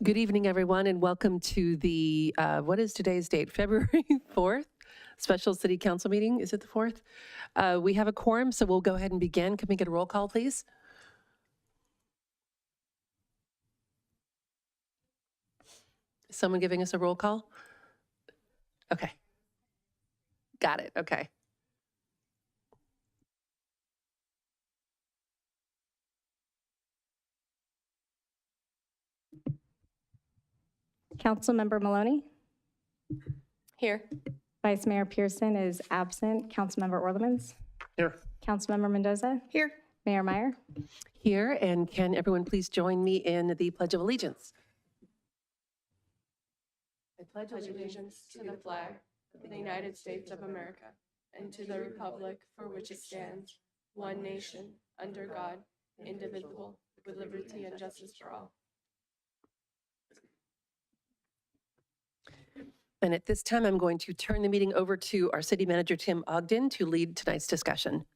Good evening, everyone, and welcome to the, what is today's date? February 4th, special city council meeting. Is it the 4th? We have a quorum, so we'll go ahead and begin. Can we get a roll call, please? Is someone giving us a roll call? Okay. Got it. Okay. Councilmember Maloney. Here. Vice Mayor Pearson is absent. Councilmember Orlemans. Here. Councilmember Mendoza. Here. Mayor Meyer. Here, and can everyone please join me in the Pledge of Allegiance? I pledge allegiance to the flag of the United States of America and to the republic for which it stands, one nation, under God, indivisible, with liberty and justice for all. And at this time, I'm going to turn the meeting over to our city manager, Tim Ogden, to lead tonight's discussion.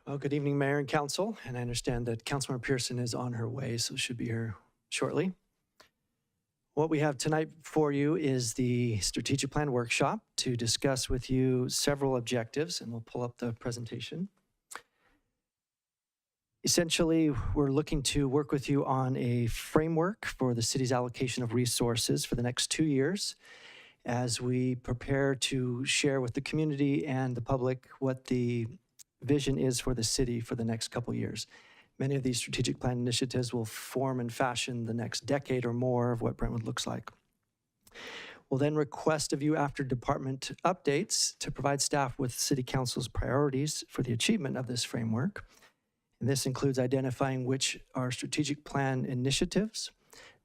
Well, good evening, Mayor and Council. And I understand that Councilmember Pearson is on her way, so should be here shortly. What we have tonight for you is the strategic plan workshop to discuss with you several objectives, and we'll pull up the presentation. Essentially, we're looking to work with you on a framework for the city's allocation of resources for the next 2 years as we prepare to share with the community and the public what the vision is for the city for the next couple years. Many of these strategic plan initiatives will form and fashion the next decade or more of what Brentwood looks like. We'll then request of you after department updates to provide staff with City Council's priorities for the achievement of this framework. And this includes identifying which are strategic plan initiatives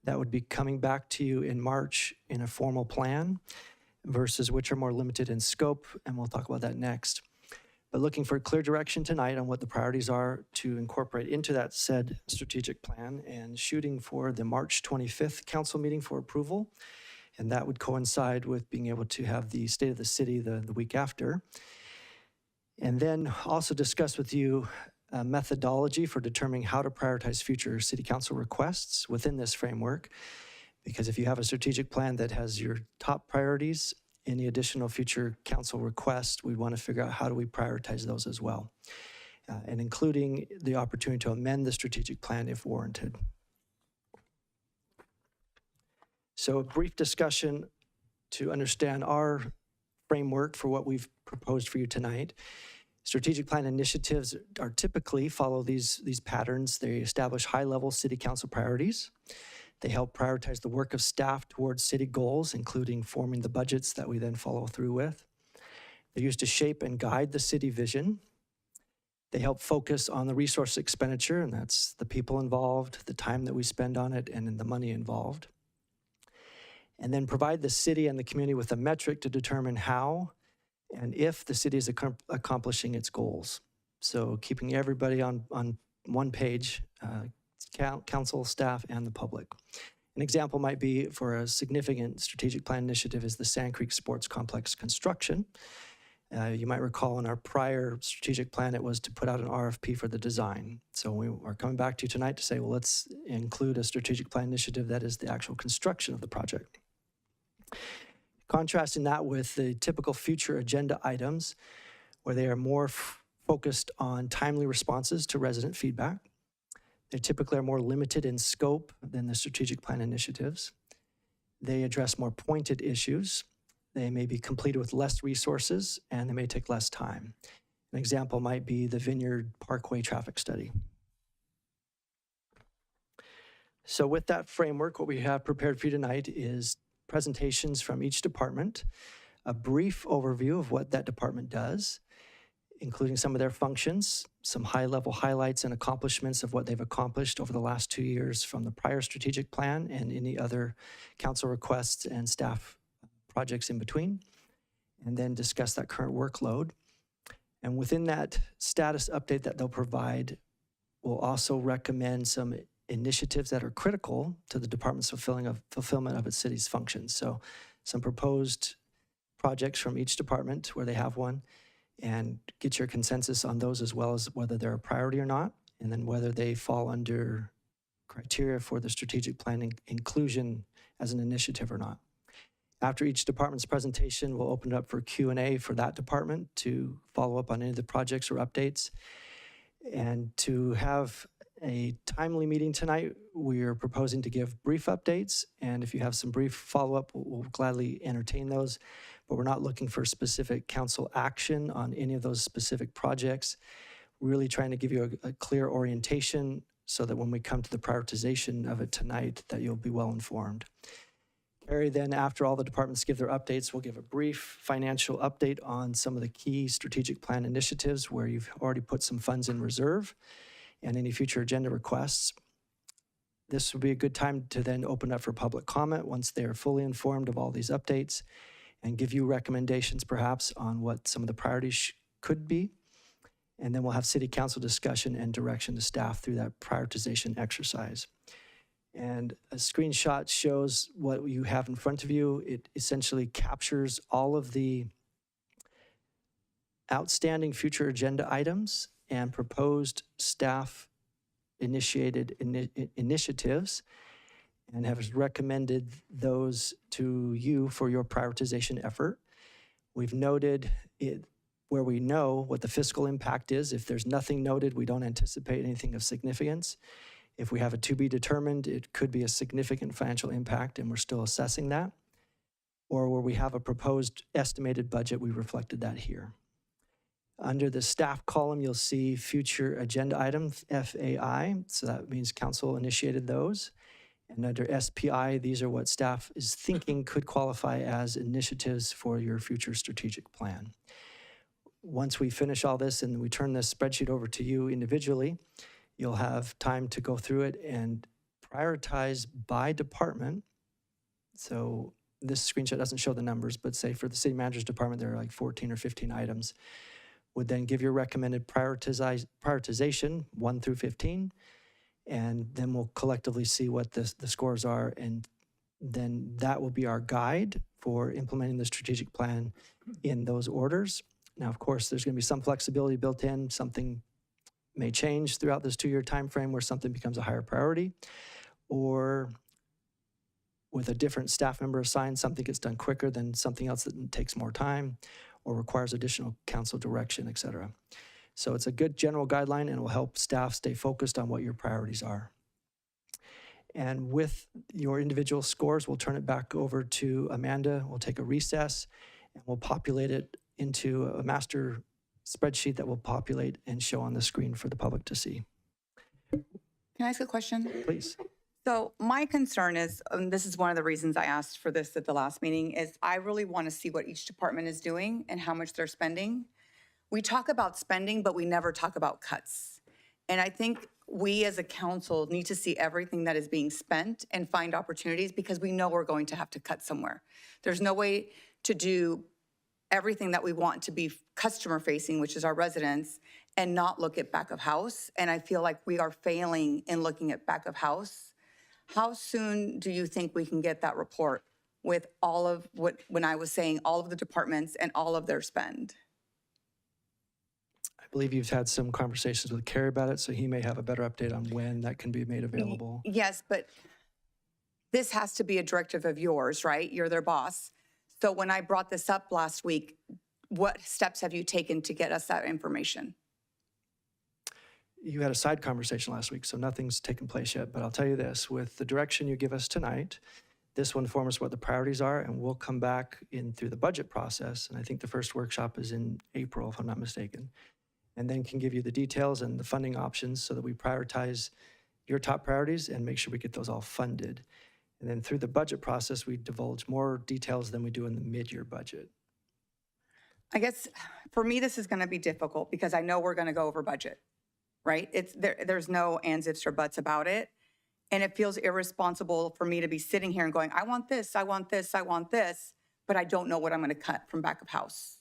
that would be coming back to you in March in a formal plan versus which are more limited in scope, and we'll talk about that next. But looking for clear direction tonight on what the priorities are to incorporate into that said strategic plan and shooting for the March 25th council meeting for approval. And that would coincide with being able to have the state of the city the week after. And then also discuss with you a methodology for determining how to prioritize future city council requests within this framework. Because if you have a strategic plan that has your top priorities, any additional future council requests, we want to figure out how do we prioritize those as well, and including the opportunity to amend the strategic plan if warranted. So a brief discussion to understand our framework for what we've proposed for you tonight. Strategic plan initiatives are typically follow these patterns. They establish high-level city council priorities. They help prioritize the work of staff towards city goals, including forming the budgets that we then follow through with. They're used to shape and guide the city vision. They help focus on the resource expenditure, and that's the people involved, the time that we spend on it, and the money involved. And then provide the city and the community with a metric to determine how and if the city is accomplishing its goals. So keeping everybody on one page, council, staff, and the public. An example might be for a significant strategic plan initiative is the Sand Creek Sports Complex construction. You might recall in our prior strategic plan, it was to put out an RFP for the design. So we are coming back to you tonight to say, well, let's include a strategic plan initiative that is the actual construction of the project. Contrasting that with the typical future agenda items where they are more focused on timely responses to resident feedback. They typically are more limited in scope than the strategic plan initiatives. They address more pointed issues. They may be completed with less resources and they may take less time. An example might be the Vineyard Parkway traffic study. So with that framework, what we have prepared for you tonight is presentations from each department, a brief overview of what that department does, including some of their functions, some high-level highlights and accomplishments of what they've accomplished over the last 2 years from the prior strategic plan and any other council requests and staff projects in between, and then discuss that current workload. And within that status update that they'll provide, we'll also recommend some initiatives that are critical to the department's fulfillment of its city's functions. So some proposed projects from each department where they have one, and get your consensus on those as well as whether they're a priority or not, and then whether they fall under criteria for the strategic plan inclusion as an initiative or not. After each department's presentation, we'll open it up for Q&A for that department to follow up on any of the projects or updates. And to have a timely meeting tonight, we are proposing to give brief updates. And if you have some brief follow-up, we'll gladly entertain those. But we're not looking for specific council action on any of those specific projects. Really trying to give you a clear orientation so that when we come to the prioritization of it tonight, that you'll be well informed. Carrie, then after all the departments give their updates, we'll give a brief financial update on some of the key strategic plan initiatives where you've already put some funds in reserve and any future agenda requests. This would be a good time to then open up for public comment once they are fully informed of all these updates and give you recommendations perhaps on what some of the priorities could be. And then we'll have city council discussion and direction to staff through that prioritization exercise. And a screenshot shows what you have in front of you. It essentially captures all of the outstanding future agenda items and proposed staff-initiated initiatives and has recommended those to you for your prioritization effort. We've noted it where we know what the fiscal impact is. If there's nothing noted, we don't anticipate anything of significance. If we have a to be determined, it could be a significant financial impact and we're still assessing that. Or where we have a proposed estimated budget, we reflected that here. Under the staff column, you'll see future agenda items, FAI, so that means council initiated those. And under SPI, these are what staff is thinking could qualify as initiatives for your future strategic plan. Once we finish all this and we turn this spreadsheet over to you individually, you'll have time to go through it and prioritize by department. So this screenshot doesn't show the numbers, but say for the city manager's department, there are like 14 or 15 items. Would then give your recommended prioritization 1 through 15, and then we'll collectively see what the scores are, and then that will be our guide for implementing the strategic plan in those orders. Now, of course, there's going to be some flexibility built in. Something may change throughout this 2-year time frame where something becomes a higher priority, or with a different staff member assigned, something gets done quicker than something else that takes more time or requires additional council direction, et cetera. So it's a good general guideline and will help staff stay focused on what your priorities are. And with your individual scores, we'll turn it back over to Amanda. We'll take a recess and we'll populate it into a master spreadsheet that will populate and show on the screen for the public to see. Can I ask a question? Please. So my concern is, this is one of the reasons I asked for this at the last meeting, is I really want to see what each department is doing and how much they're spending. We talk about spending, but we never talk about cuts. And I think we as a council need to see everything that is being spent and find opportunities, because we know we're going to have to cut somewhere. There's no way to do everything that we want to be customer facing, which is our residents, and not look at back of house. And I feel like we are failing in looking at back of house. How soon do you think we can get that report with all of what, when I was saying all of the departments and all of their spend? I believe you've had some conversations with Kerry about it, so he may have a better update on when that can be made available. Yes, but this has to be a directive of yours, right? You're their boss. So when I brought this up last week, what steps have you taken to get us that information? You had a side conversation last week, so nothing's taken place yet, but I'll tell you this, with the direction you give us tonight, this will inform us what the priorities are, and we'll come back in through the budget process, and I think the first workshop is in April, if I'm not mistaken, and then can give you the details and the funding options so that we prioritize your top priorities and make sure we get those all funded. And then through the budget process, we divulge more details than we do in the mid-year budget. I guess for me, this is going to be difficult because I know we're going to go over budget, right? There's no ands, ifs, or buts about it. And it feels irresponsible for me to be sitting here and going, I want this, I want this, I want this, but I don't know what I'm going to cut from back of house.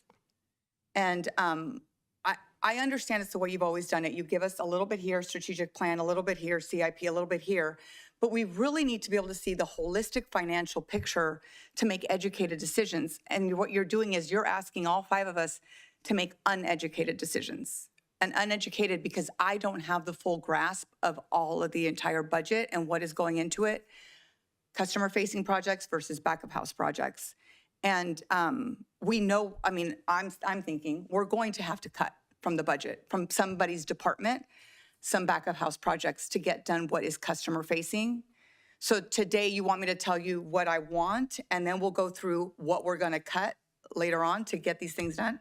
And I understand it's the way you've always done it. You give us a little bit here, strategic plan, a little bit here, CIP, a little bit here. But we really need to be able to see the holistic financial picture to make educated decisions. And what you're doing is you're asking all 5 of us to make uneducated decisions. And uneducated because I don't have the full grasp of all of the entire budget and what is going into it. Customer-facing projects versus back-of-house projects. And we know, I mean, I'm thinking we're going to have to cut from the budget, from somebody's department, some back-of-house projects to get done what is customer-facing. So today you want me to tell you what I want, and then we'll go through what we're going to cut later on to get these things done?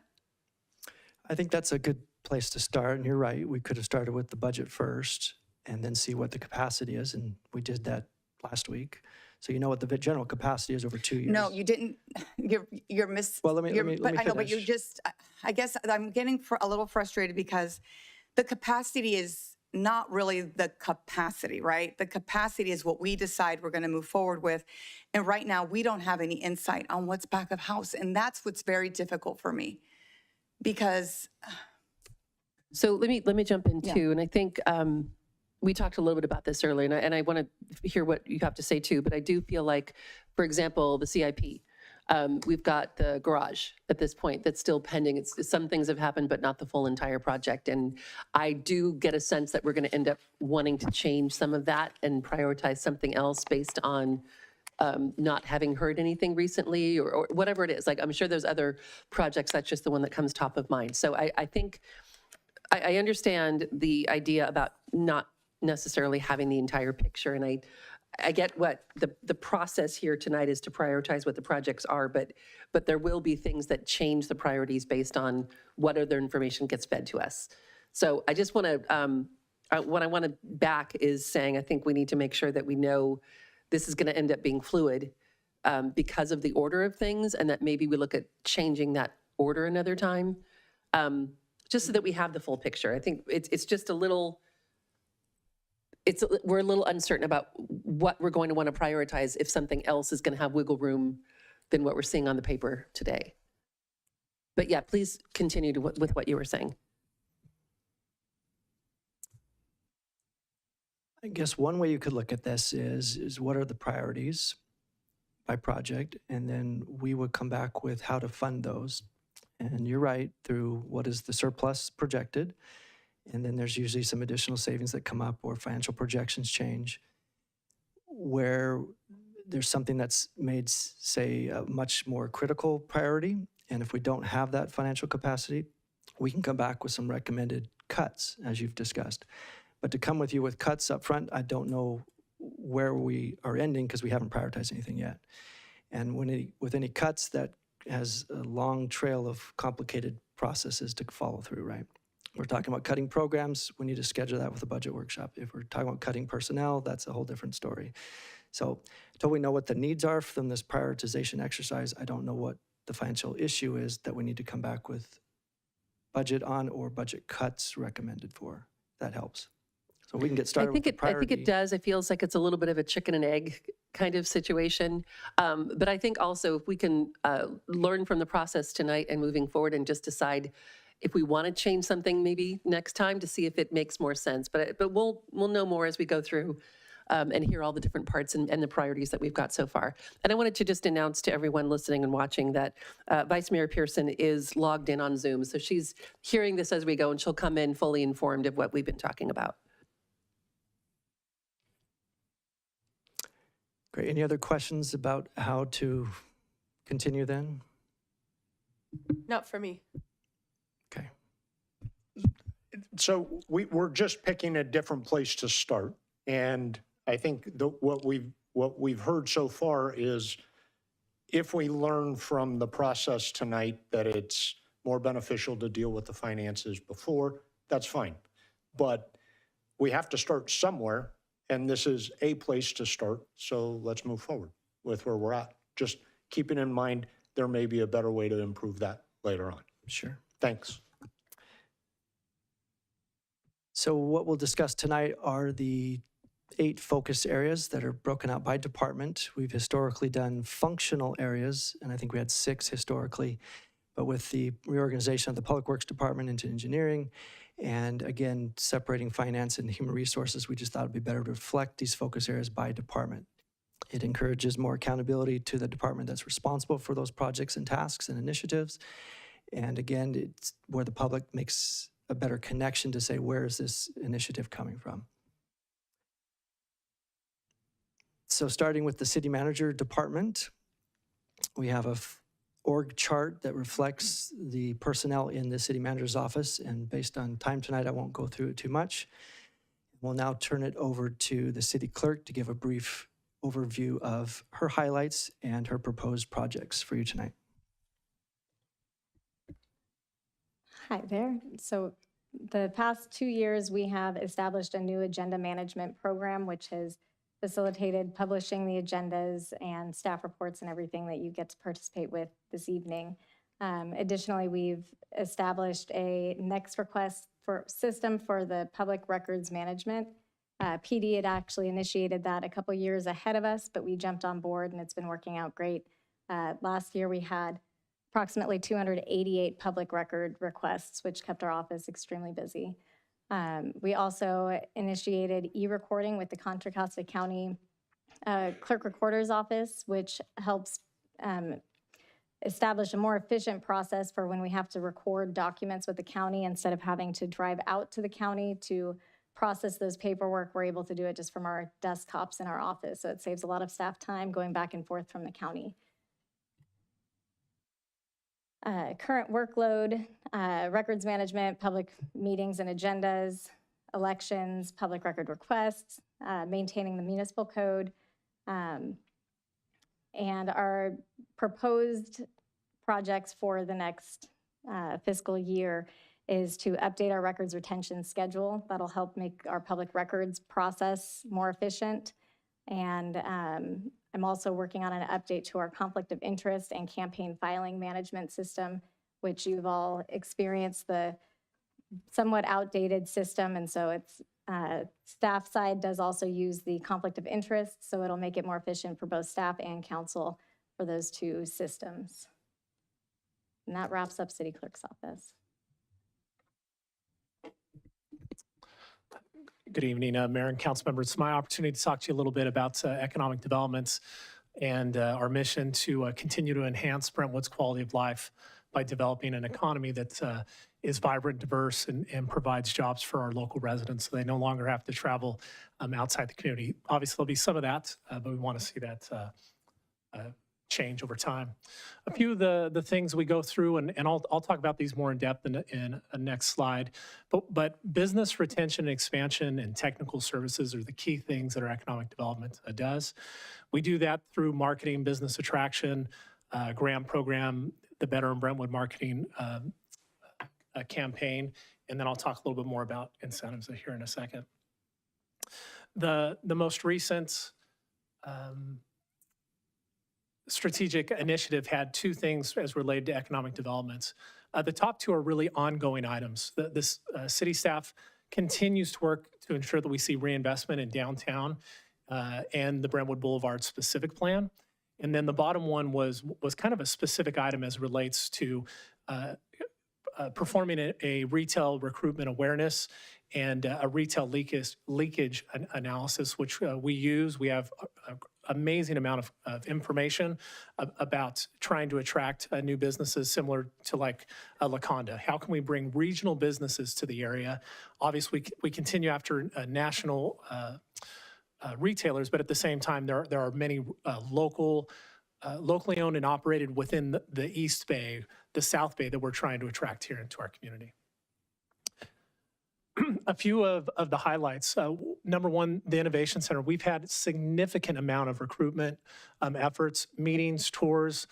I think that's a good place to start, and you're right. We could have started with the budget first and then see what the capacity is, and we did that last week. So you know what the general capacity is over 2 years. No, you didn't. You're Well, let me but I know, but you finish. just, I guess I'm getting a little frustrated because the capacity is not really the capacity, right? The capacity is what we decide we're going to move forward with. And right now, we don't have any insight on what's back of house. And that's what's very difficult for me because So let me jump in too, and I think we talked a little bit about this earlier, and I want to hear what you have to say too. But I do feel like, for example, the CIP, we've got the garage at this point that's still pending. Some things have happened, but not the full entire project. And I do get a sense that we're going to end up wanting to change some of that and prioritize something else based on not having heard anything recently or whatever it is. Like, I'm sure there's other projects. That's just the one that comes top of mind. So I think I understand the idea about not necessarily having the entire picture, and I get what the process here tonight is to prioritize what the projects are, but there will be things that change the priorities based on what other information gets fed to us. So I just want to, what I want to back is saying I think we need to make sure that we know this is going to end up being fluid because of the order of things, and that maybe we look at changing that order another time. Just so that we have the full picture. I think it's just a little, we're a little uncertain about what we're going to want to prioritize if something else is going to have wiggle room than what we're seeing on the paper today. But yeah, please continue with what you were saying. I guess one way you could look at this is what are the priorities by project, and then we would come back with how to fund those. And you're right, through what is the surplus projected, and then there's usually some additional savings that come up or financial projections change, where there's something that's made, say, a much more critical priority, and if we don't have that financial capacity, we can come back with some recommended cuts, as you've discussed. But to come with you with cuts up front, I don't know where we are ending because we haven't prioritized anything yet. And with any cuts, that has a long trail of complicated processes to follow through, right? We're talking about cutting programs, we need to schedule that with a budget workshop. If we're talking about cutting personnel, that's a whole different story. So until we know what the needs are from this prioritization exercise, I don't know what the financial issue is that we need to come back with budget on or budget cuts recommended for. That helps. So we can get started with the priority. I think it does. It feels like it's a little bit of a chicken and egg kind of situation. But I think also if we can learn from the process tonight and moving forward and just decide if we want to change something maybe next time to see if it makes more sense. But we'll know more as we go through and hear all the different parts and the priorities that we've got so far. And I wanted to just announce to everyone listening and watching that Vice Mayor Pearson is logged in on Zoom. So she's hearing this as we go, and she'll come in fully informed of what we've been talking about. Great. Any other questions about how to continue then? Not for me. Okay. So we're just picking a different place to start. And I think what we've heard so far is if we learn from the process tonight that it's more beneficial to deal with the finances before, that's fine. But we have to start somewhere, and this is a place to start. So let's move forward with where we're at. Just keeping in mind there may be a better way to improve that later on. Sure. Thanks. So what we'll discuss tonight are the 8 focus areas that are broken out by department. We've historically done functional areas, and I think we had 6 historically. But with the reorganization of the Public Works Department into engineering, and again, separating finance and human resources, we just thought it'd be better to reflect these focus areas by department. It encourages more accountability to the department that's responsible for those projects and tasks and initiatives. And again, it's where the public makes a better connection to say, where is this initiative coming from? So starting with the city manager department, we have a org chart that reflects the personnel in the city manager's office. And based on time tonight, I won't go through it too much. We'll now turn it over to the city clerk to give a brief overview of her highlights and her proposed projects for you tonight. Hi there. So the past 2 years, we have established a new agenda management program, which has facilitated publishing the agendas and staff reports and everything that you get to participate with this evening. Additionally, we've established a next request for system for the public records management. PD had actually initiated that a couple years ahead of us, but we jumped on board and it's been working out great. Last year, we had approximately 288 public record requests, which kept our office extremely busy. We also initiated e-recording with the Contra Costa County Clerk Recorder's Office, which helps establish a more efficient process for when we have to record documents with the county instead of having to drive out to the county to process those paperwork. We're able to do it just from our desktops in our office. So it saves a lot of staff time going back and forth from the county. Current workload, records management, public meetings and agendas, elections, public record requests, maintaining the municipal code, and our proposed projects for the next fiscal year is to update our records retention schedule. That'll help make our public records process more efficient. And I'm also working on an update to our conflict of interest and campaign filing management system, which you've all experienced the somewhat outdated system. And so it's staff side does also use the conflict of interest. So it'll make it more efficient for both staff and council for those two systems. And that wraps up City Clerk's office. Good evening, Mayor and council members. It's my opportunity to talk to you a little bit about economic developments and our mission to continue to enhance Brentwood's quality of life by developing an economy that is vibrant, diverse, and provides jobs for our local residents so they no longer have to travel outside the community. Obviously, there'll be some of that, but we want to see that change over time. A few of the things we go through, and I'll talk about these more in depth in a next slide, but business retention and expansion and technical services are the key things that our economic development does. We do that through marketing, business attraction, grant program, the Better in Brentwood marketing campaign, and then I'll talk a little bit more about incentives here in a second. The most recent strategic initiative had two things as related to economic developments. The top two are really ongoing items. This city staff continues to work to ensure that we see reinvestment in downtown and the Brentwood Boulevard specific plan. And then the bottom one was kind of a specific item as it relates to performing a retail recruitment awareness and a retail leakage analysis, which we use. We have an amazing amount of information about trying to attract new businesses similar to like Laconda. How can we bring regional businesses to the area? Obviously, we continue after national retailers, but at the same time, there are many locally owned and operated within the East Bay, the South Bay that we're trying to attract here into our community. A few of the highlights. Number one, the Innovation Center. We've had a significant amount of recruitment efforts, meetings, tours,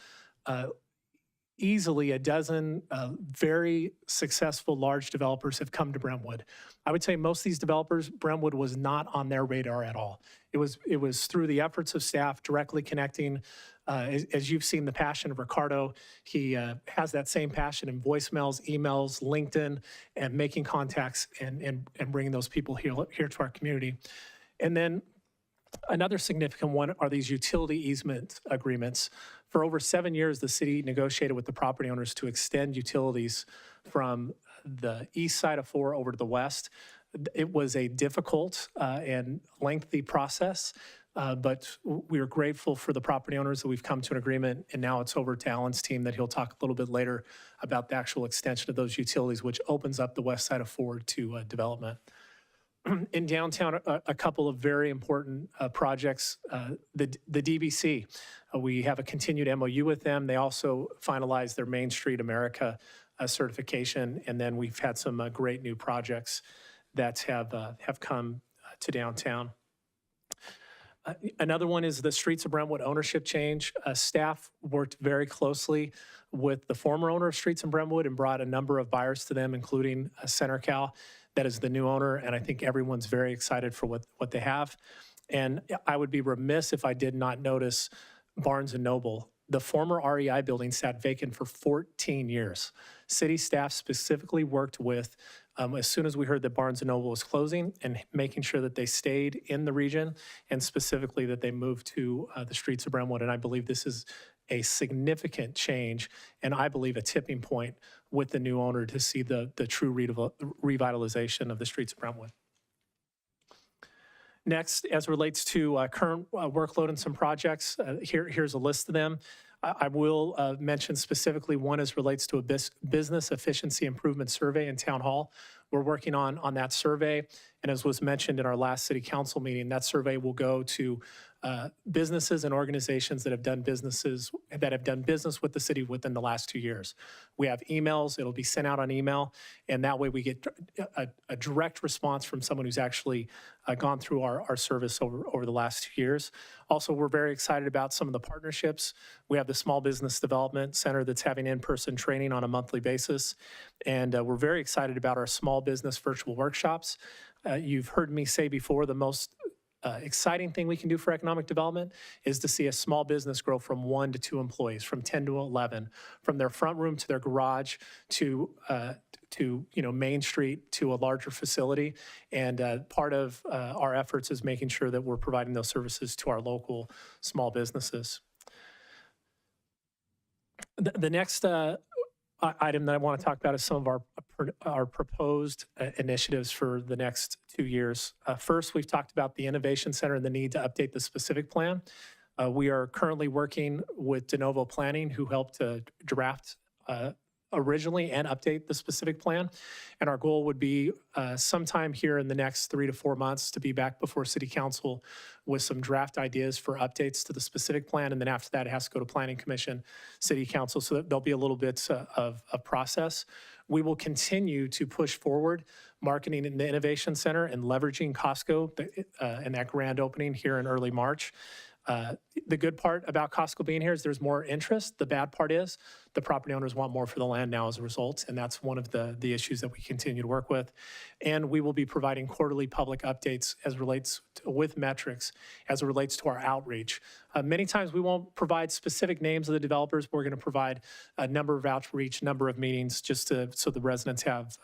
easily a dozen very successful large developers have come to Brentwood. I would say most of these developers, Brentwood was not on their radar at all. It was through the efforts of staff directly connecting. As you've seen the passion of Ricardo, he has that same passion in voicemails, emails, LinkedIn, and making contacts and bringing those people here to our community. And then another significant one are these utility easement agreements. For over 7 years, the city negotiated with the property owners to extend utilities from the east side of 4 over to the west. It was a difficult and lengthy process. but we are grateful for the property owners that we've come to an agreement, and now it's over to Alan's team that he'll talk a little bit later about the actual extension of those utilities, which opens up the west side of Ford to development. In downtown, a couple of very important projects. The DBC, we have a continued MOU with them. They also finalized their Main Street America certification, and then we've had some great new projects that have come to downtown. Another one is the Streets of Brentwood ownership change. Staff worked very closely with the former owner of Streets in Brentwood and brought a number of buyers to them, including CenterCal, that is the new owner, and I think everyone's very excited for what they have. And I would be remiss if I did not notice Barnes & Noble. The former REI building sat vacant for 14 years. City staff specifically worked with, as soon as we heard that Barnes & Noble was closing, and making sure that they stayed in the region, and specifically that they moved to the Streets of Brentwood. And I believe this is a significant change, and I believe a tipping point with the new owner to see the true revitalization of the Streets of Brentwood. Next, as it relates to current workload and some projects, here's a list of them. I will mention specifically one as relates to a business efficiency improvement survey in Town Hall. We're working on that survey, and as was mentioned in our last city council meeting, that survey will go to businesses and organizations that have done business with the city within the last 2 years. We have emails, it'll be sent out on email, and that way we get a direct response from someone who's actually gone through our service over the last 2 years. Also, we're very excited about some of the partnerships. We have the Small Business Development Center that's having in-person training on a monthly basis, and we're very excited about our small business virtual workshops. You've heard me say before, the most exciting thing we can do for economic development is to see a small business grow from 1 to 2 employees, from 10 to 11, from their front room to their garage to Main Street to a larger facility. And part of our efforts is making sure that we're providing those services to our local small businesses. The next item that I want to talk about is some of our proposed initiatives for the next 2 years. First, we've talked about the Innovation Center and the need to update the specific plan. We are currently working with De Novo Planning, who helped to draft originally and update the specific plan. And our goal would be sometime here in the next 3 to 4 months to be back before City Council with some draft ideas for updates to the specific plan. And then after that, it has to go to Planning Commission, City Council, so that there'll be a little bit of a process. We will continue to push forward marketing in the Innovation Center and leveraging Costco and that grand opening here in early March. The good part about Costco being here is there's more interest. The bad part is the property owners want more for the land now as a result, and that's one of the issues that we continue to work with. And we will be providing quarterly public updates as relates to, with metrics as it relates to our outreach. Many times we won't provide specific names of the developers, but we're going to provide a number of outreach, number of meetings, just so the residents have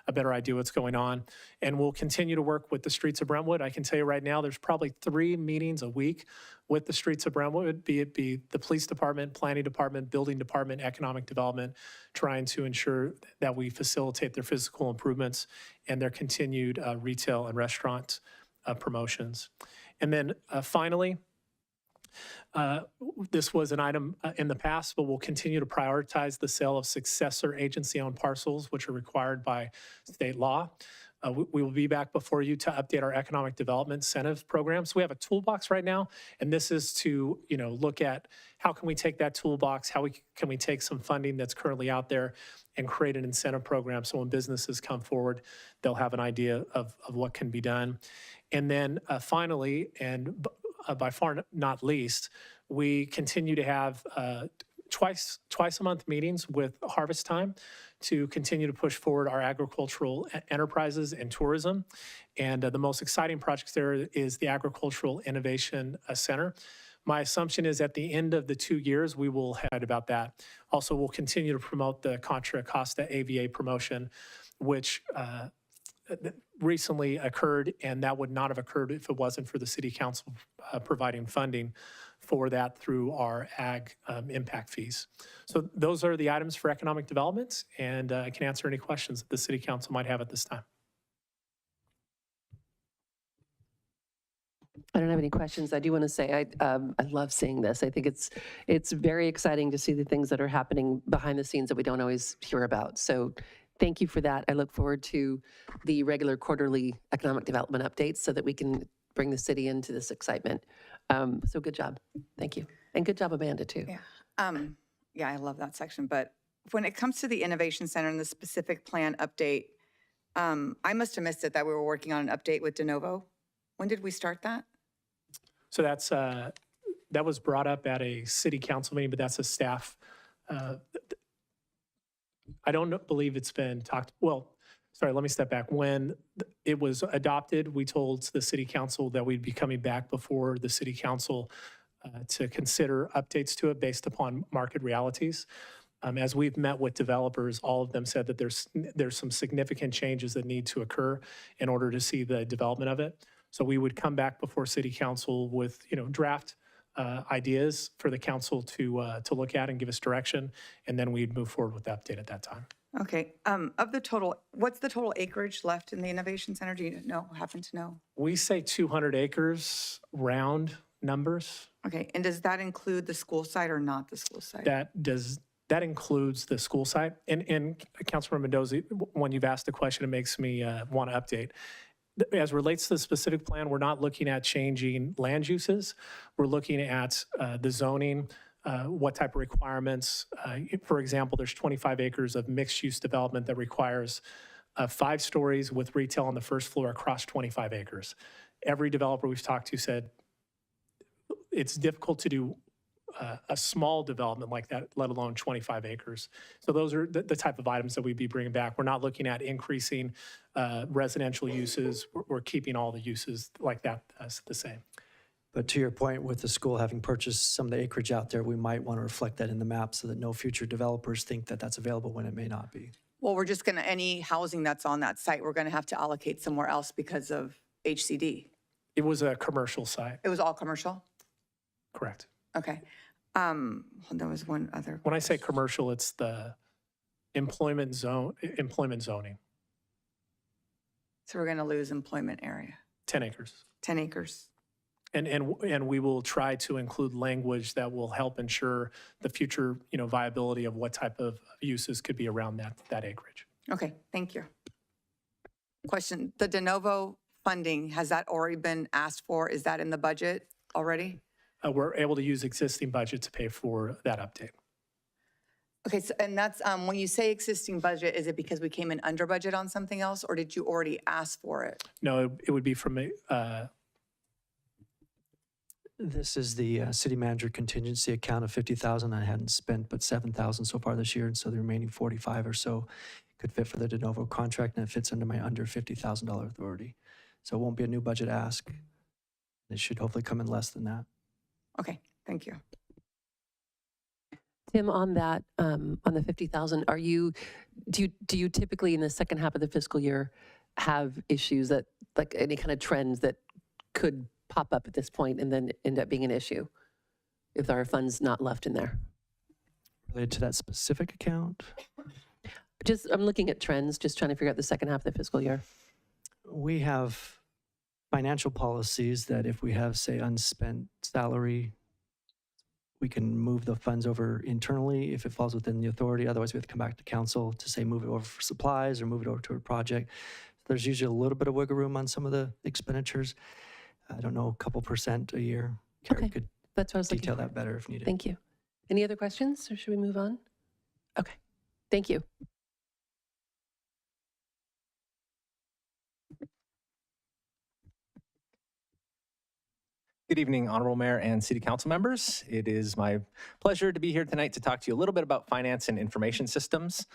a better idea what's going on. And we'll continue to work with the Streets of Brentwood. I can tell you right now, there's probably 3 meetings a week with the Streets of Brentwood, be it the police department, planning department, building department, economic development, trying to ensure that we facilitate their physical improvements and their continued retail and restaurant promotions. And then finally, this was an item in the past, but we'll continue to prioritize the sale of successor agency-owned parcels, which are required by state law. We will be back before you to update our economic development incentive programs. We have a toolbox right now, and this is to look at how can we take that toolbox, can we take some funding that's currently out there and create an incentive program so when businesses come forward, they'll have an idea of what can be done. And then finally, and by far not least, we continue to have twice a month meetings with Harvest Time to continue to push forward our agricultural enterprises and tourism. And the most exciting project there is the Agricultural Innovation Center. My assumption is at the end of the 2 years, we will head about that. Also, we'll continue to promote the Contra Costa AVA promotion, which recently occurred, and that would not have occurred if it wasn't for the City Council providing funding for that through our ag impact fees. So those are the items for economic development, and I can answer any questions that the City Council might have at this time. I don't have any questions. I do want to say I love seeing this. I think it's very exciting to see the things that are happening behind the scenes that we don't always hear about. So thank you for that. I look forward to the regular quarterly economic development updates so that we can bring the city into this excitement. So good job. Thank you. And good job, Amanda, too. Yeah, I love that section. But when it comes to the Innovation Center and the specific plan update, I must have missed it that we were working on an update with De Novo. When did we start that? So that was brought up at a city council meeting, but that's a staff. I don't believe it's been talked, well, sorry, let me step back. When it was adopted, we told the city council that we'd be coming back before the city council to consider updates to it based upon market realities. As we've met with developers, all of them said that there's some significant changes that need to occur in order to see the development of it. So we would come back before city council with, draft ideas for the council to look at and give us direction, and then we'd move forward with the update at that time. Okay. Of the total, what's the total acreage left in the Innovation Center? Do you happen to know? We say 200 acres, round numbers. Okay. And does that include the school site or not the school site? That includes the school site. And Councilmember Mendoza, when you've asked the question, it makes me want to update. As relates to the specific plan, we're not looking at changing land uses. We're looking at the zoning, what type of requirements. For example, there's 25 acres of mixed-use development that requires 5 stories with retail on the first floor across 25 acres. Every developer we've talked to said it's difficult to do a small development like that, let alone 25 acres. So those are the type of items that we'd be bringing back. We're not looking at increasing residential uses. We're keeping all the uses like that as the same. But to your point, with the school having purchased some of the acreage out there, we might want to reflect that in the map so that no future developers think that that's available when it may not be. Well, we're just going to, any housing that's on that site, we're going to have to allocate somewhere else because of HCD. It was a commercial site, It was all commercial? correct? Okay. There was one other. When I say commercial, it's the employment zoning, So we're going to lose employment area, 10 acres. 10 acres. And we will try to include language that will help ensure the future, viability of what type of uses could be around that acreage. Okay, thank you. Question, the de novo funding, has that already been asked for? Is that in the budget already? We're able to use existing budget to pay for that update. Okay, so, and that's, when you say existing budget, is it because we came in under budget on something else, or did you already ask for it? No, it would be from This is the city manager contingency account of 50,000. I hadn't spent but 7,000 so far this year, and so the remaining 45 or so could fit for the de novo contract, and it fits under my under $50,000 authority. So it won't be a new budget ask. It should hopefully come in less than that. Okay, thank you. Tim, on that, on the 50,000, do you typically in the second half of the fiscal year have issues that, like any kind of trends that could pop up at this point and then end up being an issue if there are funds not left in there? Related to that specific account, I'm looking at trends, just trying to figure out the second half of the fiscal year. we have financial policies that if we have, say, unspent salary, we can move the funds over internally if it falls within the authority. Otherwise, we have to come back to council to say move it over for supplies or move it over to a project. There's usually a little bit of wiggle room on some of the expenditures. I don't know, a couple % a year. Carrie Okay. could That's what I was looking detail for. that better if needed. Thank you. Any other questions, or should we move on? Okay, thank you. Good evening, Honorable Mayor and City Council members. It is my pleasure to be here tonight to talk to you a little bit about finance and information systems.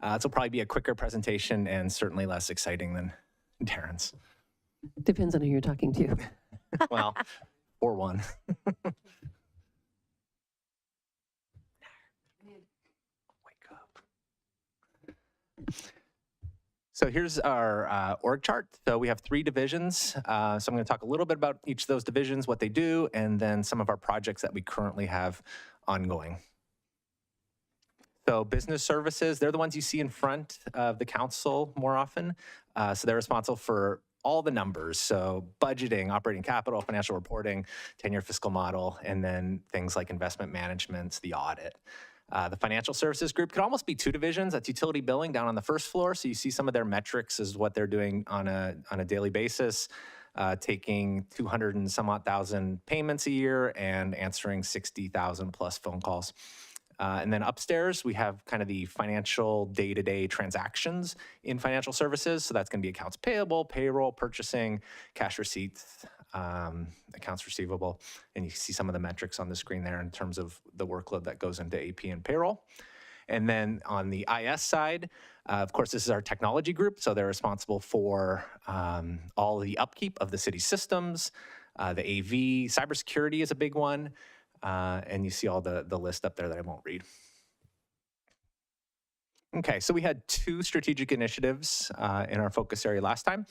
This will probably be a quicker presentation and certainly less exciting than Darren's. Depends on who you're talking to. Well, or one. Wake up. So here's our org chart. So we have 3 divisions. So I'm going to talk a little bit about each of those divisions, what they do, and then some of our projects that we currently have ongoing. So business services, they're the ones you see in front of the council more often. So they're responsible for all the numbers. So budgeting, operating capital, financial reporting, 10-year fiscal model, and then things like investment management, the audit. The financial services group could almost be two divisions. That's utility billing down on the first floor. So you see some of their metrics is what they're doing on a daily basis, taking 200 and some odd thousand payments a year and answering 60,000 plus phone calls. And then upstairs, we have kind of the financial day-to-day transactions in financial services. So that's going to be accounts payable, payroll, purchasing, cash receipts, accounts receivable. And you see some of the metrics on the screen there in terms of the workload that goes into AP and payroll. And then on the IS side, of course, this is our technology group. So they're responsible for all the upkeep of the city systems, the AV, cybersecurity is a big one. And you see all the list up there that I won't read. Okay, so we had two strategic initiatives in our focus area last time.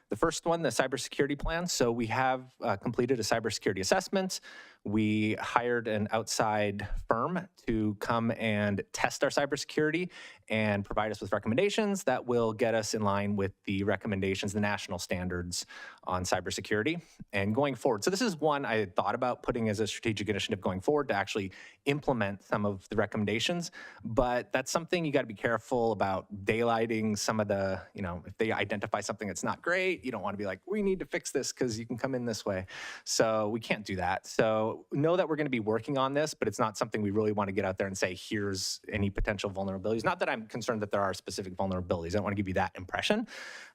The first one, the cybersecurity plan. So we have completed a cybersecurity assessment. We hired an outside firm to come and test our cybersecurity and provide us with recommendations that will get us in line with the recommendations, the national standards on cybersecurity. And going forward, so this is one I had thought about putting as a strategic initiative going forward to actually implement some of the recommendations, but that's something you got to be careful about daylighting some of the, if they identify something that's not great, you don't want to be like, we need to fix this because you can come in this way. So we can't do that. So know that we're going to be working on this, but it's not something we really want to get out there and say, here's any potential vulnerabilities. Not that I'm concerned that there are specific vulnerabilities. I don't want to give you that impression,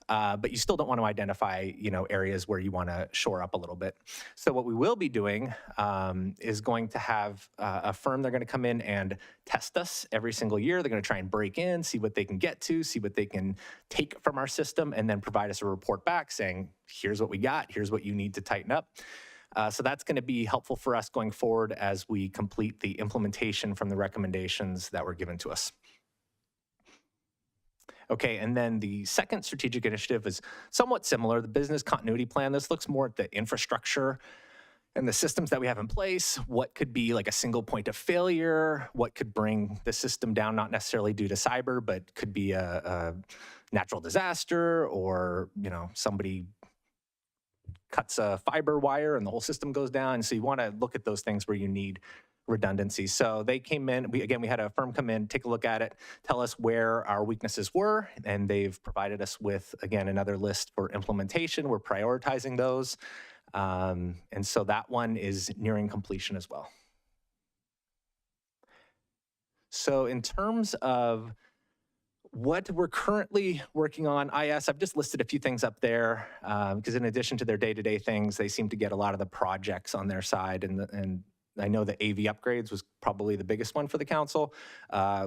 but you still don't want to identify, areas where you want to shore up a little bit. So what we will be doing is going to have a firm, they're going to come in and test us every single year. They're going to try and break in, see what they can get to, see what they can take from our system, and then provide us a report back saying, here's what we got, here's what you need to tighten up. So that's going to be helpful for us going forward as we complete the implementation from the recommendations that were given to us. Okay, and then the second strategic initiative is somewhat similar, the business continuity plan. This looks more at the infrastructure and the systems that we have in place, what could be like a single point of failure, what could bring the system down, not necessarily due to cyber, but could be a natural disaster or, somebody cuts a fiber wire and the whole system goes down. So you want to look at those things where you need redundancy. So they came in, we had a firm come in, take a look at it, tell us where our weaknesses were, and they've provided us with, again, another list for implementation. We're prioritizing those. And so that one is nearing completion as well. So in terms of what we're currently working on, IS, I've just listed a few things up there because in addition to their day-to-day things, they seem to get a lot of the projects on their side. And I know the AV upgrades was probably the biggest one for the council.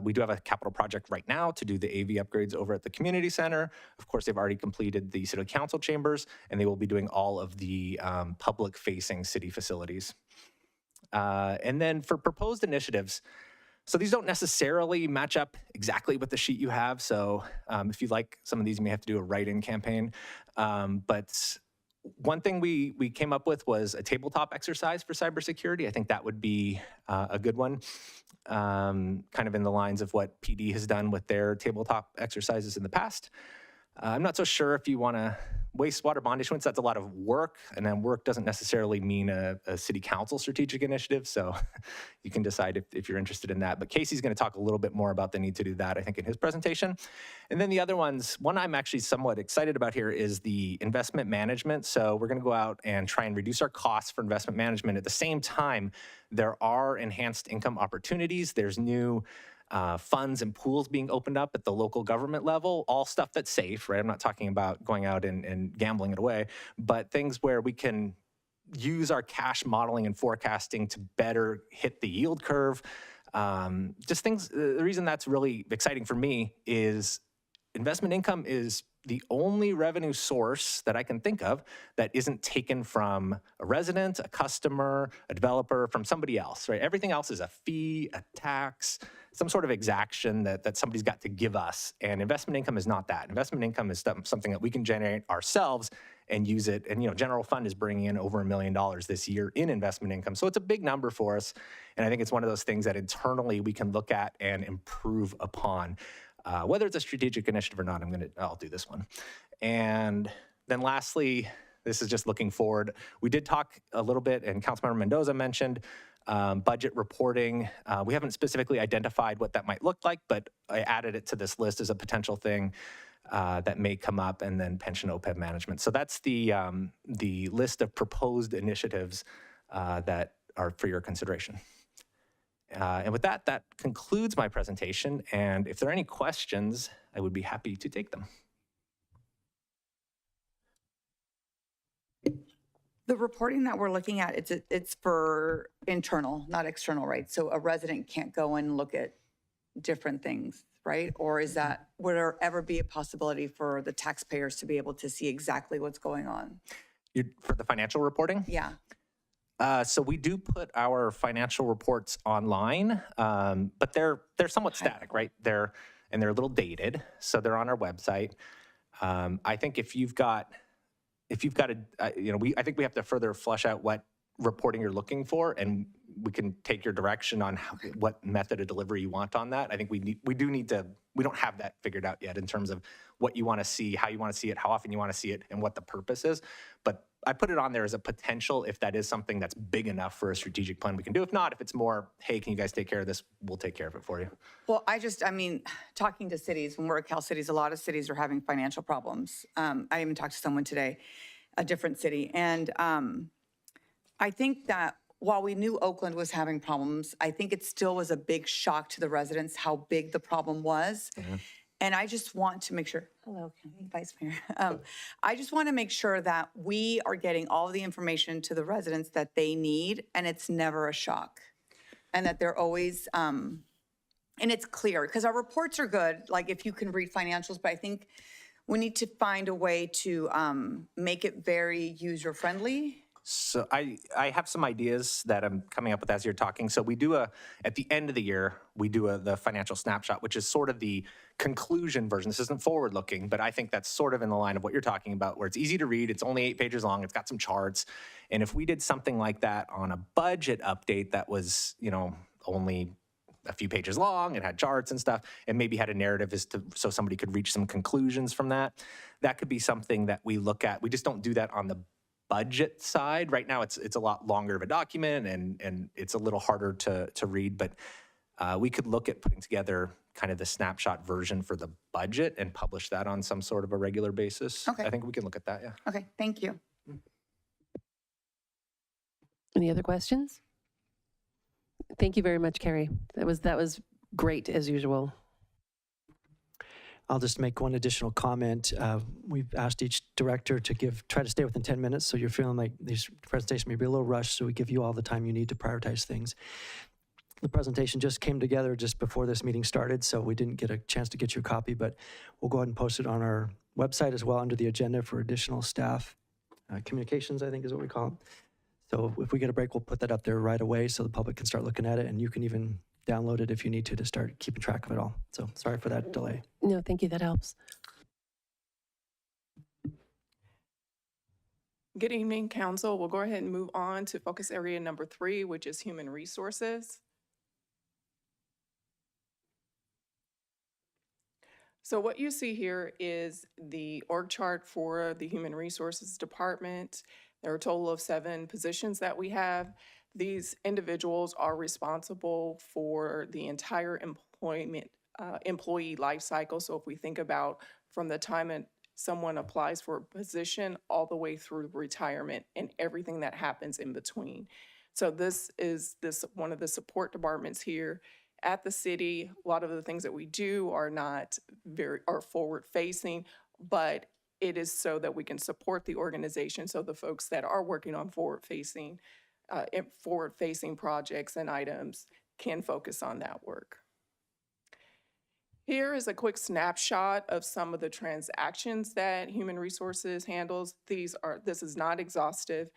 We do have a capital project right now to do the AV upgrades over at the community center. Of course, they've already completed the city council chambers, and they will be doing all of the public-facing city facilities. And then for proposed initiatives, so these don't necessarily match up exactly with the sheet you have. So if you like some of these, you may have to do a write-in campaign. But one thing we came up with was a tabletop exercise for cybersecurity. I think that would be a good one, kind of in the lines of what PD has done with their tabletop exercises in the past. I'm not so sure if you want to wastewater bond issuance. That's a lot of work, and then work doesn't necessarily mean a city council strategic initiative, so you can decide if you're interested in that. But Casey's going to talk a little bit more about the need to do that, I think, in his presentation. And then the other ones, one I'm actually somewhat excited about here is the investment management. So we're going to go out and try and reduce our costs for investment management. At the same time, there are enhanced income opportunities. There's new funds and pools being opened up at the local government level, all stuff that's safe, right? I'm not talking about going out and gambling it away, but things where we can use our cash modeling and forecasting to better hit the yield curve. Just things, the reason that's really exciting for me is investment income is the only revenue source that I can think of that isn't taken from a resident, a customer, a developer, from somebody else, right? Everything else is a fee, a tax, some sort of exaction that somebody's got to give us. And investment income is not that. Investment income is something that we can generate ourselves and use it. And, general fund is bringing in over $1 million this year in investment income. So it's a big number for us. And I think it's one of those things that internally we can look at and improve upon. Whether it's a strategic initiative or not, I'll do this one. And then lastly, this is just looking forward. We did talk a little bit, and Councilmember Mendoza mentioned budget reporting. We haven't specifically identified what that might look like, but I added it to this list as a potential thing that may come up, and then pension OPEB management. So that's the list of proposed initiatives that are for your consideration. And with that, that concludes my presentation. And if there are any questions, I would be happy to take them. The reporting that we're looking at, it's for internal, not external, right? So a resident can't go and look at different things, right? Or is that, would there ever be a possibility for the taxpayers to be able to see exactly what's going on? For the financial reporting? Yeah. So we do put our financial reports online, but they're somewhat static, right? They're a little dated, so they're on our website. I think if you've got I think we have to further flesh out what reporting you're looking for, and we can take your direction on what method of delivery you want on that. I think we don't have that figured out yet in terms of what you want to see, how you want to see it, how often you want to see it, and what the purpose is. But I put it on there as a potential if that is something that's big enough for a strategic plan we can do. If not, if it's more, hey, can you guys take care of this? We'll take care of it for you. Well, talking to cities, when we're at Cal Cities, a lot of cities are having financial problems. I even talked to someone today, a different city. And I think that while we knew Oakland was having problems, I think it still was a big shock to the residents how big the problem was. Mm-hmm. And I just want to make sure, hello, Vice Mayor. I just want to make sure that we are getting all of the information to the residents that they need, and it's never a shock. And that they're always, and it's clear, because our reports are good, like if you can read financials, but I think we need to find a way to make it very user-friendly. So I have some ideas that I'm coming up with as you're talking. So we do at the end of the year, we do the financial snapshot, which is sort of the conclusion version. This isn't forward looking, but I think that's sort of in the line of what you're talking about, where it's easy to read. It's only 8 pages long. It's got some charts. And if we did something like that on a budget update that was, only a few pages long and had charts and stuff, and maybe had a narrative so somebody could reach some conclusions from that, that could be something that we look at. We just don't do that on the budget side. Right now, it's a lot longer of a document and it's a little harder to read, but we could look at putting together kind of the snapshot version for the budget and publish that on some sort of a regular basis. Okay. I think we can look at that, yeah. Okay, thank you. Any other questions? Thank you very much, Carrie. That was great as usual. I'll just make one additional comment. We've asked each director to try to stay within 10 minutes, so you're feeling like these presentations may be a little rushed, so we give you all the time you need to prioritize things. The presentation just came together just before this meeting started, so we didn't get a chance to get you a copy, but we'll go ahead and post it on our website as well under the agenda for additional staff communications, I think is what we call it. So if we get a break, we'll put that up there right away so the public can start looking at it, and you can even download it if you need to start keeping track of it all. So sorry for that delay. No, thank you. That helps. Good evening, Council. We'll go ahead and move on to focus area number 3, which is human resources. So what you see here is the org chart for the Human Resources Department. There are a total of 7 positions that we have. These individuals are responsible for the entire employee life cycle. So if we think about from the time someone applies for a position all the way through retirement and everything that happens in between. So this is one of the support departments here at the city. A lot of the things that we do are not are forward facing, but it is so that we can support the organization. So the folks that are working on forward facing projects and items can focus on that work. Here is a quick snapshot of some of the transactions that Human Resources handles. This is not exhaustive,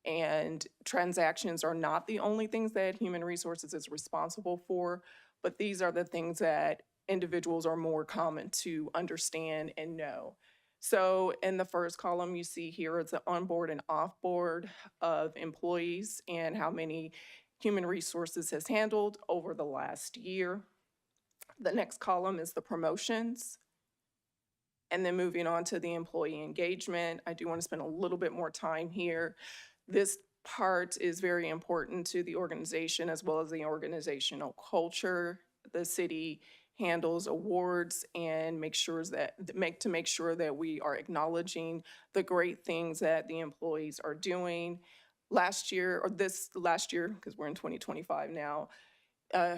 and transactions are not the only things that Human Resources is responsible for, but these are the things that individuals are more common to understand and know. So in the first column, you see here it's the onboard and offboard of employees and how many Human Resources has handled over the last year. The next column is the promotions. And then moving on to the employee engagement, I do want to spend a little bit more time here. This part is very important to the organization as well as the organizational culture. The city handles awards and make sure that we are acknowledging the great things that the employees are doing. Last year, because we're in 2025 now,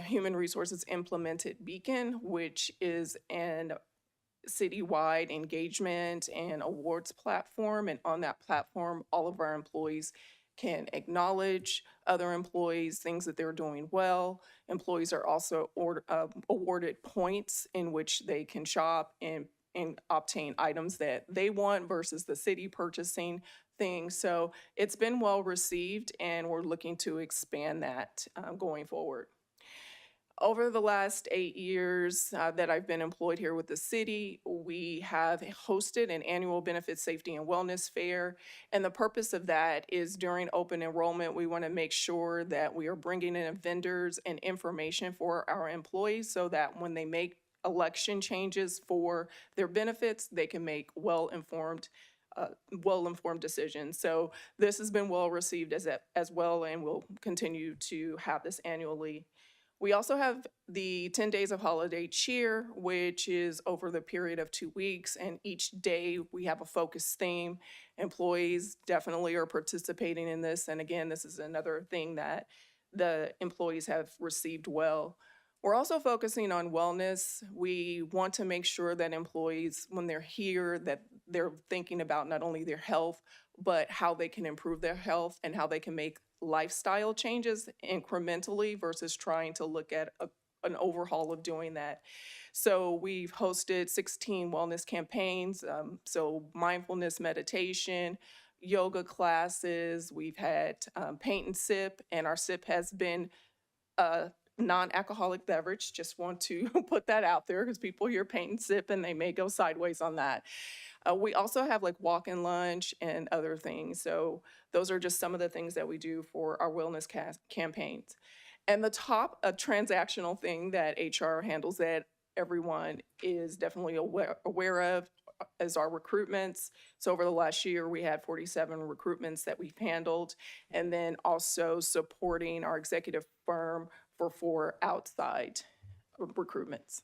Human Resources implemented Beacon, which is an citywide engagement and awards platform. And on that platform, all of our employees can acknowledge other employees, things that they're doing well. Employees are also awarded points in which they can shop and obtain items that they want versus the city purchasing things. So it's been well received, and we're looking to expand that going forward. Over the last 8 years that I've been employed here with the city, we have hosted an annual benefits safety and wellness fair. And the purpose of that is during open enrollment, we want to make sure that we are bringing in vendors and information for our employees so that when they make election changes for their benefits, they can make well-informed decisions. So this has been well received as well, and we'll continue to have this annually. We also have the 10 Days of Holiday Cheer, which is over the period of 2 weeks, and each day we have a focused theme. Employees definitely are participating in this, and again, this is another thing that the employees have received well. We're also focusing on wellness. We want to make sure that employees, when they're here, that they're thinking about not only their health, but how they can improve their health and how they can make lifestyle changes incrementally versus trying to look at an overhaul of doing that. So we've hosted 16 wellness campaigns, so mindfulness meditation, yoga classes. We've had paint and sip, and our sip has been non-alcoholic beverage. Just want to put that out there because people hear paint and sip and they may go sideways on that. We also have like walk and lunch and other things. So those are just some of the things that we do for our wellness campaigns. And the top transactional thing that HR handles that everyone is definitely aware of is our recruitments. So over the last year, we had 47 recruitments that we've handled, and then also supporting our executive firm for 4 outside recruitments.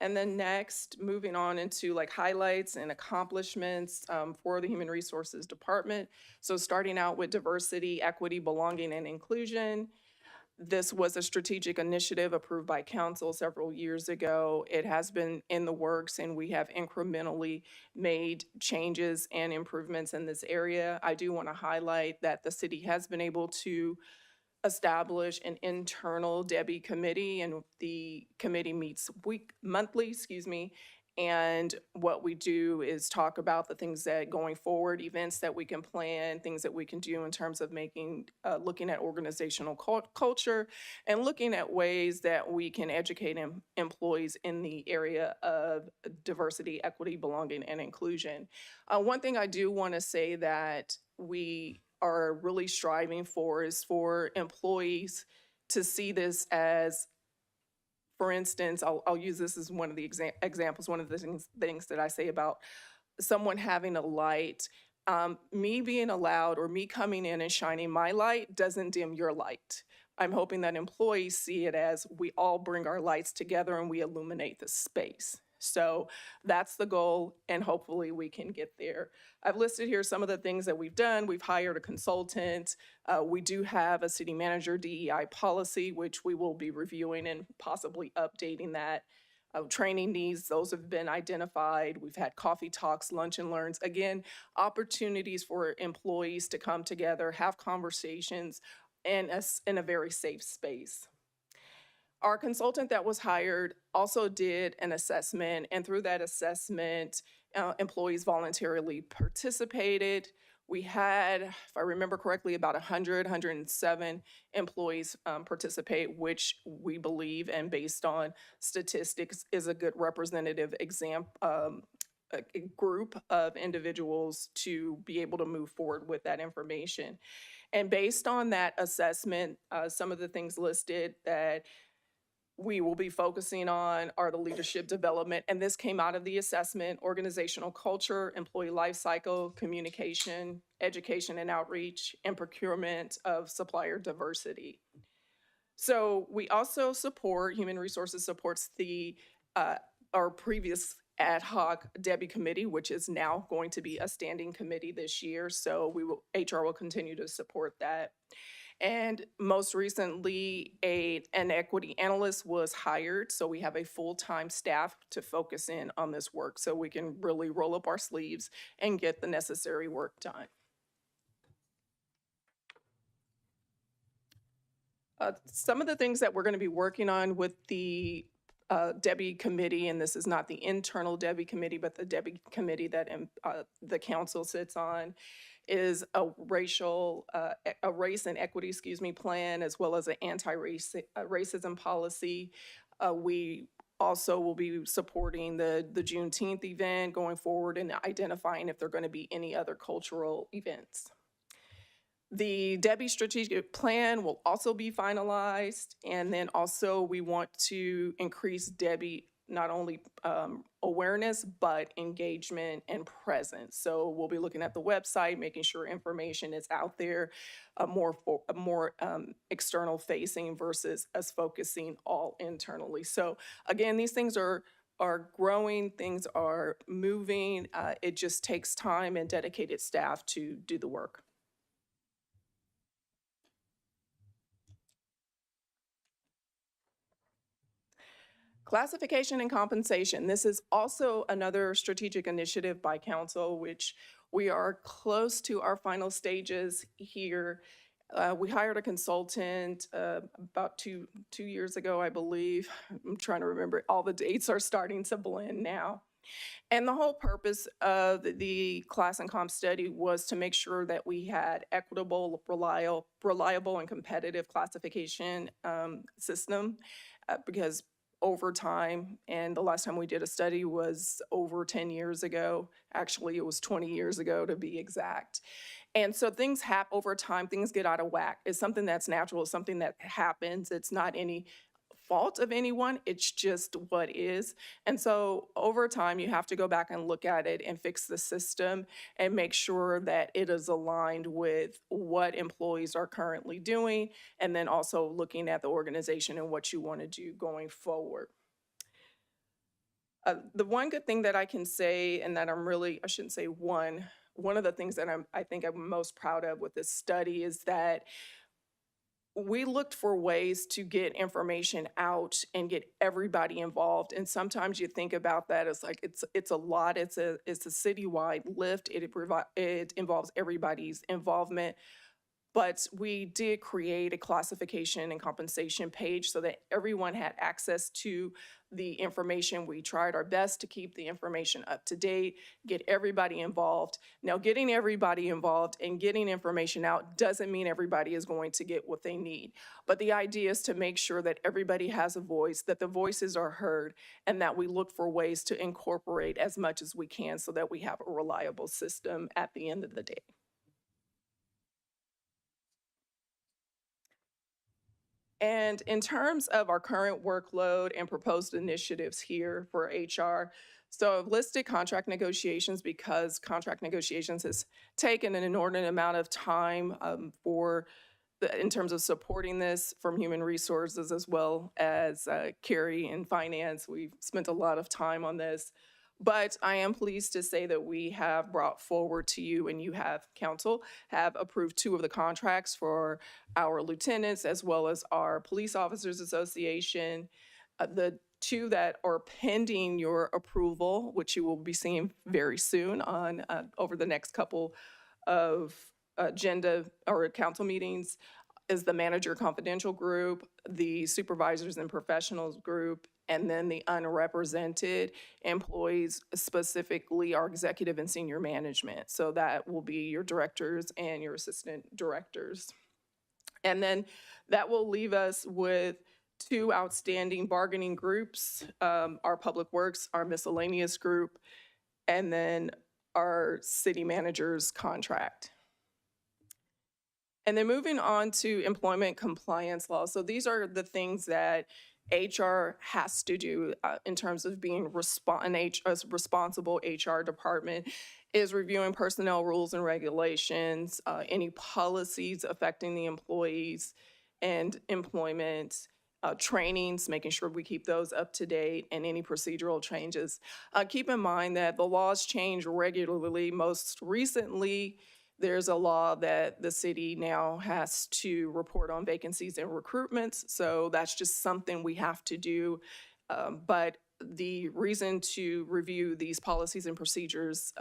And then next, moving on into like highlights and accomplishments for the Human Resources Department. So starting out with diversity, equity, belonging, and inclusion. This was a strategic initiative approved by council several years ago. It has been in the works, and we have incrementally made changes and improvements in this area. I do want to highlight that the city has been able to establish an internal Debbie committee, and the committee meets monthly, and what we do is talk about the things that going forward, events that we can plan, things that we can do in terms of looking at organizational culture and looking at ways that we can educate employees in the area of diversity, equity, belonging, and inclusion. One thing I do want to say that we are really striving for is for employees to see this as, for instance, I'll use this as one of the examples, one of the things that I say about someone having a light. Me being allowed or me coming in and shining my light doesn't dim your light. I'm hoping that employees see it as we all bring our lights together and we illuminate the space. So that's the goal, and hopefully we can get there. I've listed here some of the things that we've done. We've hired a consultant. We do have a city manager DEI policy, which we will be reviewing and possibly updating that. Training needs, those have been identified. We've had coffee talks, lunch and learns. Again, opportunities for employees to come together, have conversations, and in a very safe space. Our consultant that was hired also did an assessment, and through that assessment, employees voluntarily participated. We had, if I remember correctly, about 107 employees participate, which we believe, and based on statistics, is a good representative group of individuals to be able to move forward with that information. And based on that assessment, some of the things listed that we will be focusing on are the leadership development, and this came out of the assessment: organizational culture, employee life cycle, communication, education and outreach, and procurement of supplier diversity. So we also support, Human Resources supports our previous ad hoc Debbie committee, which is now going to be a standing committee this year. So HR will continue to support that. And most recently, an equity analyst was hired. So we have a full-time staff to focus in on this work so we can really roll up our sleeves and get the necessary work done. Some of the things that we're going to be working on with the Debbie committee, and this is not the internal Debbie committee, but the Debbie committee that the council sits on, is a race and equity, plan, as well as an anti-racism policy. We also will be supporting the Juneteenth event going forward and identifying if there are going to be any other cultural events. The Debbie strategic plan will also be finalized, and then also we want to increase Debbie not only awareness, but engagement and presence. So we'll be looking at the website, making sure information is out there, more external facing versus us focusing all internally. So again, these things are growing, things are moving. It just takes time and dedicated staff to do the work. Classification and compensation. This is also another strategic initiative by council, which we are close to our final stages here. We hired a consultant about two years ago, I believe. I'm trying to remember. All the dates are starting to blend now. And the whole purpose of the class and comp study was to make sure that we had equitable, reliable and competitive classification system because over time, and the last time we did a study was over 10 years ago. Actually, it was 20 years ago to be exact. And so things happen over time, things get out of whack. It's something that's natural, it's something that happens. It's not any fault of anyone, it's just what is. And so over time, you have to go back and look at it and fix the system and make sure that it is aligned with what employees are currently doing, and then also looking at the organization and what you want to do going forward. The one good thing that I can say, and that I shouldn't say one of the things that I think I'm most proud of with this study is that we looked for ways to get information out and get everybody involved. And sometimes you think about that as like it's a lot. It's a citywide lift. It involves everybody's involvement. But we did create a classification and compensation page so that everyone had access to the information. We tried our best to keep the information up to date, get everybody involved. Now, getting everybody involved and getting information out doesn't mean everybody is going to get what they need. But the idea is to make sure that everybody has a voice, that the voices are heard, and that we look for ways to incorporate as much as we can so that we have a reliable system at the end of the day. And in terms of our current workload and proposed initiatives here for HR, so I've listed contract negotiations because contract negotiations has taken an inordinate amount of time in terms of supporting this from Human Resources as well as Carrie in Finance. We've spent a lot of time on this. But I am pleased to say that we have brought forward to you, and you have, council, have approved 2 of the contracts for our lieutenants as well as our Police Officers Association. The 2 that are pending your approval, which you will be seeing very soon on over the next couple of agenda or council meetings, is the Manager Confidential Group, the Supervisors and Professionals Group, and then the unrepresented employees, specifically our executive and senior management. So that will be your directors and your assistant directors. And then that will leave us with 2 outstanding bargaining groups, our Public Works, our Miscellaneous Group, and then our City Manager's contract. And then moving on to employment compliance law. So these are the things that HR has to do in terms of being a responsible HR department, is reviewing personnel rules and regulations, any policies affecting the employees and employment, trainings, making sure we keep those up to date, and any procedural changes. Keep in mind that the laws change regularly. Most recently, there's a law that the city now has to report on vacancies and recruitments, so that's just something we have to do. But the reason to review these policies and procedures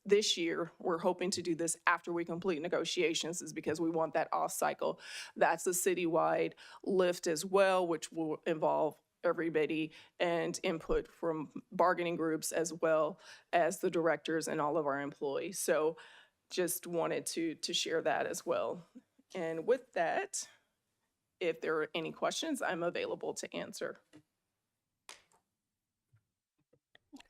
this year, we're hoping to do this after we complete negotiations, is because we want that off cycle. That's a citywide lift as well, which will involve everybody and input from bargaining groups as well as the directors and all of our employees. So just wanted to share that as well. And with that, if there are any questions, I'm available to answer.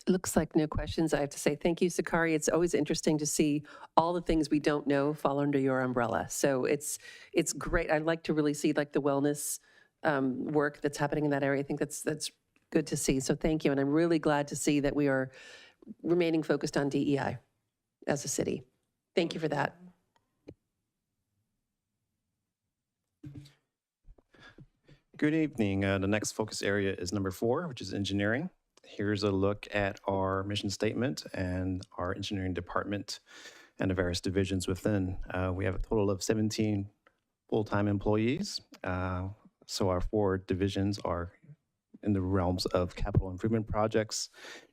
Looks like no questions. I have to say thank you, Sakari. It's always interesting to see all the things we don't know fall under your umbrella. So it's great. I'd like to really see like the wellness work that's happening in that area. I think that's good to see. So thank you. And I'm really glad to see that we are remaining focused on DEI as a city. Thank you for that. Good evening. The next focus area is number 4, which is engineering. Here's a look at our mission statement and our engineering department and the various divisions within. We have a total of 17 full-time employees. So our 4 divisions are in the realms of capital improvement projects,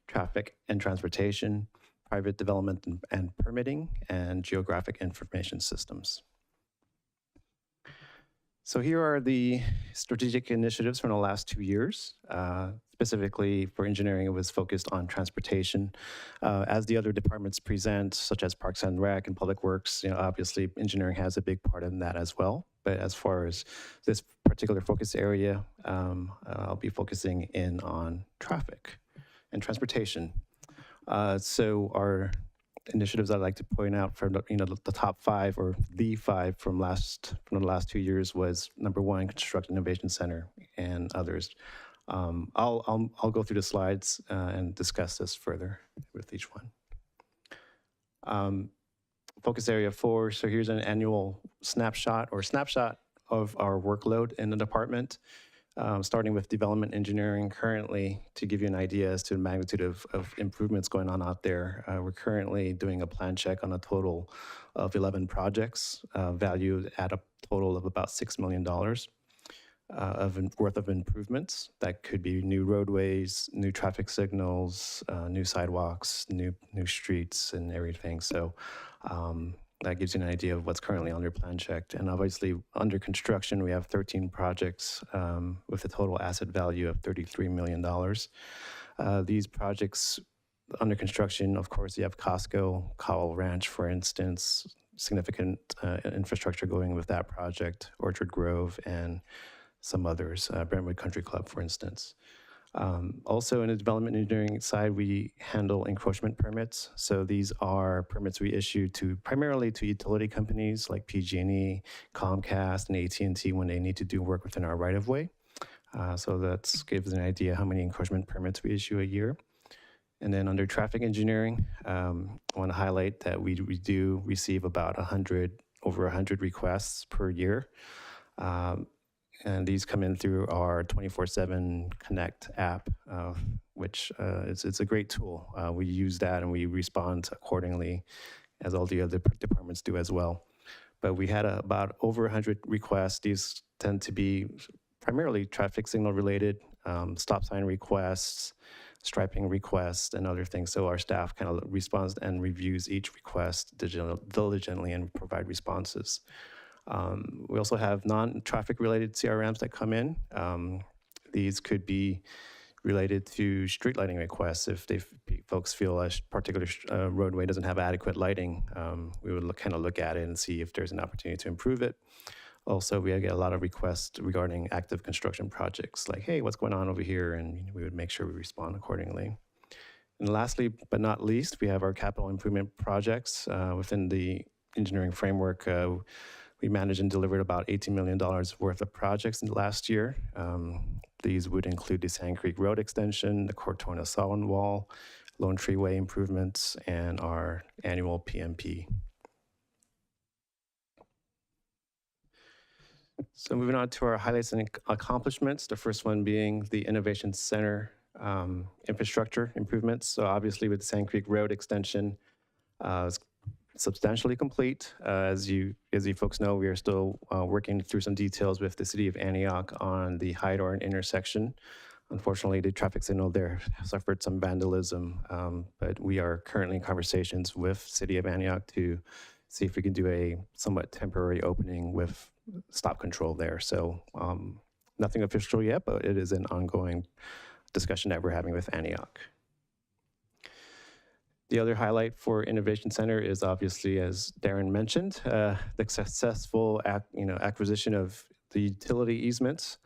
traffic and transportation, private development and permitting, and geographic information systems. So here are the strategic initiatives from the last 2 years. Specifically for engineering, it was focused on transportation. As the other departments present, such as Parks and Rec and Public Works, obviously engineering has a big part in that as well. But as far as this particular focus area, I'll be focusing in on traffic and transportation. So our initiatives I'd like to point out from the top 5 or the 5 from the last 2 years was number 1, Construct Innovation Center, and others. I'll go through the slides and discuss this further with each one. Focus area 4. So here's an annual snapshot of our workload in the department. Starting with development engineering currently, to give you an idea as to the magnitude of improvements going on out there. We're currently doing a plan check on a total of 11 projects, valued at a total of about $6 million worth of improvements. That could be new roadways, new traffic signals, new sidewalks, new streets and everything. So that gives you an idea of what's currently under plan checked. And obviously under construction, we have 13 projects with a total asset value of $33 million. These projects under construction, of course, you have Costco, Cowell Ranch, for instance, significant infrastructure going with that project, Orchard Grove, and some others, Brentwood Country Club, for instance. Also in the development engineering side, we handle encroachment permits. So these are permits we issue primarily to utility companies like PG&E, Comcast, and AT&T when they need to do work within our right-of-way. So that gives an idea how many encroachment permits we issue a year. And then under traffic engineering, I want to highlight that we do receive about over 100 requests per year. And these come in through our 24/7 Connect app, which it's a great tool. We use that and we respond accordingly, as all the other departments do as well. But we had about over 100 requests. These tend to be primarily traffic signal related, stop sign requests, striping requests, and other things. So our staff kind of responds and reviews each request diligently and provide responses. We also have non-traffic related CRMs that come in. These could be related to street lighting requests. If folks feel a particular roadway doesn't have adequate lighting, we would kind of look at it and see if there's an opportunity to improve it. Also, we get a lot of requests regarding active construction projects, like, hey, what's going on over here? And we would make sure we respond accordingly. And lastly, but not least, we have our capital improvement projects within the engineering framework. We managed and delivered about $18 million worth of projects in the last year. These would include the Sand Creek Road extension, the Cortona Solid Wall, Lone Tree Way improvements, and our annual PMP. So moving on to our highlights and accomplishments, the first one being the Innovation Center infrastructure improvements. So obviously with the Sand Creek Road extension, it's substantially complete. As you folks know, we are still working through some details with the city of Antioch on the Hydorn intersection. Unfortunately, the traffic signal there suffered some vandalism, but we are currently in conversations with city of Antioch to see if we can do a somewhat temporary opening with stop control there. So nothing official yet, but it is an ongoing discussion that we're having with Antioch. The other highlight for Innovation Center is obviously, as Darren mentioned, the successful acquisition of the utility easements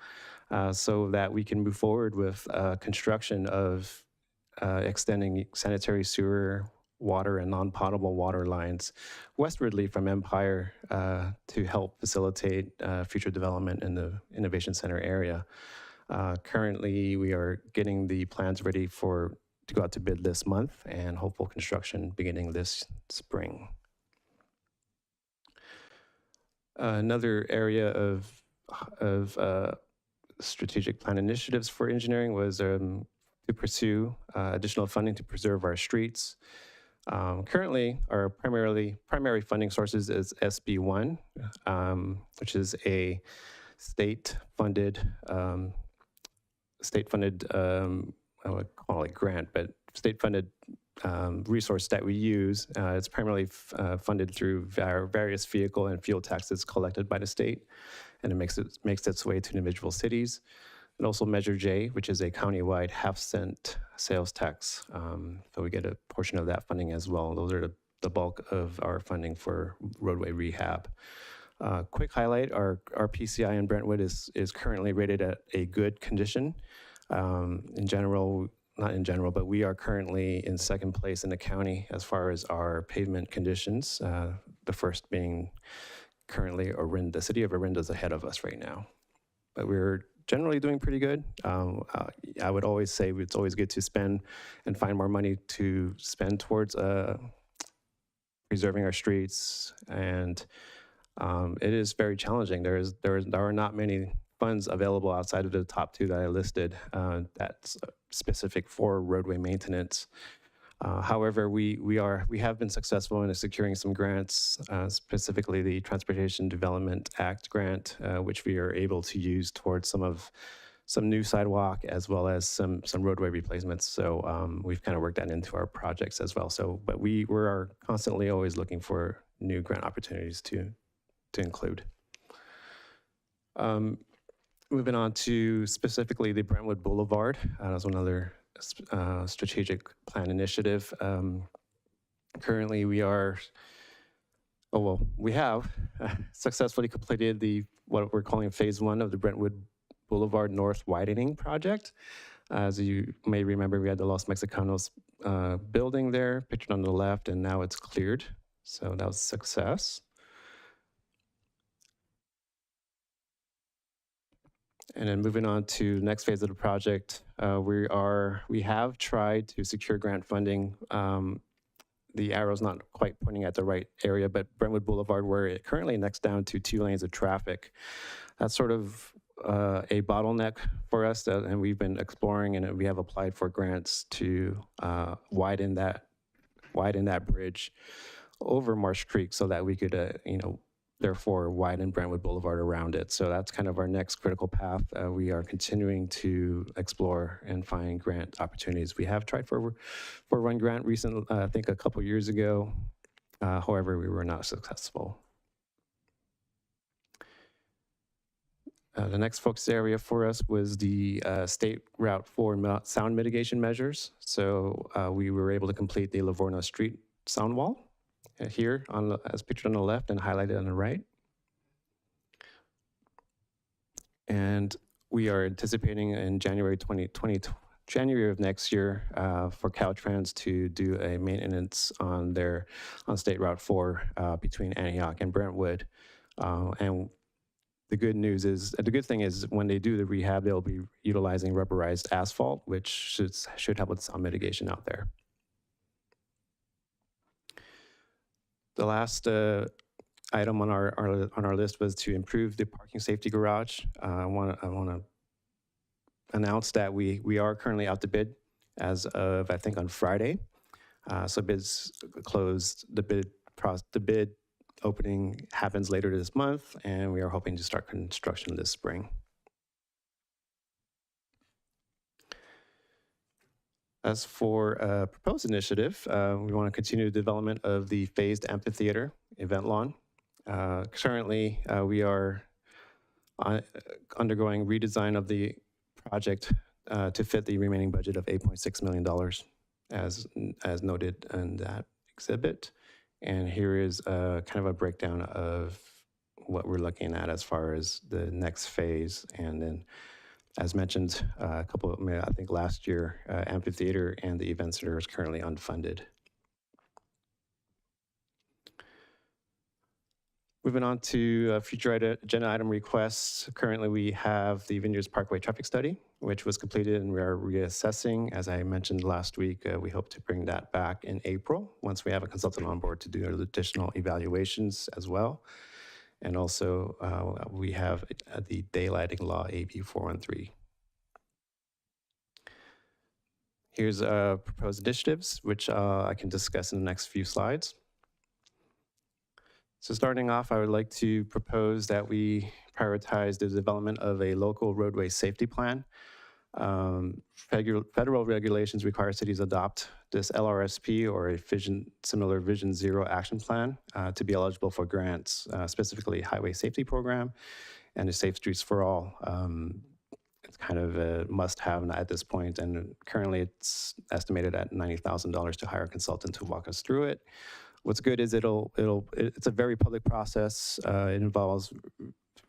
so that we can move forward with construction of extending sanitary sewer, water, and non-potable water lines westwardly from Empire to help facilitate future development in the Innovation Center area. Currently, we are getting the plans ready to go out to bid this month and hopeful construction beginning this spring. Another area of strategic plan initiatives for engineering was to pursue additional funding to preserve our streets. Currently, our primary funding sources is SB1, which is a state-funded, I would call it grant, but state-funded resource that we use. It's primarily funded through various vehicle and fuel taxes collected by the state, and it makes its way to individual cities. And also Measure J, which is a countywide half-cent sales tax. So we get a portion of that funding as well. Those are the bulk of our funding for roadway rehab. Quick highlight, our PCI in Brentwood is currently rated at a good condition. In general, not in general, but we are currently in second place in the county as far as our pavement conditions. The first being currently Orinda. The city of Orinda is ahead of us right now. But we're generally doing pretty good. I would always say it's always good to spend and find more money to spend towards preserving our streets. And it is very challenging. There are not many funds available outside of the top two that I listed that's specific for roadway maintenance. However, we have been successful in securing some grants, specifically the Transportation Development Act grant, which we are able to use towards some new sidewalk as well as some roadway replacements. So we've kind of worked that into our projects as well. So, but we are constantly always looking for new grant opportunities to include. Moving on to specifically the Brentwood Boulevard, that's another strategic plan initiative. Currently, we have successfully completed what we're calling phase 1 of the Brentwood Boulevard North Widening Project. As you may remember, we had the Los Mexicanos building there, pictured on the left, and now it's cleared. So that was a success. And then moving on to the next phase of the project, we have tried to secure grant funding. The arrow's not quite pointing at the right area, but Brentwood Boulevard, where it currently necks down to 2 lanes of traffic. That's sort of a bottleneck for us, and we've been exploring, and we have applied for grants to widen that bridge over Marsh Creek so that we could, therefore widen Brentwood Boulevard around it. So that's kind of our next critical path. We are continuing to explore and find grant opportunities. We have tried for one grant recently, I think a couple years ago. However, we were not successful. The next focus area for us was the State Route 4 sound mitigation measures. So we were able to complete the Livorno Street sound wall here as pictured on the left and highlighted on the right. And we are anticipating in January of next year for Caltrans to do a maintenance on State Route 4 between Antioch and Brentwood. And the good thing is when they do the rehab, they'll be utilizing rubberized asphalt, which should help with sound mitigation out there. The last item on our list was to improve the parking safety garage. I want to announce that we are currently out to bid as of, I think, on Friday. So bids closed. The bid opening happens later this month, and we are hoping to start construction this spring. As for a proposed initiative, we want to continue the development of the phased amphitheater event lawn. Currently, we are undergoing redesign of the project to fit the remaining budget of $8.6 million, as noted in that exhibit. And here is kind of a breakdown of what we're looking at as far as the next phase. And then, as mentioned, I think last year, amphitheater and the event center is currently unfunded. Moving on to future agenda item requests. Currently, we have the Vineyards Parkway traffic study, which was completed, and we are reassessing. As I mentioned last week, we hope to bring that back in April once we have a consultant on board to do additional evaluations as well. And also, we have the daylighting law, AB 413. Here's proposed initiatives, which I can discuss in the next few slides. So starting off, I would like to propose that we prioritize the development of a local roadway safety plan. Federal regulations require cities adopt this LRSP or a similar Vision Zero action plan to be eligible for grants, specifically Highway Safety Program and the Safe Streets for All. It's kind of a must-have at this point, and currently it's estimated at $90,000 to hire a consultant to walk us through it. What's good is it's a very public process. It involves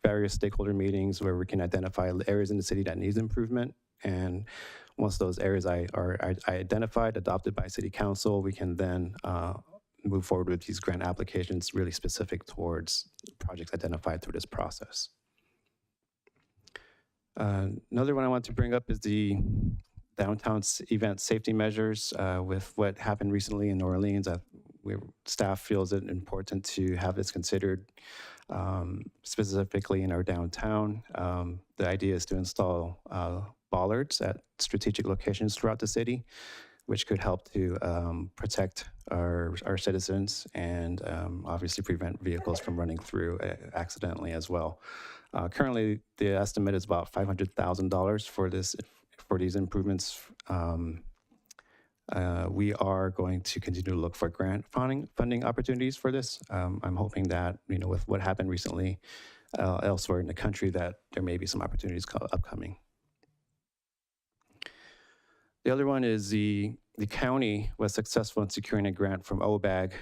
various stakeholder meetings where we can identify areas in the city that needs improvement. And once those areas are identified, adopted by City Council, we can then move forward with these grant applications really specific towards projects identified through this process. Another one I want to bring up is the downtown event safety measures. With what happened recently in New Orleans, staff feels it important to have this considered specifically in our downtown. The idea is to install bollards at strategic locations throughout the city, which could help to protect our citizens and obviously prevent vehicles from running through accidentally as well. Currently, the estimate is about $500,000 for these improvements. We are going to continue to look for grant funding opportunities for this. I'm hoping that, with what happened recently elsewhere in the country, that there may be some opportunities upcoming. The other one is the county was successful in securing a grant from OBAG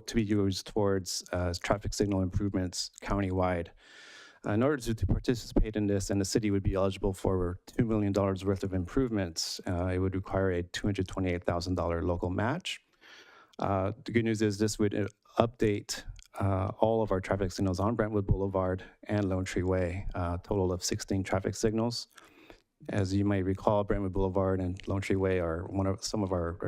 to be used towards traffic signal improvements countywide. In order to participate in this, and the city would be eligible for $2 million worth of improvements, it would require a $228,000 local match. The good news is this would update all of our traffic signals on Brentwood Boulevard and Lone Tree Way, a total of 16 traffic signals. As you may recall, Brentwood Boulevard and Lone Tree Way are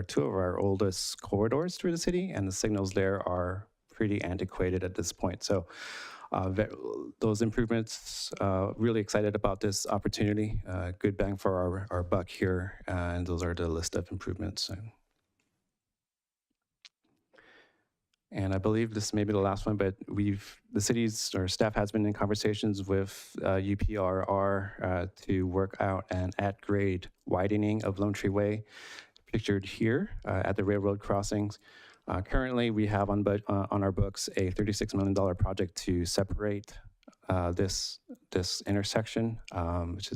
two of our oldest corridors through the city, and the signals there are pretty antiquated at this point. So those improvements, really excited about this opportunity. Good bang for our buck here, and those are the list of improvements. And I believe this may be the last one, but our staff has been in conversations with UPRR to work out an at-grade widening of Lone Tree Way, pictured here at the railroad crossings. Currently, we have on our books a $36 million project to separate this intersection, which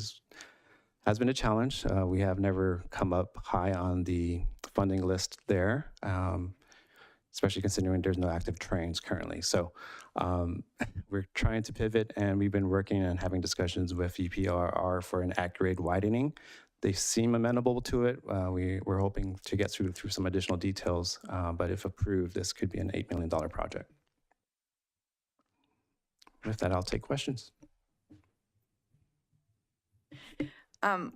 has been a challenge. We have never come up high on the funding list there, especially considering there's no active trains currently. So we're trying to pivot, and we've been working and having discussions with UPRR for an at-grade widening. They seem amenable to it. We're hoping to get through some additional details, but if approved, this could be an $8 million project. With that, I'll take questions.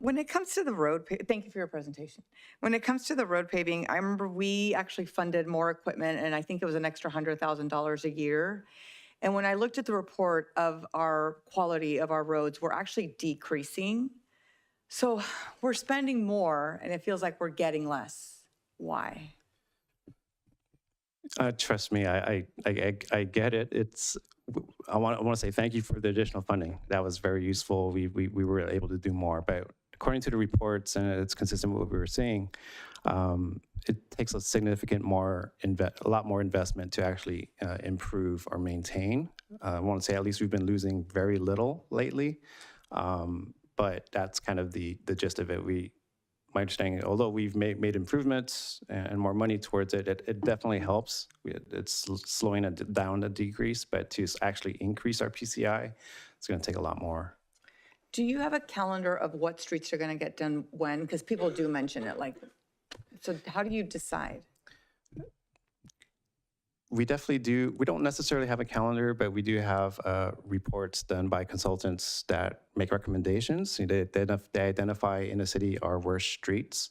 When it comes to the road, thank you for your presentation. When it comes to the road paving, I remember we actually funded more equipment, and I think it was an extra $100,000 a year. And when I looked at the report of our quality of our roads, we're actually decreasing. So we're spending more, and it feels like we're getting less. Why? Trust me, I get it. I want to say thank you for the additional funding. That was very useful. We were able to do more, but according to the reports, and it's consistent with what we were seeing, it takes a a lot more investment to actually improve or maintain. I want to say at least we've been losing very little lately, but that's kind of the gist of it. My understanding, although we've made improvements and more money towards it, it definitely helps. It's slowing it down, a decrease, but to actually increase our PCI, it's going to take a lot more. Do you have a calendar of what streets are going to get done when? Because people do mention it. So how do you decide? We definitely do. We don't necessarily have a calendar, but we do have reports done by consultants that make recommendations. They identify in the city our worst streets,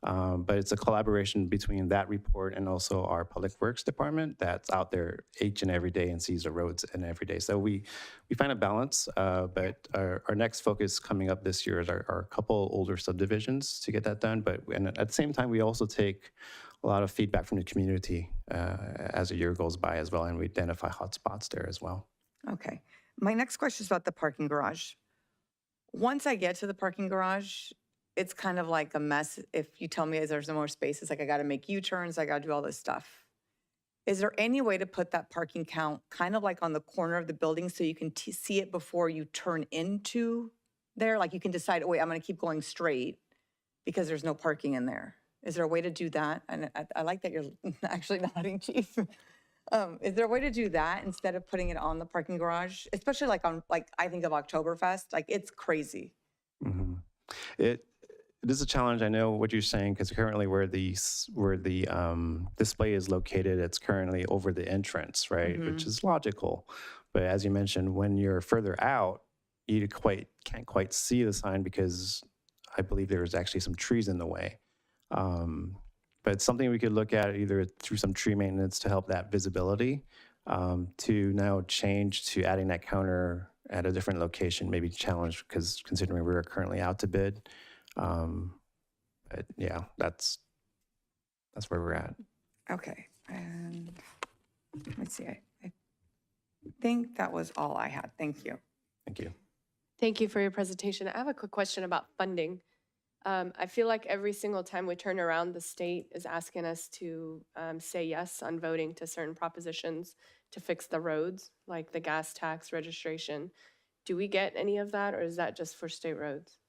but it's a collaboration between that report and also our Public Works Department that's out there each and every day and sees the roads and every day. So we find a balance, but our next focus coming up this year is our couple older subdivisions to get that done. And at the same time, we also take a lot of feedback from the community as the year goes by as well, and we identify hot spots there as well. Okay. My next question is about the parking garage. Once I get to the parking garage, it's kind of like a mess. If you tell me there's no more spaces, like I got to make U-turns, I got to do all this stuff. Is there any way to put that parking count kind of like on the corner of the building so you can see it before you turn into there? Like you can decide, oh, wait, I'm going to keep going straight because there's no parking in there. Is there a way to do that? And I like that you're actually nodding, Chief. Is there a way to do that instead of putting it on the parking garage? Especially I think of Oktoberfest, it's crazy. Mm-hmm. It is a challenge. I know what you're saying because currently where the display is located, it's currently over the entrance, right? Mm-hmm. Which is logical. But as you mentioned, when you're further out, you can't quite see the sign because I believe there's actually some trees in the way. But it's something we could look at either through some tree maintenance to help that visibility, to now change to adding that counter at a different location, maybe challenge because considering we're currently out to bid. But yeah, that's where we're at. Okay. And let me see. I think that was all I had. Thank you. Thank you. Thank you for your presentation. I have a quick question about funding. I feel like every single time we turn around, the state is asking us to say yes on voting to certain propositions to fix the roads, like the gas tax registration. Do we get any of that, or is that just for state roads?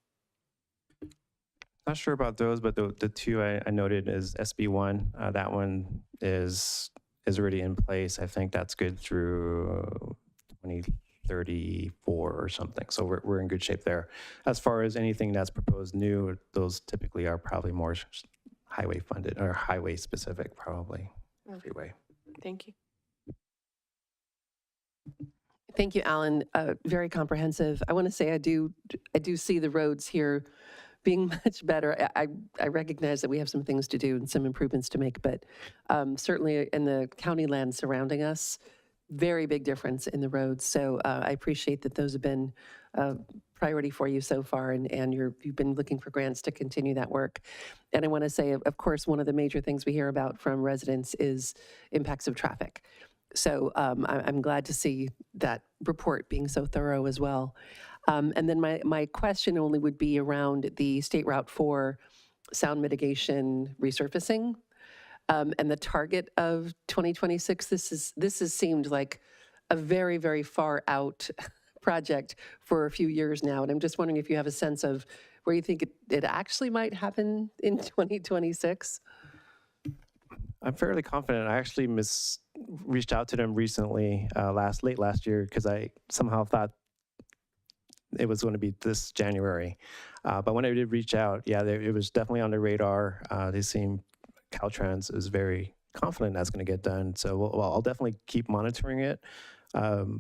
Not sure about those, but the two I noted is SB1. That one is already in place. I think that's good through 2034 or something. So we're in good shape there. As far as anything that's proposed new, those typically are probably more highway funded or highway specific, probably. Freeway. Thank you. Thank you, Alan. Very comprehensive. I want to say I do see the roads here being much better. I recognize that we have some things to do and some improvements to make, but certainly in the county land surrounding us, very big difference in the roads. So I appreciate that those have been a priority for you so far, and you've been looking for grants to continue that work. And I want to say, of course, one of the major things we hear about from residents is impacts of traffic. So I'm glad to see that report being so thorough as well. And then my question only would be around the State Route 4 sound mitigation resurfacing and the target of 2026. This has seemed like a very, very far out project for a few years now. And I'm just wondering if you have a sense of where you think it actually might happen in 2026. I'm fairly confident. I actually reached out to them recently, late last year, because I somehow thought it was going to be this January. But when I did reach out, yeah, it was definitely on the radar. They seem, Caltrans is very confident that's going to get done. So I'll definitely keep monitoring it.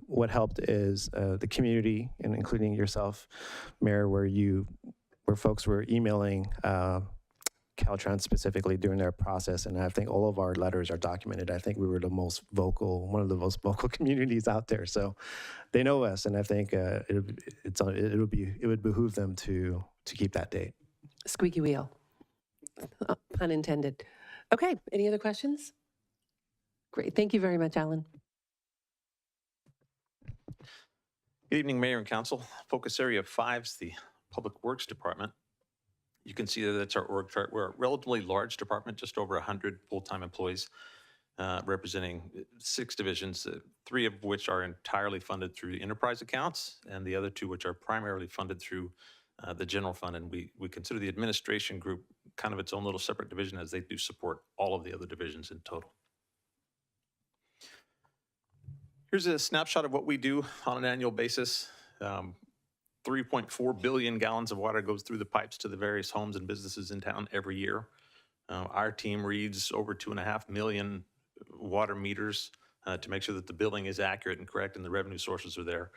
What helped is the community, and including yourself, Mayor, where folks were emailing Caltrans specifically during their process, and I think all of our letters are documented. I think we were the most vocal, one of the most vocal communities out there. So they know us, and I think it would behoove them to keep that date. Squeaky wheel. Pun intended. Okay, any other questions? Great, thank you very much, Alan. Good evening, Mayor and Council. Focus Area 5 is the Public Works Department. You can see that that's our org chart. We're a relatively large department, just over 100 full-time employees, representing 6 divisions, 3 of which are entirely funded through enterprise accounts, and the other 2 which are primarily funded through the general fund. And we consider the administration group kind of its own little separate division, as they do support all of the other divisions in total. Here's a snapshot of what we do on an annual basis. 3.4 billion gallons of water goes through the pipes to the various homes and businesses in town every year. Our team reads over 2.5 million water meters to make sure that the billing is accurate and correct and the revenue sources are there.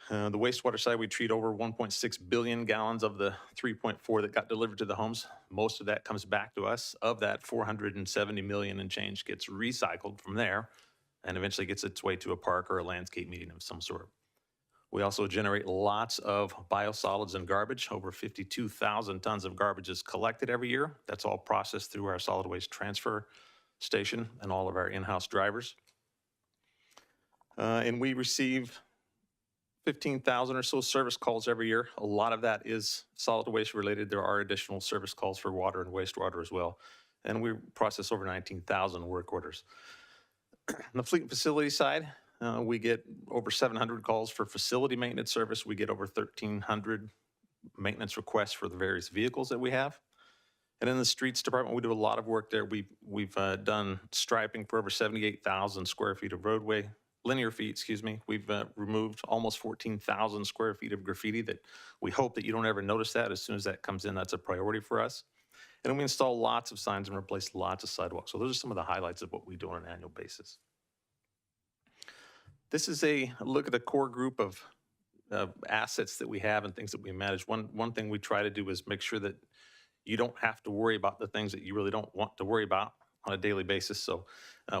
The wastewater side, we treat over 1.6 billion gallons of the 3.4 that got delivered to the homes. Most of that comes back to us. Of that, 470 million and change gets recycled from there and eventually gets its way to a park or a landscape median of some sort. We also generate lots of biosolids and garbage. Over 52,000 tons of garbage is collected every year. That's all processed through our solid waste transfer station and all of our in-house drivers. And we receive 15,000 or so service calls every year. A lot of that is solid waste related. There are additional service calls for water and wastewater as well. And we process over 19,000 work orders. On the fleet and facility side, we get over 700 calls for facility maintenance service. We get over 1,300 maintenance requests for the various vehicles that we have. And in the streets department, we do a lot of work there. We've done striping for over 78,000 square feet of roadway, linear feet, excuse me. We've removed almost 14,000 square feet of graffiti that we hope that you don't ever notice that. As soon as that comes in, that's a priority for us. And we install lots of signs and replace lots of sidewalks. So those are some of the highlights of what we do on an annual basis. This is a look at the core group of assets that we have and things that we manage. One thing we try to do is make sure that you don't have to worry about the things that you really don't want to worry about on a daily basis. So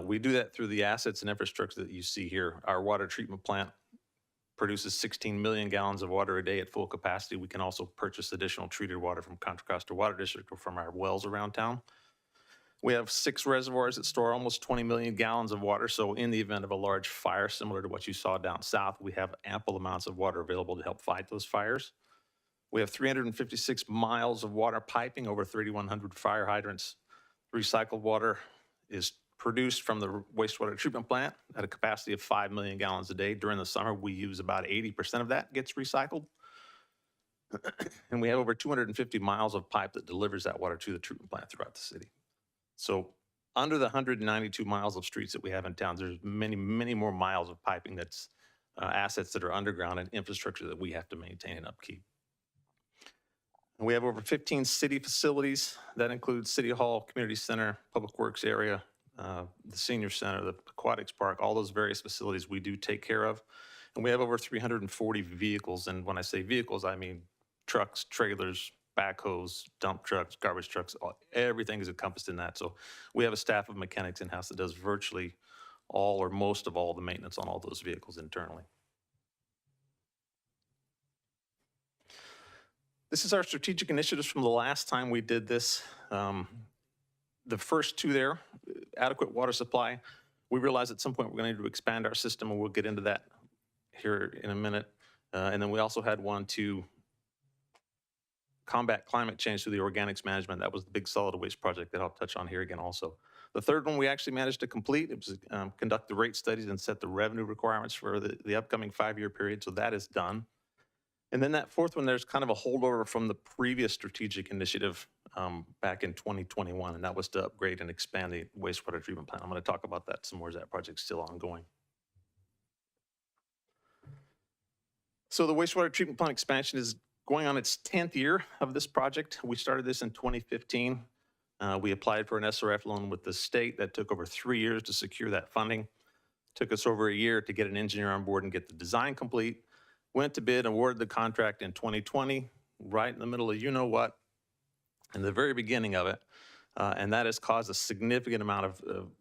we do that through the assets and infrastructure that you see here. Our water treatment plant produces 16 million gallons of water a day at full capacity. We can also purchase additional treated water from Contra Costa Water District or from our wells around town. We have 6 reservoirs that store almost 20 million gallons of water. So in the event of a large fire, similar to what you saw down south, we have ample amounts of water available to help fight those fires. We have 356 miles of water piping, over 3,100 fire hydrants. Recycled water is produced from the wastewater treatment plant at a capacity of 5 million gallons a day. During the summer, we use about 80% of that gets recycled. And we have over 250 miles of pipe that delivers that water to the treatment plant throughout the city. So under the 192 miles of streets that we have in town, there's many, many more miles of piping that's assets that are underground and infrastructure that we have to maintain and upkeep. And we have over 15 city facilities. That includes City Hall, Community Center, Public Works area, the Senior Center, the Aquatics Park, all those various facilities we do take care of. And we have over 340 vehicles. And when I say vehicles, I mean trucks, trailers, backhoes, dump trucks, garbage trucks, everything is encompassed in that. So we have a staff of mechanics in-house that does virtually all or most of all the maintenance on all those vehicles internally. This is our strategic initiatives from the last time we did this. The first 2 there, adequate water supply. We realized at some point we're going to need to expand our system, and we'll get into that here in a minute. And then we also had one to combat climate change through the organics management. That was the big solid waste project that I'll touch on here again also. The third one we actually managed to complete. It was conduct the rate studies and set the revenue requirements for the upcoming 5-year period. So that is done. And then that fourth one, there's kind of a holdover from the previous strategic initiative back in 2021, and that was to upgrade and expand the wastewater treatment plant. I'm going to talk about that some more as that project's still ongoing. So the wastewater treatment plant expansion is going on its 10th year of this project. We started this in 2015. We applied for an SRF loan with the state that took over 3 years to secure that funding. Took us over a year to get an engineer on board and get the design complete. Went to bid, awarded the contract in 2020, right in the middle of you-know-what, in the very beginning of it. And that has caused a significant amount of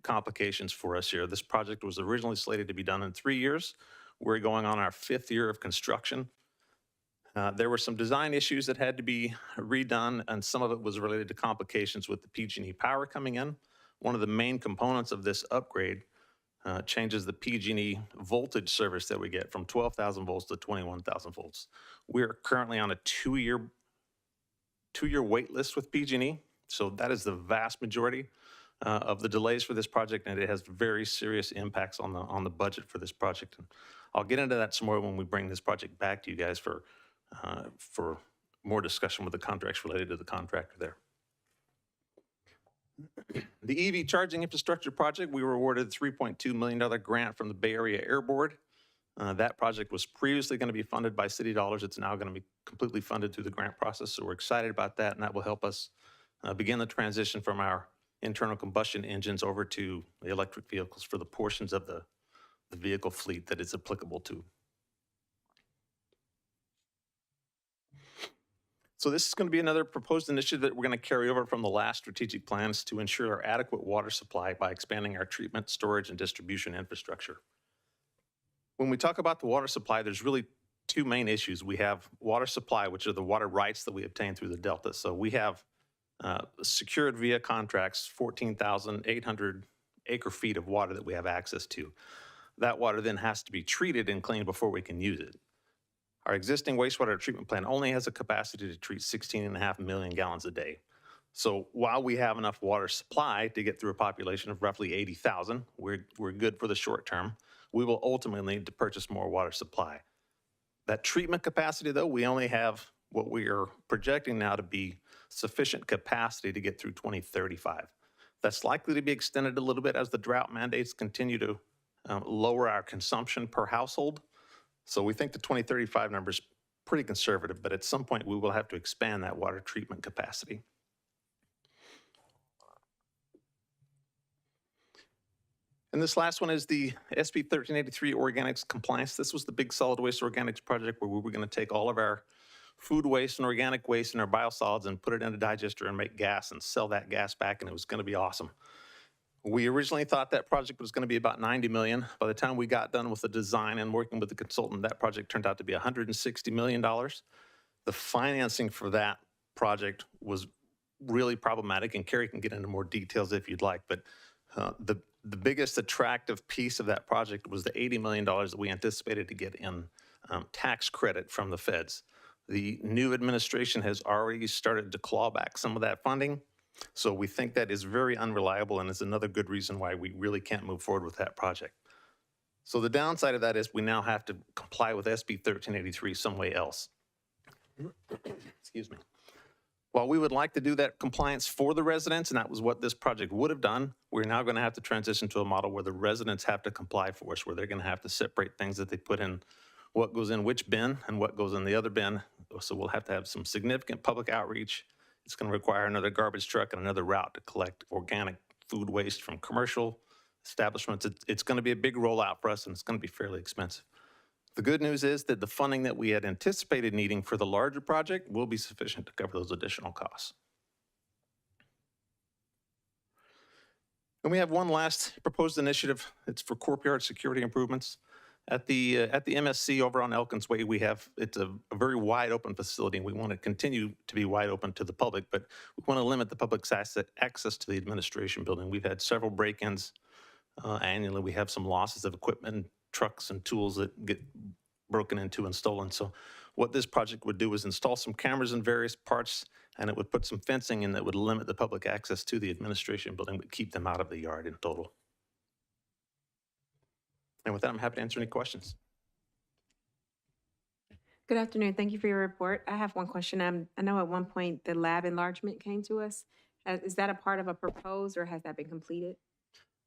complications for us here. This project was originally slated to be done in 3 years. We're going on our 5th year of construction. There were some design issues that had to be redone, and some of it was related to complications with the PG&E power coming in. One of the main components of this upgrade changes the PG&E voltage service that we get from 12,000 volts to 21,000 volts. We're currently on a two-year wait list with PG&E, so that is the vast majority of the delays for this project, and it has very serious impacts on the budget for this project. And I'll get into that some more when we bring this project back to you guys for more discussion with the contracts related to the contractor there. The EV charging infrastructure project, we were awarded a $3.2 million grant from the Bay Area Air Board. That project was previously going to be funded by city dollars. It's now going to be completely funded through the grant process, so we're excited about that, and that will help us begin the transition from our internal combustion engines over to the electric vehicles for the portions of the vehicle fleet that it's applicable to. So this is going to be another proposed initiative that we're going to carry over from the last strategic plans to ensure our adequate water supply by expanding our treatment, storage, and distribution infrastructure. When we talk about the water supply, there's really two main issues. We have water supply, which are the water rights that we obtain through the Delta. So we have secured via contracts 14,800 acre feet of water that we have access to. That water then has to be treated and cleaned before we can use it. Our existing wastewater treatment plant only has a capacity to treat 16.5 million gallons a day. So while we have enough water supply to get through a population of roughly 80,000, we're good for the short term. We will ultimately need to purchase more water supply. That treatment capacity, though, we only have what we are projecting now to be sufficient capacity to get through 2035. That's likely to be extended a little bit as the drought mandates continue to lower our consumption per household. So we think the 2035 number is pretty conservative, but at some point we will have to expand that water treatment capacity. And this last one is the SB 1383 organics compliance. This was the big solid waste organics project where we were going to take all of our food waste and organic waste and our biosolids and put it in a digester and make gas and sell that gas back, and it was going to be awesome. We originally thought that project was going to be about $90 million. By the time we got done with the design and working with the consultant, that project turned out to be $160 million. The financing for that project was really problematic, and Carrie can get into more details if you'd like, but the biggest attractive piece of that project was the $80 million that we anticipated to get in tax credit from the feds. The new administration has already started to claw back some of that funding. So we think that is very unreliable and is another good reason why we really can't move forward with that project. So the downside of that is we now have to comply with SB 1383 some way else. Excuse me. While we would like to do that compliance for the residents, and that was what this project would have done, we're now going to have to transition to a model where the residents have to comply for us, where they're going to have to separate things that they put in, what goes in which bin and what goes in the other bin. So we'll have to have some significant public outreach. It's going to require another garbage truck and another route to collect organic food waste from commercial establishments. It's going to be a big rollout for us, and it's going to be fairly expensive. The good news is that the funding that we had anticipated needing for the larger project will be sufficient to cover those additional costs. And we have one last proposed initiative. It's for courtyard security improvements. At the MSC over on Elkins Way, it's a very wide open facility, and we want to continue to be wide open to the public, but we want to limit the public's access to the administration building. We've had several break-ins annually. We have some losses of equipment, trucks, and tools that get broken into and stolen. So what this project would do is install some cameras in various parts, and it would put some fencing in that would limit the public access to the administration building, but keep them out of the yard in total. And with that, I'm happy to answer any questions. Good afternoon. Thank you for your report. I have one question. I know at one point the lab enlargement came to us. Is that a part of a proposed, or has that been completed?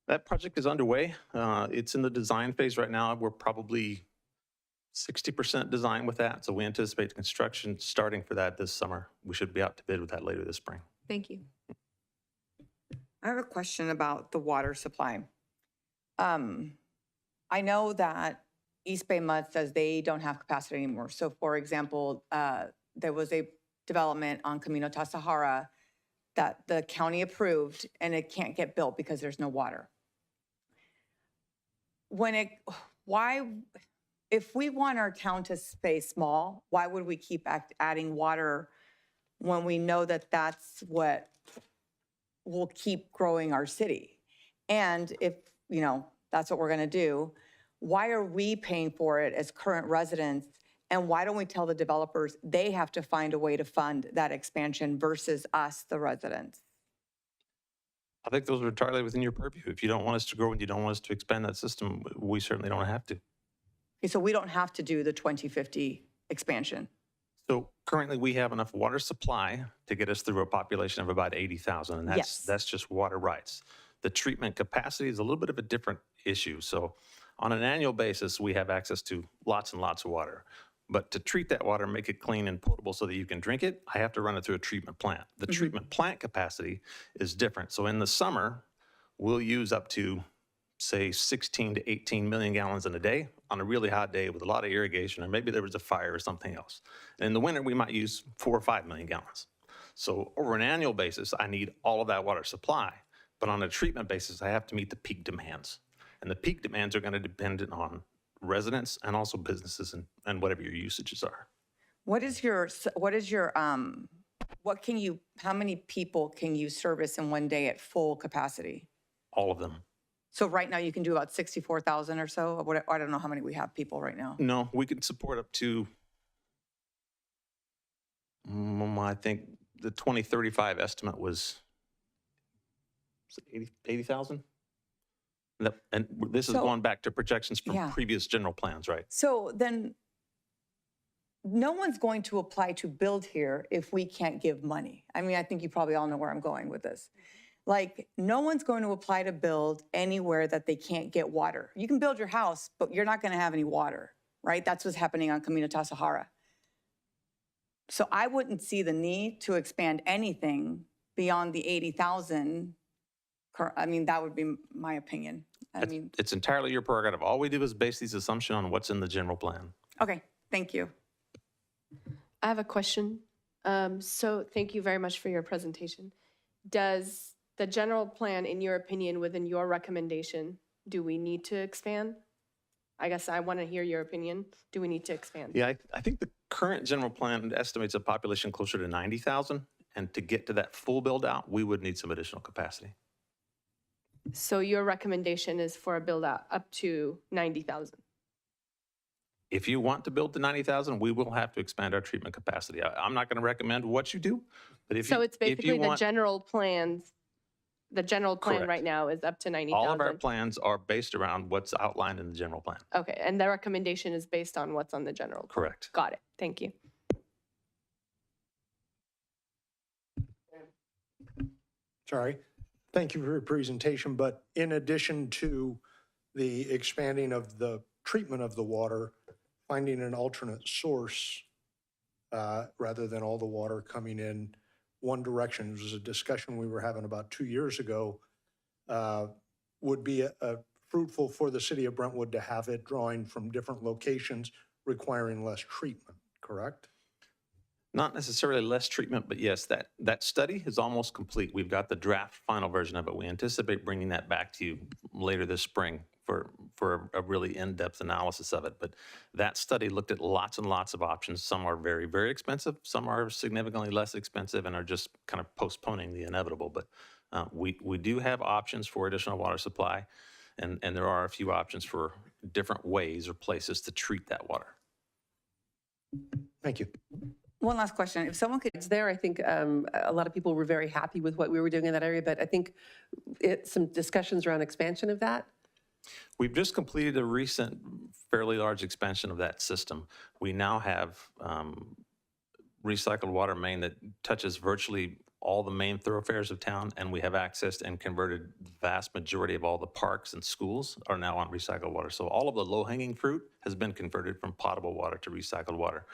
That project is underway. It's in the design phase right now. We're probably 60% design with that. So we anticipate construction starting for that this summer. We should be out to bid with that later this spring. Thank you. I have a question about the water supply. I know that East Bay Mud says they don't have capacity anymore. So for example, there was a development on Camino Ta Sahara that the county approved and it can't get built because there's no water. If we want our town to stay small, why would we keep adding water when we know that that's what will keep growing our city? And if, that's what we're going to do, why are we paying for it as current residents? And why don't we tell the developers they have to find a way to fund that expansion versus us, the residents? I think those are entirely within your purview. If you don't want us to grow and you don't want us to expand that system, we certainly don't have to. Okay, so we don't have to do the 2050 expansion. So currently, we have enough water supply to get us through a population of about 80,000, and Yes. that's just water rights. The treatment capacity is a little bit of a different issue. So on an annual basis, we have access to lots and lots of water. But to treat that water, make it clean and potable so that you can drink it, I have to run it through a treatment plant. The treatment plant capacity is different. So in the summer, we'll use up to, say, 16 to 18 million gallons in a day on a really hot day with a lot of irrigation, or maybe there was a fire or something else. And in the winter, we might use 4 or 5 million gallons. So over an annual basis, I need all of that water supply. But on a treatment basis, I have to meet the peak demands. And the peak demands are going to depend on residents and also businesses and whatever your usages are. How many people can you service in one day at full capacity? All of them. So right now you can do about 64,000 or so? I don't know how many we have people right now. No, we can support up to, I think the 2035 estimate was 80,000? And this is So- going back to projections from Yeah. previous general plans, right? So then no one's going to apply to build here if we can't give money. I mean, I think you probably all know where I'm going with this. Like, no one's going to apply to build anywhere that they can't get water. You can build your house, but you're not going to have any water, right? That's what's happening on Camino Ta Sahara. So I wouldn't see the need to expand anything beyond the 80,000. I mean, that would be my opinion. It's entirely your prerogative. All we do is base these assumptions on what's in the general plan. Okay, thank you. I have a question. So thank you very much for your presentation. Does the general plan, in your opinion, within your recommendation, do we need to expand? I guess I want to hear your opinion. Do we need to expand? Yeah, I think the current general plan estimates a population closer to 90,000. And to get to that full build out, we would need some additional capacity. So your recommendation is for a build out up to 90,000? If you want to build to 90,000, we will have to expand our treatment capacity. I'm not going to recommend what you do, but if So you, it's basically the want, general plans, the general plan Correct. right now is up to 90,000? all of our plans are based around what's outlined in the general plan. Okay, and the recommendation is based on what's on the general plan? Correct. Got it, thank you. Sorry. Thank you for your presentation, but in addition to the expanding of the treatment of the water, finding an alternate source rather than all the water coming in one direction, it was a discussion we were having about 2 years ago, would be fruitful for the city of Brentwood to have it drawing from different locations requiring less treatment, correct? Not necessarily less treatment, but yes, that study is almost complete. We've got the draft final version of it. We anticipate bringing that back to you later this spring for a really in-depth analysis of it. But that study looked at lots and lots of options. Some are very, very expensive. Some are significantly less expensive and are just kind of postponing the inevitable. But we do have options for additional water supply, and there are a few options for different ways or places to treat that water. Thank you. One last question. If someone could, It's there. I think a lot of people were very happy with what we were doing in that area, but I think some discussions around expansion of that. We've just completed a recent fairly large expansion of that system. We now have recycled water main that touches virtually all the main thoroughfares of town, and we have accessed and converted the vast majority of all the parks and schools are now on recycled water. So all of the low-hanging fruit has been converted from potable water to recycled water.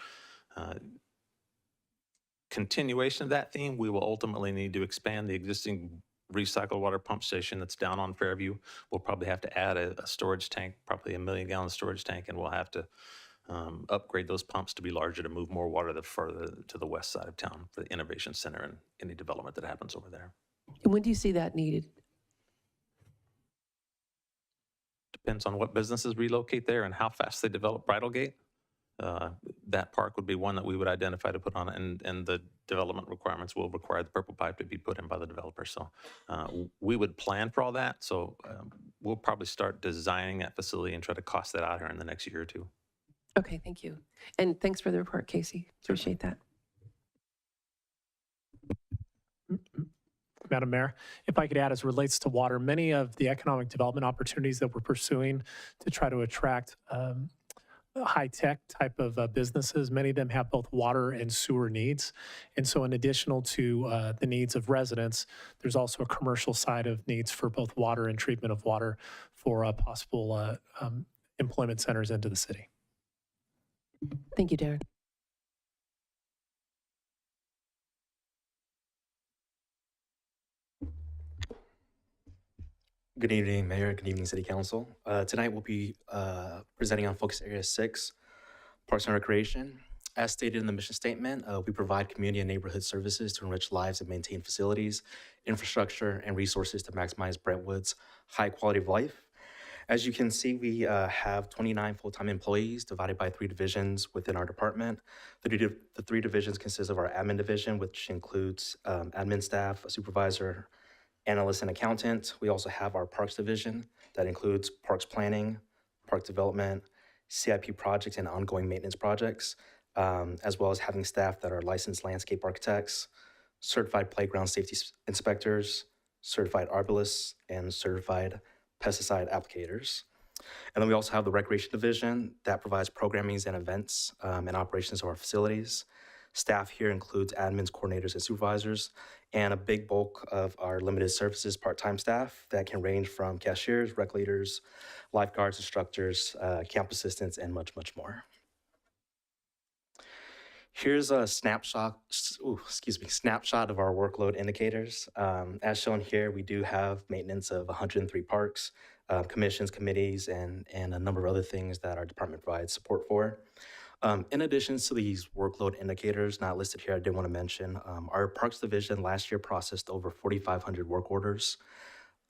Continuation of that theme, we will ultimately need to expand the existing recycled water pump station that's down on Fairview. We'll probably have to add a storage tank, probably a 1 million-gallon storage tank, and we'll have to upgrade those pumps to be larger to move more water further to the west side of town for the Innovation Center and any development that happens over there. And when do you see that needed? Depends on what businesses relocate there and how fast they develop Bridlegate. That park would be one that we would identify to put on, and the development requirements will require the purple pipe to be put in by the developer. So we would plan for all that. So we'll probably start designing that facility and try to cost that out here in the next year or two. Okay, thank you. And thanks for the report, Casey. Appreciate that. Madam Mayor, if I could add, as it relates to water, many of the economic development opportunities that we're pursuing to try to attract high-tech type of businesses, many of them have both water and sewer needs. And so in addition to the needs of residents, there's also a commercial side of needs for both water and treatment of water for possible employment centers into the city. Thank you, Darren. Good evening, Mayor. Good evening, City Council. Tonight we'll be presenting on Focus Area 6, Parks and Recreation. As stated in the mission statement, we provide community and neighborhood services to enrich lives and maintain facilities, infrastructure, and resources to maximize Brentwood's high quality of life. As you can see, we have 29 full-time employees divided by 3 divisions within our department. The 3 divisions consist of our admin division, which includes admin staff, a supervisor, analyst, and accountant. We also have our parks division that includes parks planning, park development, CIP projects, and ongoing maintenance projects, as well as having staff that are licensed landscape architects, certified playground safety inspectors, certified arborists, and certified pesticide applicators. And then we also have the recreation division that provides programmings and events and operations of our facilities. Staff here includes admins, coordinators, and supervisors, and a big bulk of our limited services part-time staff that can range from cashiers, rec leaders, lifeguards, instructors, camp assistants, and much, much more. Here's a snapshot of our workload indicators. As shown here, we do have maintenance of 103 parks, commissions, committees, and a number of other things that our department provides support for. In addition to these workload indicators not listed here, I did want to mention our Parks Division last year processed over 4,500 work orders.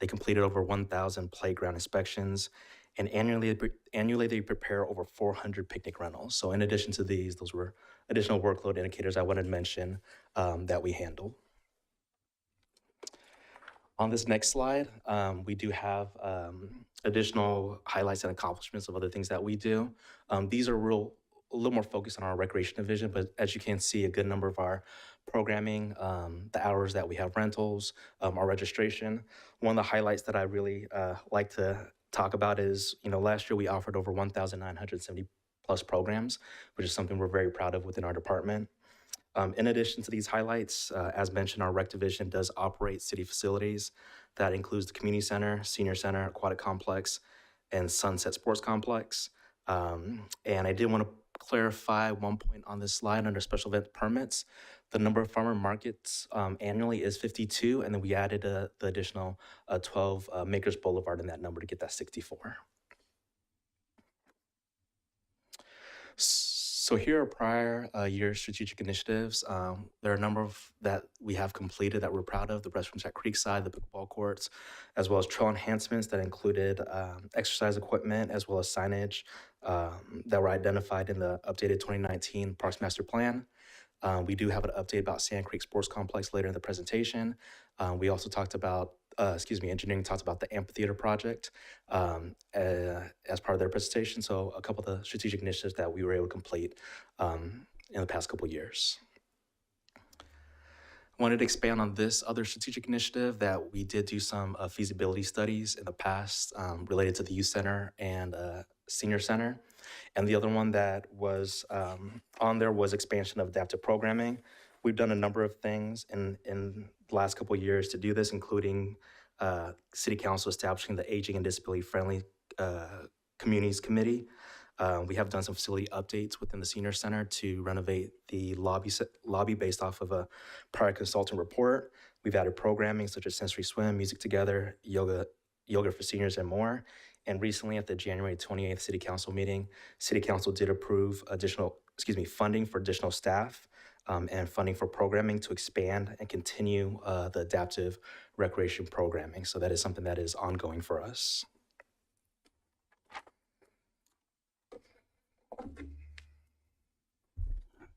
They completed over 1,000 playground inspections, and annually they prepare over 400 picnic rentals. So in addition to these, those were additional workload indicators I wanted to mention that we handle. On this next slide, we do have additional highlights and accomplishments of other things that we do. These are a little more focused on our recreation division, but as you can see, a good number of our programming, the hours that we have rentals, our registration. One of the highlights that I really like to talk about is, last year we offered over 1,970 plus programs, which is something we're very proud of within our department. In addition to these highlights, as mentioned, our rec division does operate city facilities. That includes the community center, senior center, aquatic complex, and Sunset Sports Complex. And I did want to clarify one point on this slide under special event permits. The number of farmer markets annually is 52, and then we added the additional 12 Makers Boulevard in that number to get that 64. So here are prior year strategic initiatives. There are a number of that we have completed that we're proud of: the restrooms at Creekside, the pickleball courts, as well as trail enhancements that included exercise equipment, as well as signage that were identified in the updated 2019 Parks Master Plan. We do have an update about Sand Creek Sports Complex later in the presentation. We also talked about, engineering talked about the amphitheater project as part of their presentation. So a couple of the strategic initiatives that we were able to complete in the past couple of years. I wanted to expand on this other strategic initiative that we did do some feasibility studies in the past related to the youth center and senior center. And the other one that was on there was expansion of adaptive programming. We've done a number of things in the last couple of years to do this, including City Council establishing the Aging and Disability Friendly Communities Committee. We have done some facility updates within the senior center to renovate the lobby based off of a prior consultant report. We've added programming such as sensory swim, music together, yoga for seniors, and more. And recently at the January 28th City Council meeting, City Council did approve funding for additional staff and funding for programming to expand and continue the adaptive recreation programming. So that is something that is ongoing for us.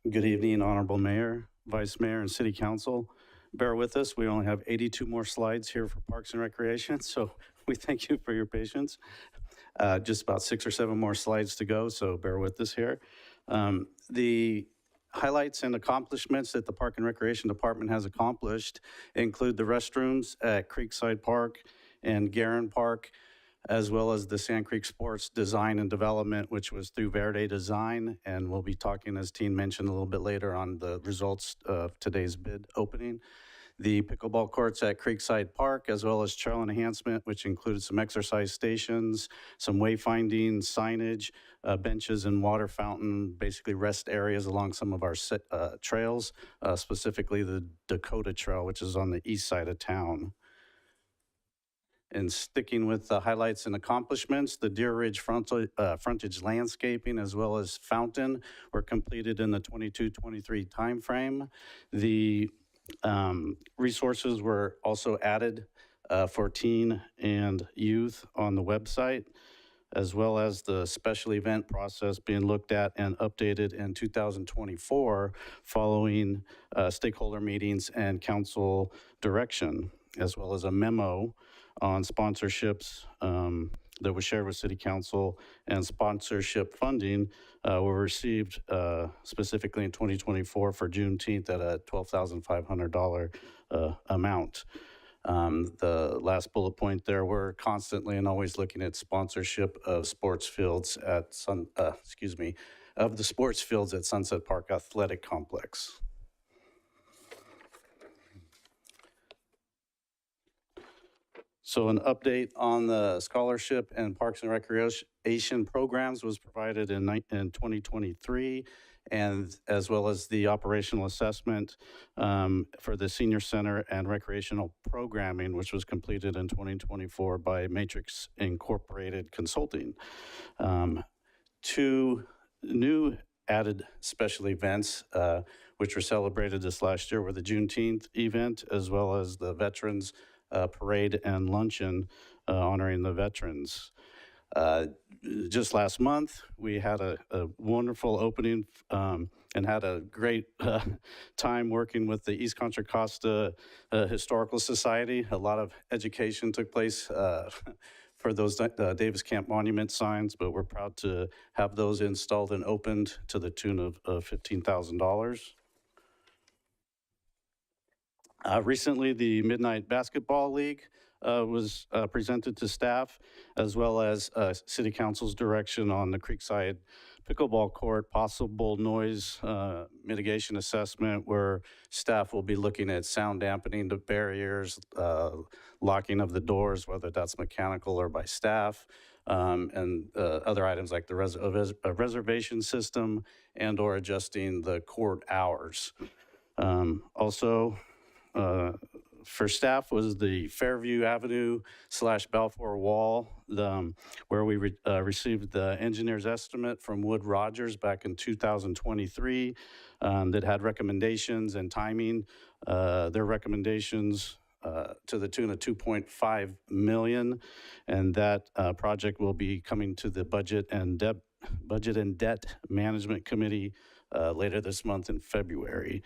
Good evening, Honorable Mayor, Vice Mayor, and City Council. Bear with us, we only have 82 more slides here for Parks and Recreation, so we thank you for your patience. Just about 6 or 7 more slides to go, so bear with us here. The highlights and accomplishments that the Park and Recreation Department has accomplished include the restrooms at Creekside Park and Garin Park, as well as the Sand Creek Sports Design and Development, which was through Verde Design. And we'll be talking, as Teen mentioned, a little bit later on the results of today's bid opening. The pickleball courts at Creekside Park, as well as trail enhancement, which included some exercise stations, some wayfinding, signage, benches and water fountain, basically rest areas along some of our trails, specifically the Dakota Trail, which is on the east side of town. And sticking with the highlights and accomplishments, the Deer Ridge frontage landscaping as well as fountain were completed in the 22-23 timeframe. The resources were also added for teen and youth on the website, as well as the special event process being looked at and updated in 2024 following stakeholder meetings and council direction, as well as a memo on sponsorships that was shared with City Council, and sponsorship funding were received specifically in 2024 for Juneteenth at a $12,500 amount. The last bullet point there, we're constantly and always looking at sponsorship of sports fields at of the sports fields at Sunset Park Athletic Complex. So an update on the scholarship and Parks and Recreation programs was provided in 2023, and as well as the operational assessment for the Senior Center and Recreational Programming, which was completed in 2024 by Matrix Incorporated Consulting. 2 new added special events, which were celebrated this last year, were the Juneteenth event, as well as the Veterans Parade and Luncheon honoring the veterans. Just last month, we had a wonderful opening and had a great time working with the East Contra Costa Historical Society. A lot of education took place for those Davis Camp Monument signs, but we're proud to have those installed and opened to the tune of $15,000. Recently, the Midnight Basketball League was presented to staff, as well as City Council's direction on the Creekside Pickleball Court, possible noise mitigation assessment, where staff will be looking at sound dampening the barriers, locking of the doors, whether that's mechanical or by staff, and other items like the reservation system and or adjusting the court hours. Also, for staff was the Fairview Avenue / Balfour Wall, where we received the engineer's estimate from Wood Rogers back in 2023 that had recommendations and timing. Their recommendations to the tune of $2.5 million, and that project will be coming to the Budget and Debt Management Committee later this month in February.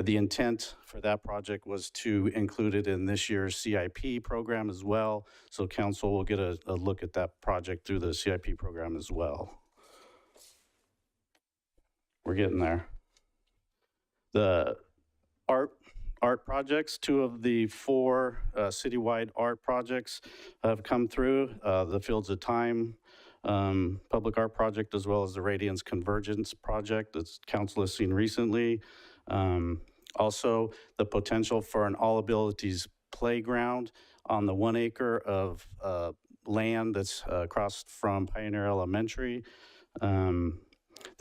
The intent for that project was to include it in this year's CIP program as well, so council will get a look at that project through the CIP program as well. We're getting there. The art projects, 2 of the 4 citywide art projects have come through, the Fields of Time public art project, as well as the Radiance Convergence project that council has seen recently. Also, the potential for an all-abilities playground on the 1 acre of land that's across from Pioneer Elementary. The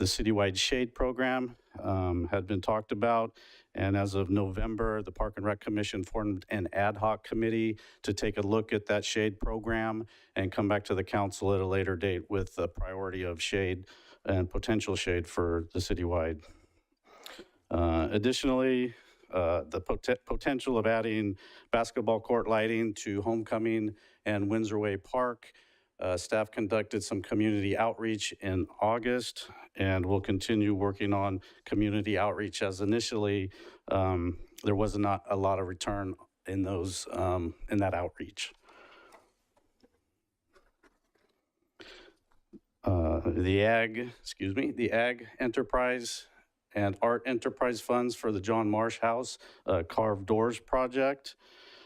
citywide shade program had been talked about. And as of November, the Park and Rec Commission formed an ad hoc committee to take a look at that shade program and come back to the council at a later date with a priority of shade and potential shade for the citywide. Additionally, the potential of adding basketball court lighting to Homecoming and Windsor Way Park. Staff conducted some community outreach in August, and we'll continue working on community outreach as initially there was not a lot of return in those in that outreach. The Ag Enterprise and Art Enterprise funds for the John Marsh House Carved Doors project,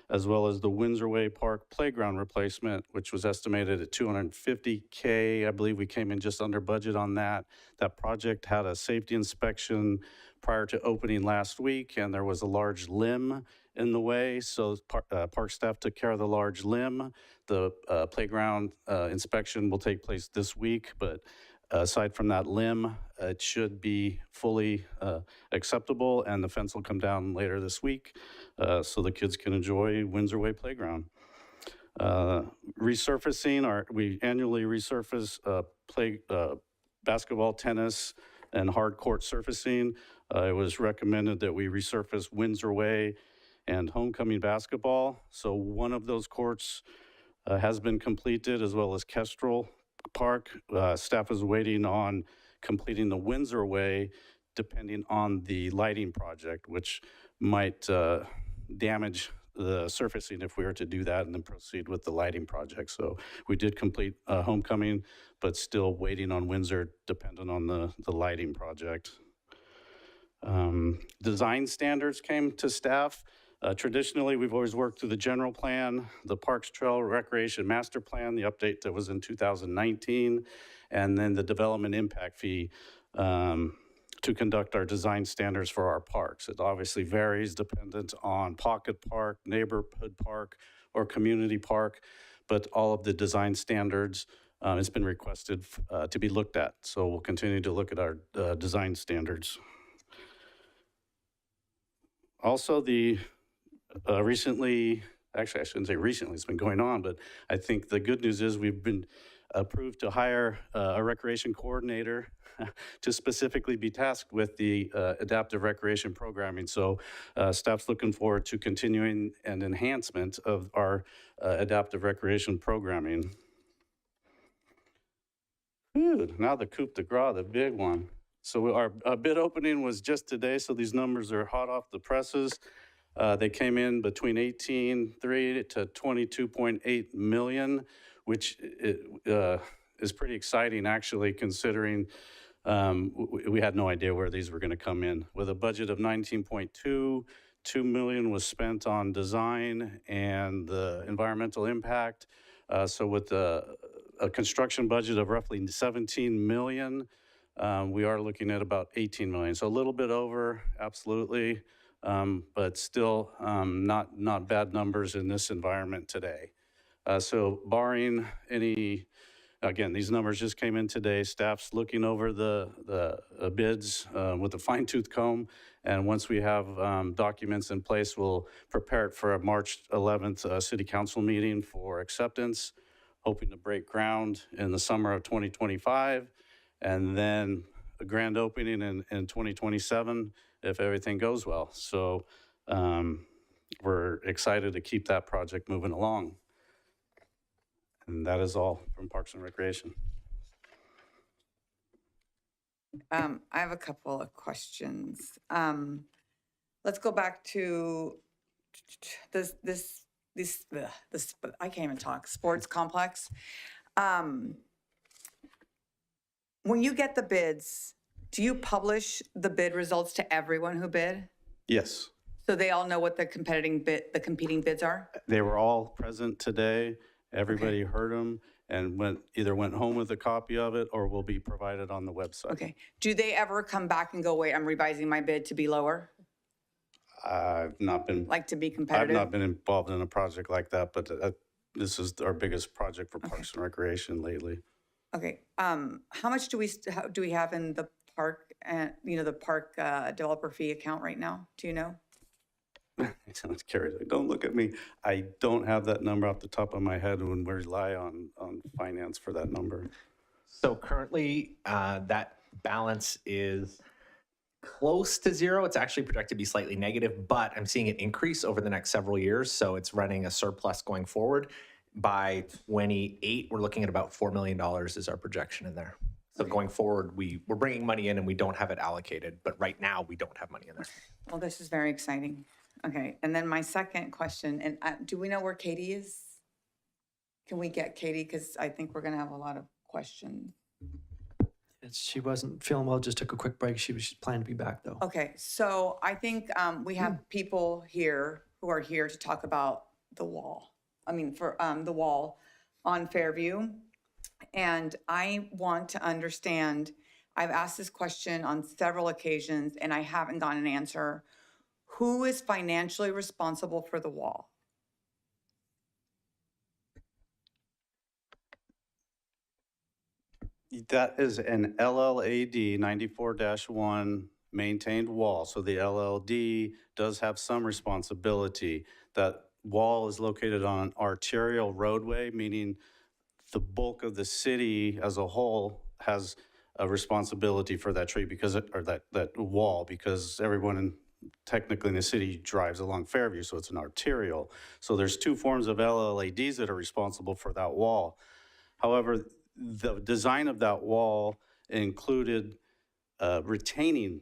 as well as the Windsor Way Park playground replacement, which was estimated at $250K. I believe we came in just under budget on that. That project had a safety inspection prior to opening last week, and there was a large limb in the way, so park staff took care of the large limb. The playground inspection will take place this week, but aside from that limb, it should be fully acceptable, and the fence will come down later this week so the kids can enjoy Windsor Way Playground. Resurfacing, we annually resurface basketball, tennis, and hard court surfacing. It was recommended that we resurface Windsor Way and Homecoming basketball. So one of those courts has been completed, as well as Kestrel Park. Staff is waiting on completing the Windsor Way, depending on the lighting project, which might damage the surfacing if we were to do that and then proceed with the lighting project. So we did complete Homecoming, but still waiting on Windsor, dependent on the lighting project. Design standards came to staff. Traditionally, we've always worked through the general plan, the Parks Trail Recreation Master Plan, the update that was in 2019, and then the development impact fee to conduct our design standards for our parks. It obviously varies dependent on pocket park, neighborhood park, or community park, but all of the design standards has been requested to be looked at. So we'll continue to look at our design standards. Also, the recently, actually I shouldn't say recently, it's been going on, but I think the good news is we've been approved to hire a recreation coordinator to specifically be tasked with the adaptive recreation programming. So staff's looking forward to continuing an enhancement of our adaptive recreation programming. Now the coup de grace, the big one. So our bid opening was just today, so these numbers are hot off the presses. They came in between 18.3 to 22.8 million, which is pretty exciting actually, considering we had no idea where these were going to come in. With a budget of 19.2, 2 million was spent on design and the environmental impact. So with a construction budget of roughly 17 million, we are looking at about 18 million. So a little bit over, absolutely. But still not bad numbers in this environment today. So barring any, again, these numbers just came in today. Staff's looking over the bids with a fine-tooth comb. And once we have documents in place, we'll prepare it for a March 11th City Council meeting for acceptance, hoping to break ground in the summer of 2025. And then a grand opening in 2027 if everything goes well. So we're excited to keep that project moving along. And that is all from Parks and Recreation. I have a couple of questions. Let's go back to this I can't even talk, sports complex. When you get the bids, do you publish the bid results to everyone who bid? Yes. So they all know what the competing bids are? They were all present today. Everybody heard them and either went home with a copy of it or will be provided on the website. Okay. Do they ever come back and go, wait, I'm revising my bid to be lower? I've not been. Like to be competitive? I've not been involved in a project like that, but this is our biggest project for Parks and Recreation lately. Okay. How much do we have in the park the park developer fee account right now? Do you know? Sounds Carrie, don't look at me. I don't have that number off the top of my head when we rely on finance for that number. So currently, that balance is close to zero. It's actually projected to be slightly negative, but I'm seeing it increase over the next several years. So it's running a surplus going forward. By 28, we're looking at about $4 million is our projection in there. So going forward, we're bringing money in and we don't have it allocated, but right now we don't have money in there. Well, this is very exciting. Okay, and then my second question, and do we know where Katie is? Can we get Katie? Because I think we're gonna have a lot of questions. She wasn't feeling well, just took a quick break. She was planning to be back, though. Okay, so I think we have people here who are here to talk about the wall. The wall on Fairview. And I want to understand, I've asked this question on several occasions and I haven't gotten an answer. Who is financially responsible for the wall? That is an LLAD 94-1 maintained wall. So the LLD does have some responsibility. That wall is located on an arterial roadway, meaning the bulk of the city as a whole has a responsibility for that tree that wall, because everyone technically in the city drives along Fairview, so it's an arterial. So there's two forms of LLADs that are responsible for that wall. However, the design of that wall included a retaining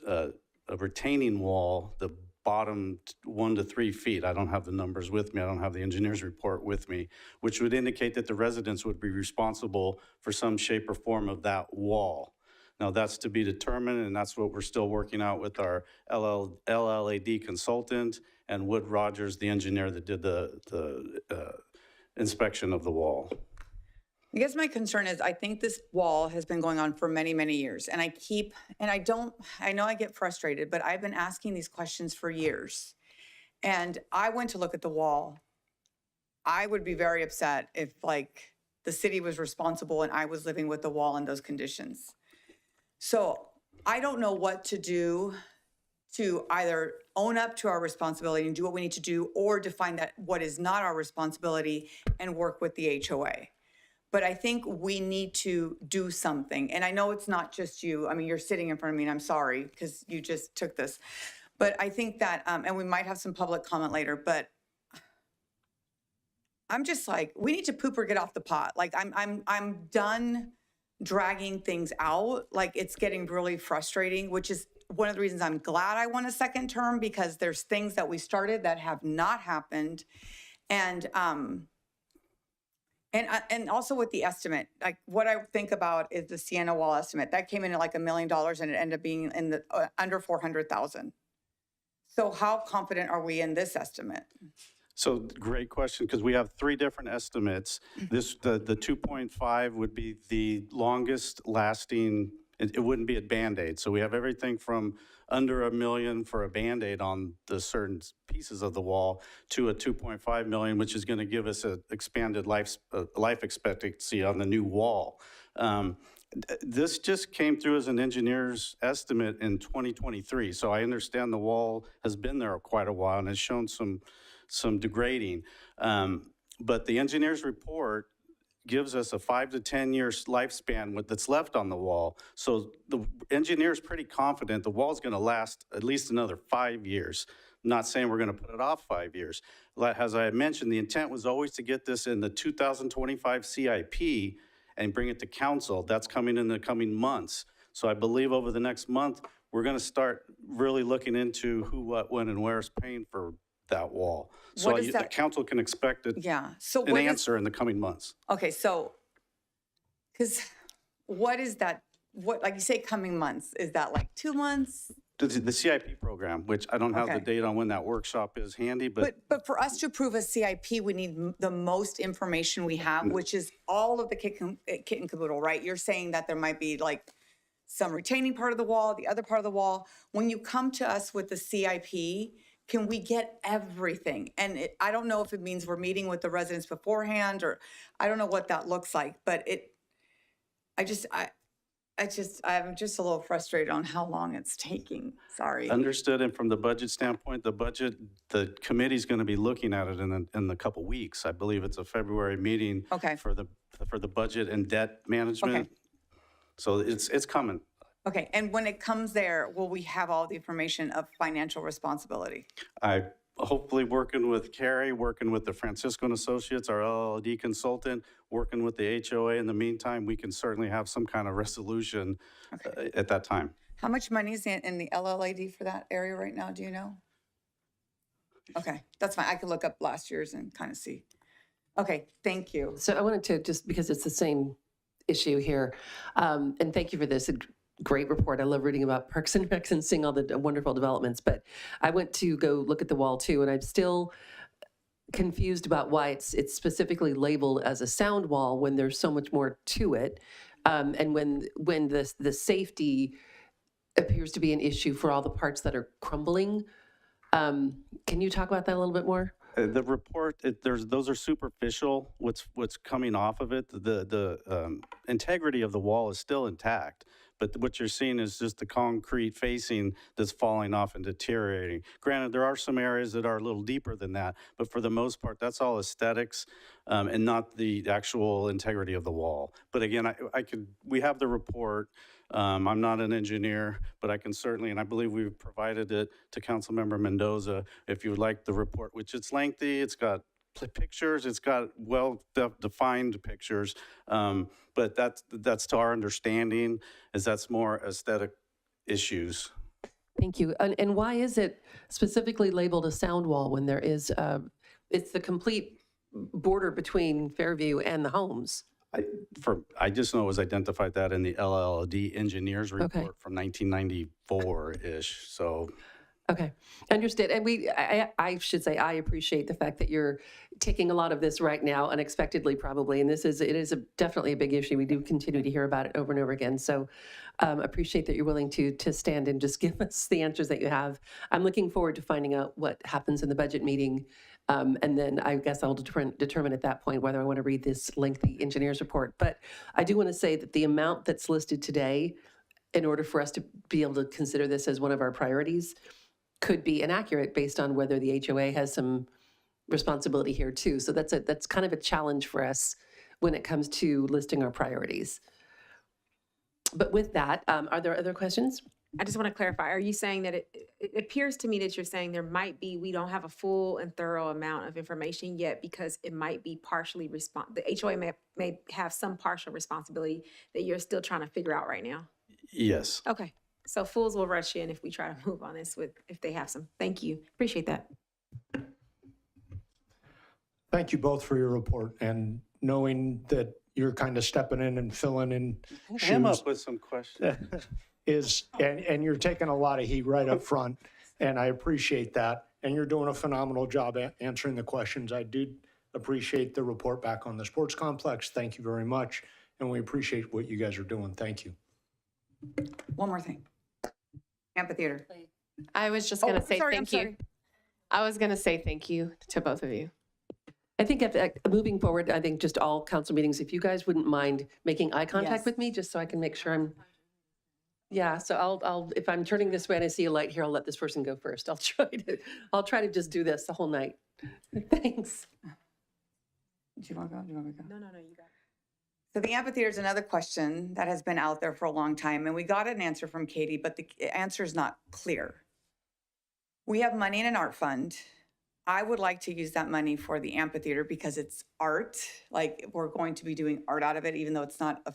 wall, the bottom 1 to 3 feet. I don't have the numbers with me. I don't have the engineer's report with me, which would indicate that the residents would be responsible for some shape or form of that wall. Now that's to be determined, and that's what we're still working out with our LLAD consultant and Wood Rogers, the engineer that did the inspection of the wall. I guess my concern is I think this wall has been going on for many, many years. And I know I get frustrated, but I've been asking these questions for years. And I went to look at the wall. I would be very upset if the city was responsible and I was living with the wall in those conditions. So I don't know what to do to either own up to our responsibility and do what we need to do, or define that what is not our responsibility and work with the HOA. But I think we need to do something. And I know it's not just you. I mean, you're sitting in front of me and I'm sorry because you just took this. But I think that, and we might have some public comment later, but I'm just we need to poop or get off the pot. I'm done dragging things out. It's getting really frustrating, which is one of the reasons I'm glad I won a second term, because there's things that we started that have not happened. And also with the estimate, what I think about is the Sienna Wall estimate. That came in at $1 million and it ended up being in the under 400,000. So how confident are we in this estimate? So great question, because we have 3 different estimates. The 2.5 would be the longest lasting. It wouldn't be a Band-Aid. So we have everything from under $1 million for a Band-Aid on the certain pieces of the wall to a 2.5 million, which is going to give us an expanded life expectancy on the new wall. This just came through as an engineer's estimate in 2023. So I understand the wall has been there quite a while and has shown some degrading. But the engineer's report gives us a 5 to 10 years lifespan that's left on the wall. So the engineer is pretty confident the wall's going to last at least another 5 years. I'm not saying we're going to put it off 5 years. As I mentioned, the intent was always to get this in the 2025 CIP and bring it to council. That's coming in the coming months. So I believe over the next month, we're going to start really looking into who, what, when, and where is paying for that wall. So the council can expect an answer in the coming months. Okay, so, because what is that, like you say coming months, is that 2 months? The CIP program, which I don't have the date on when that workshop is handy, but for us to approve a CIP, we need the most information we have, which is all of the kit and caboodle, right? You're saying that there might be some retaining part of the wall, the other part of the wall. When you come to us with the CIP, can we get everything? And I don't know if it means we're meeting with the residents beforehand, or I don't know what that looks like, but I'm just a little frustrated on how long it's taking. Sorry. Understood, and from the budget standpoint, the committee's going to be looking at it in a couple weeks. I believe it's a February meeting. Okay. For the budget and debt management. Okay. So it's coming. Okay, and when it comes there, will we have all the information of financial responsibility? I hopefully working with Carrie, working with the Francisco and Associates, our LLD consultant, working with the HOA. In the meantime, we can certainly have some kind of resolution at that time. How much money is in the LLAD for that area right now, do you know? Okay, that's fine. I could look up last year's and kind of see. Okay, thank you. So I wanted to, just because it's the same issue here, and thank you for this great report. I love reading about Parks and Recs and seeing all the wonderful developments, but I went to go look at the wall too, and I'm still confused about why it's specifically labeled as a sound wall when there's so much more to it, and when the safety appears to be an issue for all the parts that are crumbling. Can you talk about that a little bit more? The report, those are superficial, what's coming off of it. The integrity of the wall is still intact, but what you're seeing is just the concrete facing that's falling off and deteriorating. Granted, there are some areas that are a little deeper than that, but for the most part, that's all aesthetics and not the actual integrity of the wall. But again, we have the report. I'm not an engineer, but I can certainly, and I believe we've provided it to Councilmember Mendoza, if you would like the report, which it's lengthy, it's got pictures, it's got well-defined pictures, but that's to our understanding, is that's more aesthetic issues. Thank you. And why is it specifically labeled a sound wall when there is, it's the complete border between Fairview and the homes? I just know it was identified that in the LLD engineers report from 1994-ish, so. Okay, understood. And I should say, I appreciate the fact that you're taking a lot of this right now, unexpectedly probably, and it is definitely a big issue. We do continue to hear about it over and over again. So appreciate that you're willing to stand and just give us the answers that you have. I'm looking forward to finding out what happens in the budget meeting. And then I guess I'll determine at that point whether I want to read this lengthy engineer's report. But I do want to say that the amount that's listed today, in order for us to be able to consider this as one of our priorities, could be inaccurate based on whether the HOA has some responsibility here too. So that's kind of a challenge for us when it comes to listing our priorities. But with that, are there other questions? I just want to clarify, are you saying that it appears to me that you're saying we don't have a full and thorough amount of information yet because it might be partially the HOA may have some partial responsibility that you're still trying to figure out right now? Yes. Okay. So fools will rush in if we try to move on this if they have some. Thank you. Appreciate that. Thank you both for your report, and knowing that you're kind of stepping in and filling in shoes. I'm up with some questions. And you're taking a lot of heat right up front, and I appreciate that. And you're doing a phenomenal job answering the questions. I do appreciate the report back on the sports complex. Thank you very much. And we appreciate what you guys are doing. Thank you. One more thing. Amphitheater. I was just going to say sorry, thank you. I was going to say thank you to both of you. I think moving forward, I think just all council meetings, if you guys wouldn't mind making eye contact with me, just so I can make sure I'm. Yeah, so I'll if I'm turning this way and I see a light here, I'll let this person go first. I'll try to just do this the whole night. Thanks. Do you want to go? Do you want to go? No, you got it. So the amphitheater is another question that has been out there for a long time, and we got an answer from Katie, but the answer is not clear. We have money in an art fund. I would like to use that money for the amphitheater because it's art. Like, we're going to be doing art out of it, even though it's not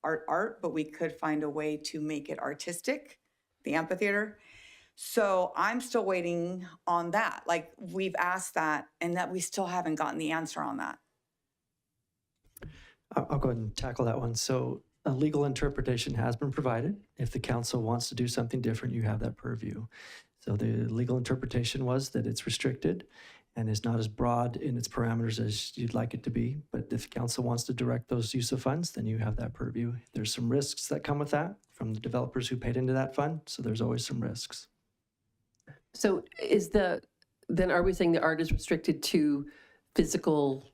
art, but we could find a way to make it artistic, the amphitheater. So I'm still waiting on that. Like, we've asked that, and that we still haven't gotten the answer on that. I'll go ahead and tackle that one. So a legal interpretation has been provided. If the council wants to do something different, you have that purview. So the legal interpretation was that it's restricted and is not as broad in its parameters as you'd like it to be. But if council wants to direct those use of funds, then you have that purview. There's some risks that come with that from the developers who paid into that fund. So there's always some risks. So then are we saying the art is restricted to physical,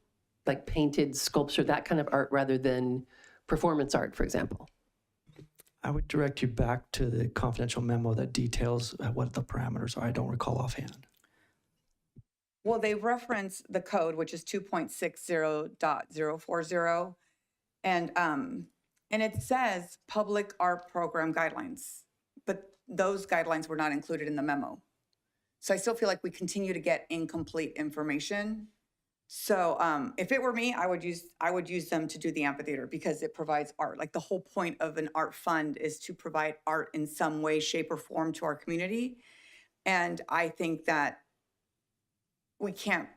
like painted sculpture, that kind of art, rather than performance art, for example? I would direct you back to the confidential memo that details what the parameters are. I don't recall offhand. Well, they reference the code, which is 2.60.040, and it says public art program guidelines, but those guidelines were not included in the memo. So I still feel like we continue to get incomplete information. So if it were me, I would use them to do the amphitheater because it provides art. Like the whole point of an art fund is to provide art in some way, shape, or form to our community. And I think that we can't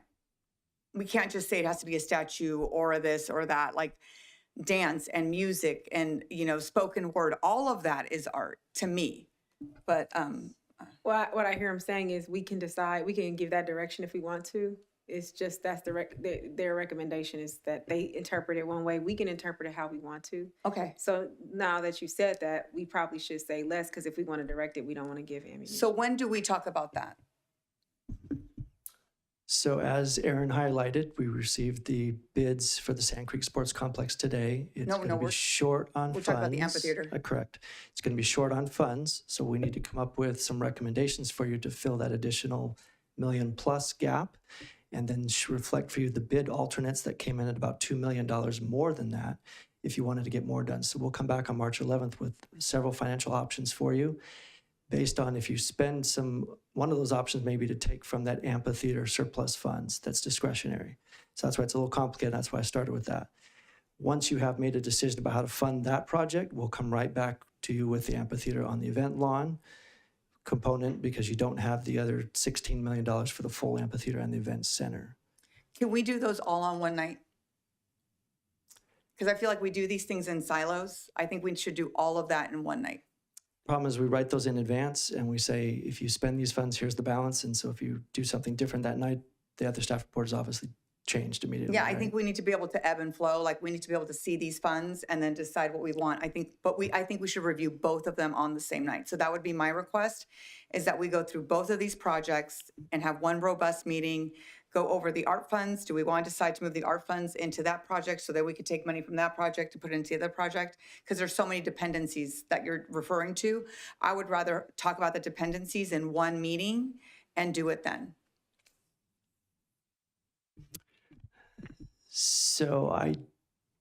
just say it has to be a statue or a this or that. Like dance and music and, you know, spoken word, all of that is art to me. But Well, what I hear him saying is we can decide, we can give that direction if we want to. It's just that's their recommendation is that they interpret it one way. We can interpret it how we want to. okay. So now that you said that, we probably should say less because if we want to direct it, we don't want to give ammunition. So when do we talk about that? So as Aaron highlighted, we received the bids for the Sand Creek Sports Complex today. It's No, going no, to be we're- short on we're funds. talking about the amphitheater. Correct. It's going to be short on funds, so we need to come up with some recommendations for you to fill that additional $1 million+ gap, and then reflect for you the bid alternates that came in at about $2 million more than that if you wanted to get more done. So we'll come back on March 11th with several financial options for you, based on if you spend one of those options maybe to take from that amphitheater surplus funds that's discretionary. So that's why it's a little complicated. That's why I started with that. Once you have made a decision about how to fund that project, we'll come right back to you with the amphitheater on the event lawn component because you don't have the other $16 million for the full amphitheater and the event center. Can we do those all on one night? Because I feel like we do these things in silos. I think we should do all of that in one night. Problem is we write those in advance and we say, if you spend these funds, here's the balance. And so if you do something different that night, the other staff report is obviously changed immediately. Yeah, I right? think we need to be able to ebb and flow. Like we need to be able to see these funds and then decide what we want. I think we should review both of them on the same night. So that would be my request, is that we go through both of these projects and have one robust meeting, go over the art funds. Do we want to decide to move the art funds into that project so that we could take money from that project to put it into the other project? Because there's so many dependencies that you're referring to. I would rather talk about the dependencies in one meeting and do it then. So I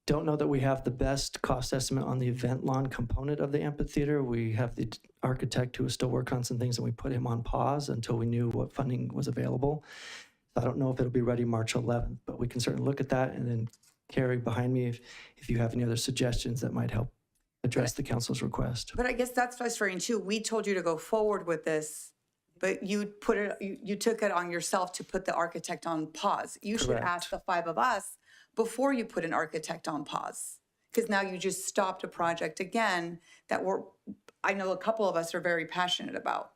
don't know that we have the best cost estimate on the event lawn component of the amphitheater. We have the architect who is still working on some things and we put him on pause until we knew what funding was available. I don't know if it'll be ready March 11th, but we can certainly look at that and then Carrie behind me if you have any other suggestions that might help address the council's request. But I guess that's frustrating too. We told you to go forward with this, but you took it on yourself to put the architect on pause. You should Correct. ask the 5 of us before you put an architect on pause. Because now you just stopped a project again that I know a couple of us are very passionate about.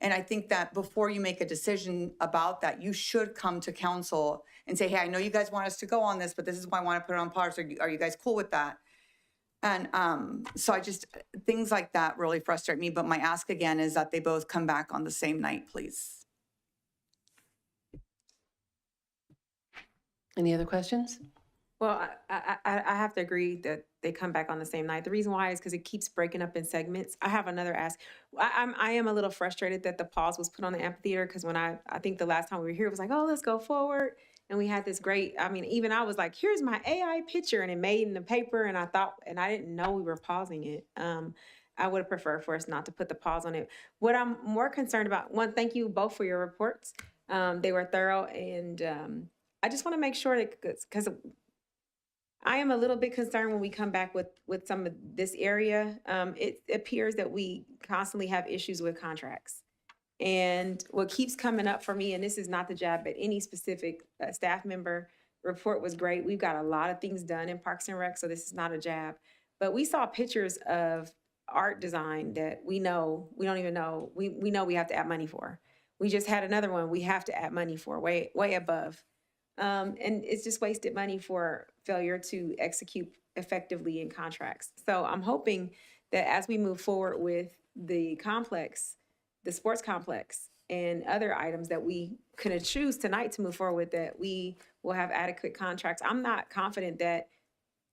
And I think that before you make a decision about that, you should come to council and say, hey, I know you guys want us to go on this, but this is why I want to put it on pause. Are you guys cool with that? And so things like that really frustrate me. But my ask again is that they both come back on the same night, please. Any other questions? Well, I have to agree that they come back on the same night. The reason why is because it keeps breaking up in segments. I have another ask. I am a little frustrated that the pause was put on the amphitheater because when I think the last time we were here, it was like, oh, let's go forward. And we had this great, even I was like, here's my AI picture and it made in the paper and I didn't know we were pausing it. I would have preferred for us not to put the pause on it. What I'm more concerned about, one, thank you both for your reports. They were thorough and I just want to make sure that, because I am a little bit concerned when we come back with some of this area. It appears that we constantly have issues with contracts. And what keeps coming up for me, and this is not the jab at any specific staff member, report was great. We've got a lot of things done in Parks and Rec, so this is not a jab. But we saw pictures of art design that we know we have to add money for. We just had another one we have to add money for, way above. And it's just wasted money for failure to execute effectively in contracts. So I'm hoping that as we move forward with the complex, the sports complex, and other items that we could choose tonight to move forward with, that we will have adequate contracts. I'm not confident that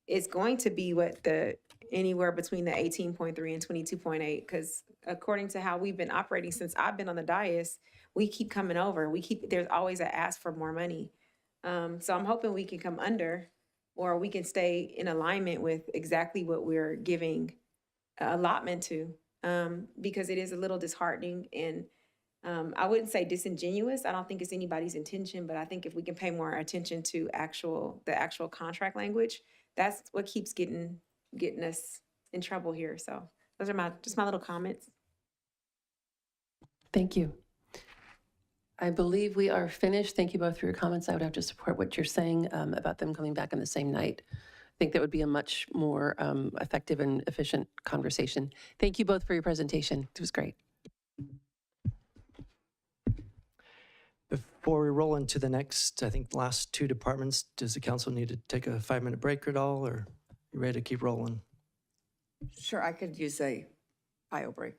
it's going to be what the anywhere between the 18.3 and 22.8, because according to how we've been operating since I've been on the dais, we keep coming over. There's always an ask for more money. So I'm hoping we can come under, or we can stay in alignment with exactly what we're giving allotment to, because it is a little disheartening and I wouldn't say disingenuous. I don't think it's anybody's intention, but I think if we can pay more attention to the actual contract language, that's what keeps getting us in trouble here. So those are just my little comments. Thank you. I believe we are finished. Thank you both for your comments. I would have to support what you're saying about them coming back on the same night. I think that would be a much more effective and efficient conversation. Thank you both for your presentation. It was great. Before we roll into the next, I think, last two departments, does the council need to take a 5-minute break at all, or you ready to keep rolling? Sure, I could use a bio break.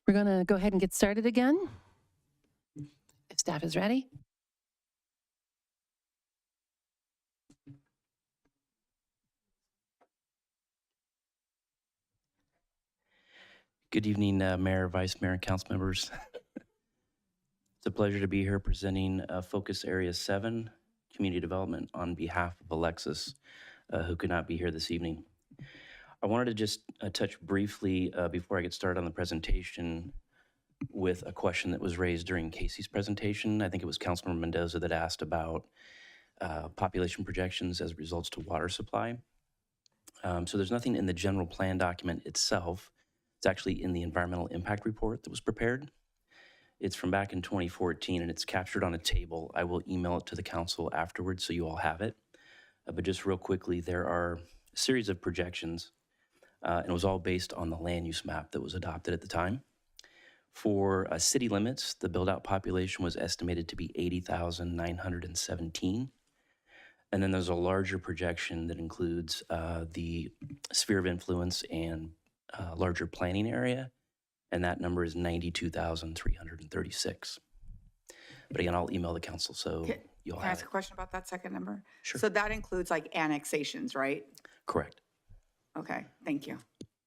We're going to go ahead and get started again. If staff is ready. Good evening, Mayor, Vice Mayor, and council members. It's a pleasure to be here presenting Focus Area 7, Community Development, on behalf of Alexis, who could not be here this evening. I wanted to just touch briefly before I get started on the presentation with a question that was raised during Casey's presentation. I think it was Councilmember Mendoza that asked about population projections as it results to water supply. So there's nothing in the general plan document itself. It's actually in the environmental impact report that was prepared. It's from back in 2014 and it's captured on a table. I will email it to the council afterwards so you all have it. But just real quickly, there are a series of projections and it was all based on the land use map that was adopted at the time. For city limits, the build-out population was estimated to be 80,917. And then there's a larger projection that includes the sphere of influence and larger planning area, and that number is 92,336. But again, I'll email the council so you'll Can I have ask it. a question about that second number? Sure. So that includes like annexations, right? Correct. Okay, thank you.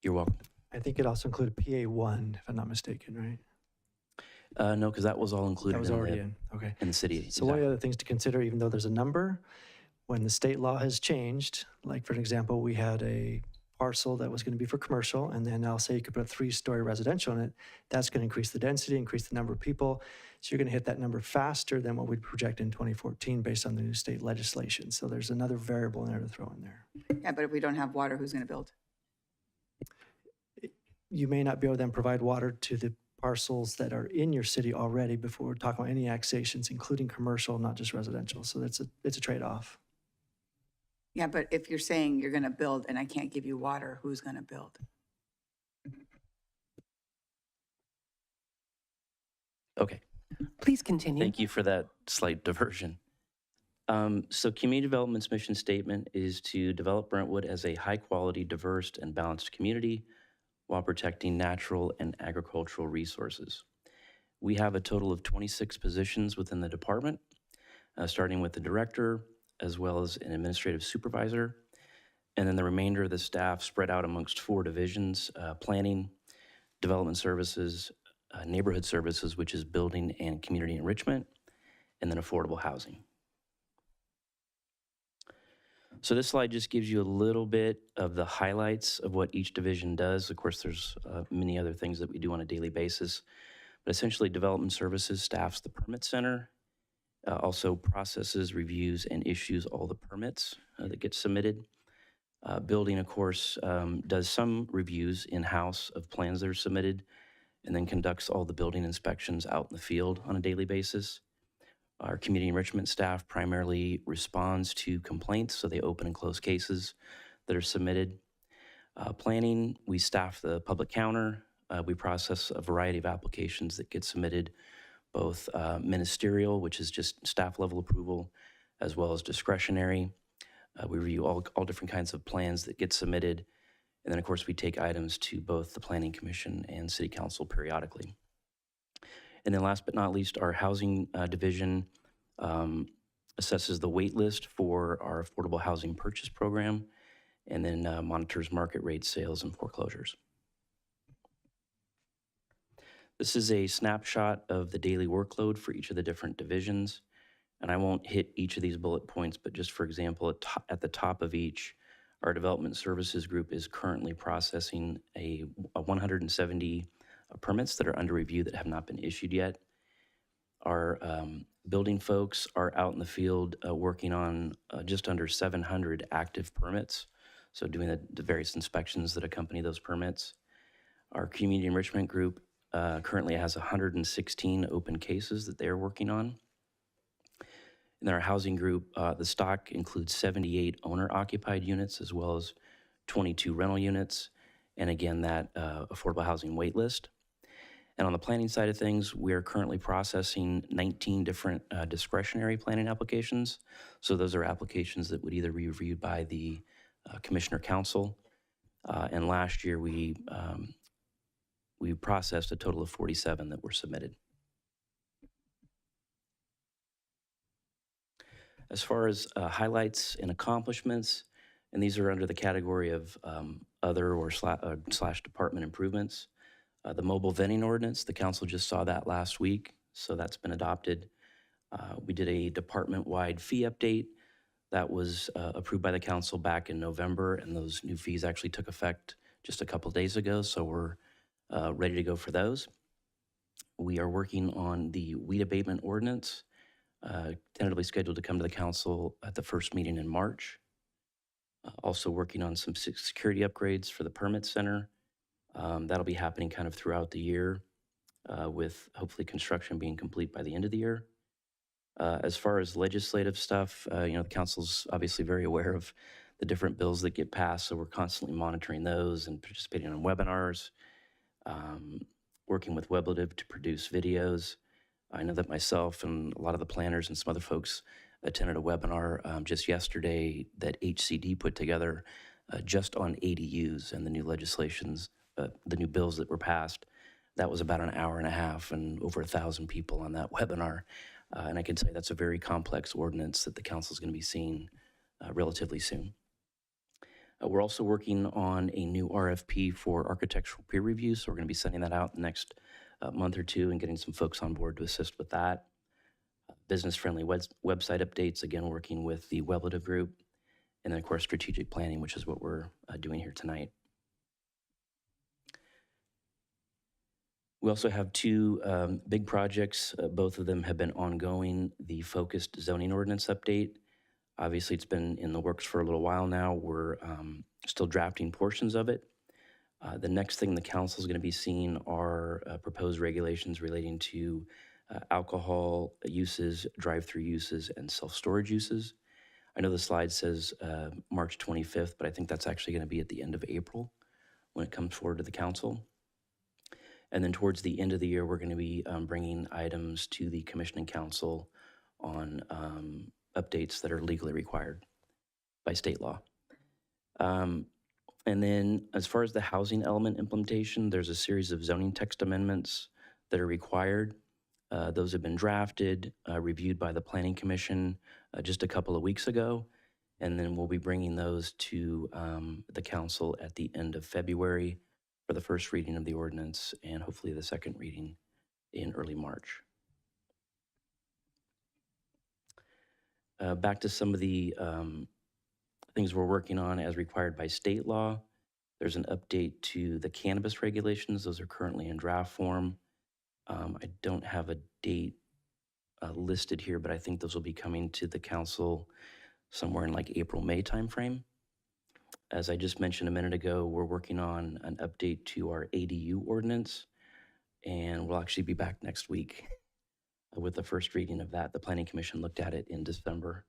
You're welcome. I think it also included PA1, if I'm not mistaken, right? No, because that was all included That was already in, okay. in the city. So one of the other things to consider, even though there's a number, when the state law has changed, like for an example, we had a parcel that was going to be for commercial, and then I'll say you could put a 3-story residential in it, that's going to increase the density, increase the number of people. So you're going to hit that number faster than what we'd project in 2014 based on the new state legislation. So there's another variable in there to throw in there. Yeah, but if we don't have water, who's going to build? You may not be able to then provide water to the parcels that are in your city already before we're talking about any annexations, including commercial, not just residential. So it's a trade-off. Yeah, but if you're saying you're going to build and I can't give you water, who's going to build? Okay. Please continue. Thank you for that slight diversion. So community development's mission statement is to develop Brentwood as a high-quality, diverse, and balanced community while protecting natural and agricultural resources. We have a total of 26 positions within the department, starting with the director, as well as an administrative supervisor, and then the remainder of the staff spread out amongst 4 divisions, planning, development services, neighborhood services, which is building and community enrichment, and then affordable housing. So this slide just gives you a little bit of the highlights of what each division does. Of course, there's many other things that we do on a daily basis, but essentially development services staffs the permit center, also processes, reviews, and issues all the permits that get submitted. Building, of course, does some reviews in-house of plans that are submitted, and then conducts all the building inspections out in the field on a daily basis. Our community enrichment staff primarily responds to complaints, so they open and close cases that are submitted. Planning, we staff the public counter. We process a variety of applications that get submitted, both ministerial, which is just staff level approval, as well as discretionary. We review all different kinds of plans that get submitted. And then, of course, we take items to both the Planning Commission and City Council periodically. And then last but not least, our housing division assesses the wait list for our affordable housing purchase program, and then monitors market rate sales and foreclosures. This is a snapshot of the daily workload for each of the different divisions. And I won't hit each of these bullet points, but just for example, at the top of each, our development services group is currently processing a 170 permits that are under review that have not been issued yet. Our building folks are out in the field working on just under 700 active permits, so doing the various inspections that accompany those permits. Our community enrichment group currently has 116 open cases that they are working on. In our housing group, the stock includes 78 owner-occupied units as well as 22 rental units, and again, that affordable housing wait list. And on the planning side of things, we are currently processing 19 different discretionary planning applications. So those are applications that would either be reviewed by the Commissioner Council. And last year, we we processed a total of 47 that were submitted. As far as highlights and accomplishments, and these are under the category of other or slash department improvements. The mobile vending ordinance, the council just saw that last week, so that's been adopted. We did a department-wide fee update that was approved by the council back in November, and those new fees actually took effect just a couple days ago, so we're ready to go for those. We are working on the weed abatement ordinance, tentatively scheduled to come to the council at the first meeting in March. Also working on some security upgrades for the permit center. That'll be happening kind of throughout the year, with hopefully construction being complete by the end of the year. As far as legislative stuff, the council's obviously very aware of the different bills that get passed, so we're constantly monitoring those and participating in webinars, working with Weblative to produce videos. I know that myself and a lot of the planners and some other folks attended a webinar just yesterday that HCD put together just on ADUs and the new legislations, the new bills that were passed. That was about an hour and a half and over 1,000 people on that webinar. And I can tell you that's a very complex ordinance that the council is going to be seeing relatively soon. We're also working on a new RFP for architectural peer review, so we're going to be sending that out the next month or two and getting some folks on board to assist with that. Business-friendly website updates, again, working with the Weblative group. And then, of course, strategic planning, which is what we're doing here tonight. We also have two big projects. Both of them have been ongoing. The focused zoning ordinance update. Obviously, it's been in the works for a little while now. We're still drafting portions of it. The next thing the council is going to be seeing are proposed regulations relating to alcohol uses, drive-through uses, and self-storage uses. I know the slide says March 25th, but I think that's actually going to be at the end of April when it comes forward to the council. And then towards the end of the year, we're going to be bringing items to the commission and council on updates that are legally required by state law. And then as far as the housing element implementation, there's a series of zoning text amendments that are required. Those have been drafted, reviewed by the Planning Commission just a couple of weeks ago, and then we'll be bringing those to the council at the end of February for the first reading of the ordinance and hopefully the second reading in early March. Back to some of the things we're working on as required by state law. There's an update to the cannabis regulations. Those are currently in draft form. I don't have a date listed here, but I think those will be coming to the council somewhere in like April, May timeframe. As I just mentioned a minute ago, we're working on an update to our ADU ordinance, and we'll actually be back next week with the first reading of that. The Planning Commission looked at it in December.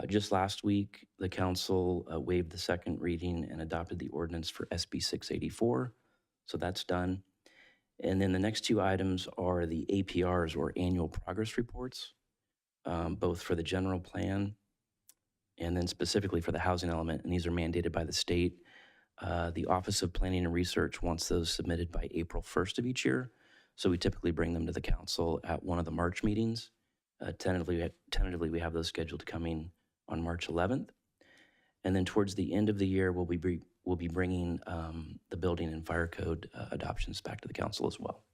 Just last week, the council waived the second reading and adopted the ordinance for SB 684, so that's done. And then the next two items are the APRs, or annual progress reports, both for the general plan and then specifically for the housing element, and these are mandated by the state. The Office of Planning and Research wants those submitted by April 1st of each year, so we typically bring them to the council at one of the March meetings. Tentatively, we have those scheduled coming on March 11th. And then towards the end of the year, we'll be bringing the building and fire code adoptions back to the council as well.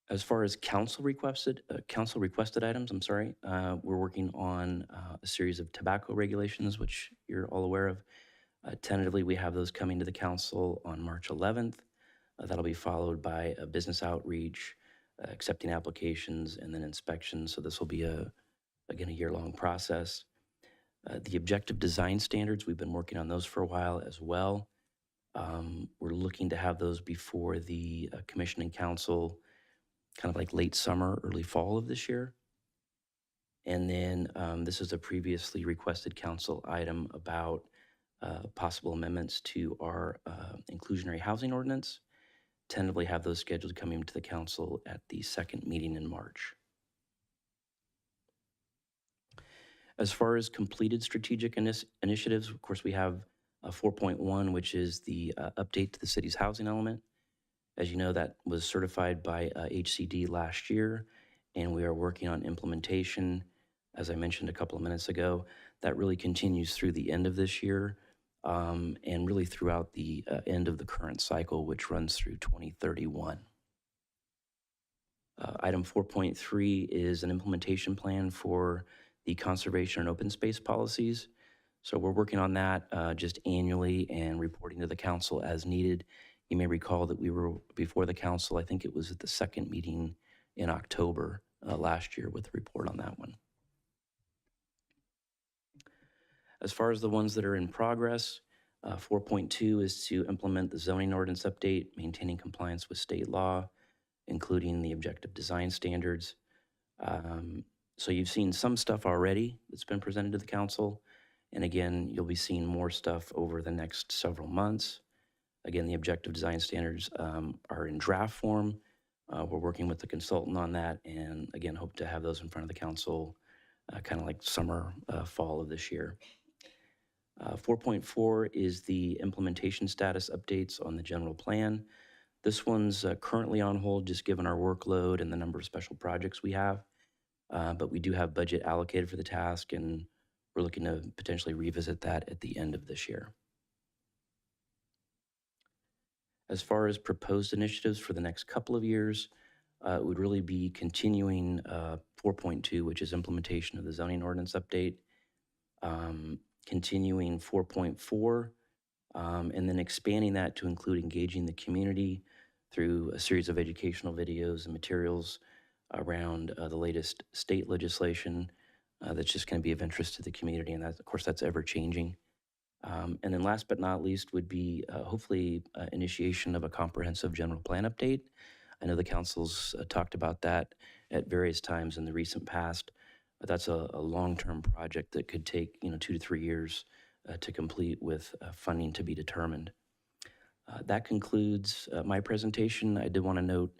As far as council requested items, we're working on a series of tobacco regulations, which you're all aware of. Tentatively, we have those coming to the council on March 11th. That'll be followed by a business outreach, accepting applications, and then inspections. So this will be again, a year-long process. The objective design standards, we've been working on those for a while as well. We're looking to have those before the commission and council kind of like late summer, early fall of this year. And then this is a previously requested council item about possible amendments to our inclusionary housing ordinance. Tentatively have those scheduled coming to the council at the second meeting in March. As far as completed strategic initiatives, of course, we have 4.1, which is the update to the city's housing element. As you know, that was certified by HCD last year, and we are working on implementation. As I mentioned a couple of minutes ago, that really continues through the end of this year and really throughout the end of the current cycle, which runs through 2031. Item 4.3 is an implementation plan for the conservation and open space policies. So we're working on that just annually and reporting to the council as needed. You may recall that we were before the council, I think it was at the second meeting in October last year with a report on that one. As far as the ones that are in progress, 4.2 is to implement the zoning ordinance update, maintaining compliance with state law, including the objective design standards. So you've seen some stuff already that's been presented to the council. And again, you'll be seeing more stuff over the next several months. Again, the objective design standards are in draft form. We're working with the consultant on that, and again, hope to have those in front of the council kind of like summer, fall of this year. 4.4 is the implementation status updates on the general plan. This one's currently on hold, just given our workload and the number of special projects we have. But we do have budget allocated for the task, and we're looking to potentially revisit that at the end of this year. As far as proposed initiatives for the next couple of years, it would really be continuing 4.2, which is implementation of the zoning ordinance update, continuing 4.4, and then expanding that to include engaging the community through a series of educational videos and materials around the latest state legislation that's just going to be of interest to the community, and that, of course, that's ever changing. And then last but not least would be hopefully initiation of a comprehensive general plan update. I know the council's talked about that at various times in the recent past, but that's a long-term project that could take 2 to 3 years to complete with funding to be determined. That concludes my presentation. I did want to note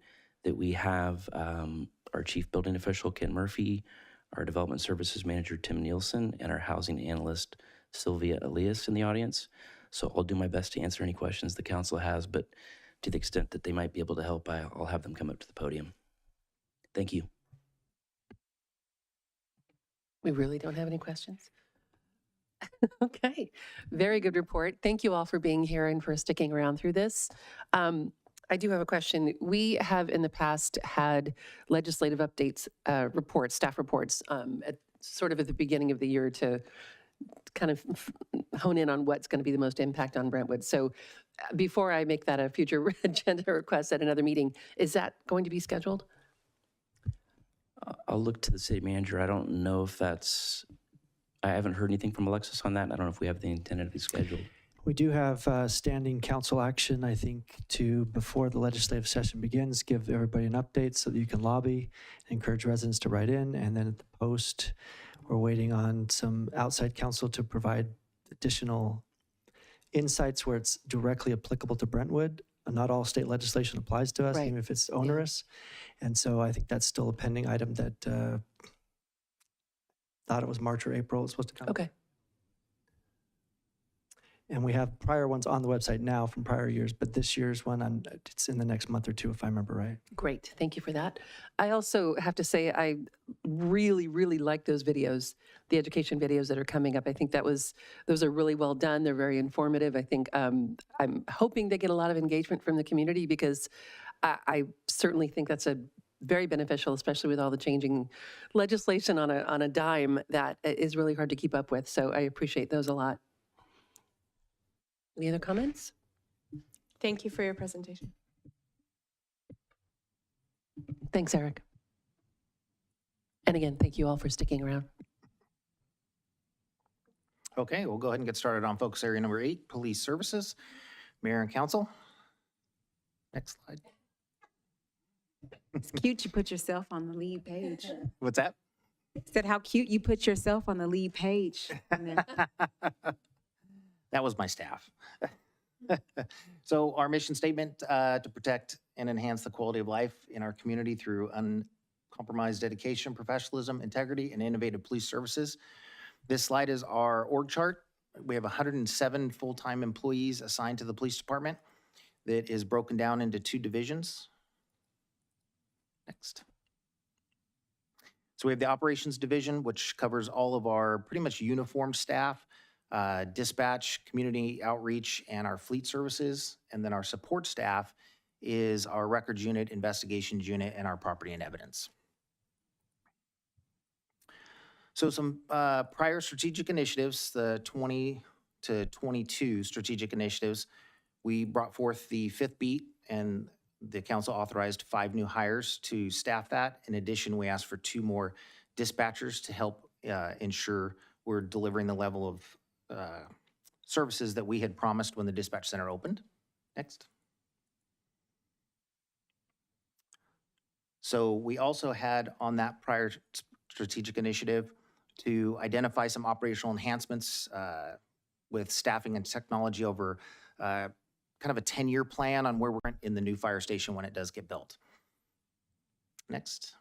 that we have our Chief Building Official, Ken Murphy, our Development Services Manager, Tim Nielsen, and our Housing Analyst, Sylvia Elias, in the audience. So I'll do my best to answer any questions the council has, but to the extent that they might be able to help, I'll have them come up to the podium. Thank you. We really don't have any questions? Okay, very good report. Thank you all for being here and for sticking around through this. I do have a question. We have in the past had legislative updates, reports, staff reports, sort of at the beginning of the year to kind of hone in on what's going to be the most impact on Brentwood. So before I make that a future agenda request at another meeting, is that going to be scheduled? I'll look to the city manager. I don't know if I haven't heard anything from Alexis on that. I don't know if we have anything tentatively scheduled. We do have standing council action, I think, to, before the legislative session begins, give everybody an update so that you can lobby, encourage residents to write in, and then at the post, we're waiting on some outside counsel to provide additional insights where it's directly applicable to Brentwood. Not all state legislation applies to us, Right. even if it's onerous. And so I think that's still a pending item that thought it was March or April it's supposed to come. Okay. And we have prior ones on the website now from prior years, but this year's one, it's in the next month or two, if I remember right. Great, thank you for that. I also have to say, I really, really like those videos, the education videos that are coming up. I think those are really well done. They're very informative. I think I'm hoping they get a lot of engagement from the community because I certainly think that's a very beneficial, especially with all the changing legislation on a dime that is really hard to keep up with. So I appreciate those a lot. Any other comments? Thank you for your presentation. Thanks, Eric. And again, thank you all for sticking around. Okay, we'll go ahead and get started on focus area number 8, police services. Mayor and council. Next slide. It's cute you put yourself on the lead page. What's that? Said how cute you put yourself on the lead page. That was my staff. So our mission statement, to protect and enhance the quality of life in our community through uncompromised dedication, professionalism, integrity, and innovative police services. This slide is our org chart. we have 107 full-time employees assigned to the police department that is broken down into 2 divisions. Next. So we have the operations division, which covers all of our pretty much uniformed staff, dispatch, community outreach, and our fleet services. And then our support staff is our records unit, investigations unit, and our property and evidence. So some prior strategic initiatives, the 20 to 22 strategic initiatives, we brought forth the 5th beat, and the council authorized 5 new hires to staff that. In addition, we asked for 2 more dispatchers to help ensure we're delivering the level of services that we had promised when the dispatch center opened. Next. So we also had on that prior strategic initiative to identify some operational enhancements with staffing and technology over kind of a 10-year plan on where we're in the new fire station when it does get built. Next.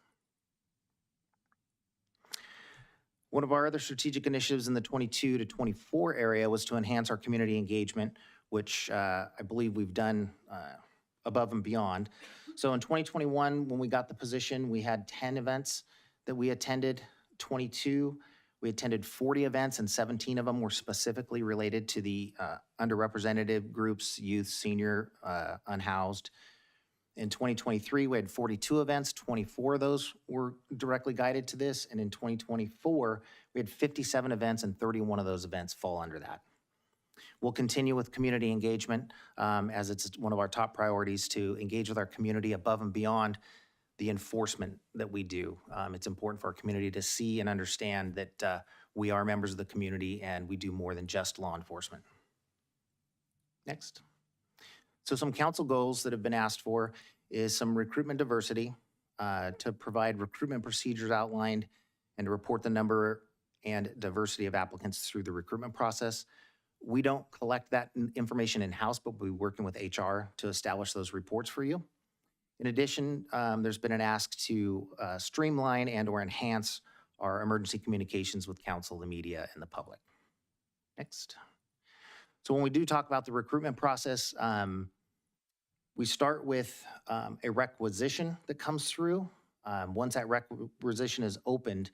One of our other strategic initiatives in the 22 to 24 area was to enhance our community engagement, which I believe we've done above and beyond. So in 2021, when we got the position, we had 10 events that we attended. 22, we attended 40 events, and 17 of them were specifically related to the underrepresented groups, youth, senior, unhoused. In 2023, we had 42 events. 24 of those were directly guided to this. And in 2024, we had 57 events, and 31 of those events fall under that. We'll continue with community engagement as it's one of our top priorities to engage with our community above and beyond the enforcement that we do. It's important for our community to see and understand that we are members of the community and we do more than just law enforcement. Next. So some council goals that have been asked for is some recruitment diversity, to provide recruitment procedures outlined and to report the number and diversity of applicants through the recruitment process. We don't collect that information in-house, but we'll be working with HR to establish those reports for you. In addition, there's been an ask to streamline and or enhance our emergency communications with council, the media, and the public. Next. So when we do talk about the recruitment process, we start with a requisition that comes through. Once that requisition is opened,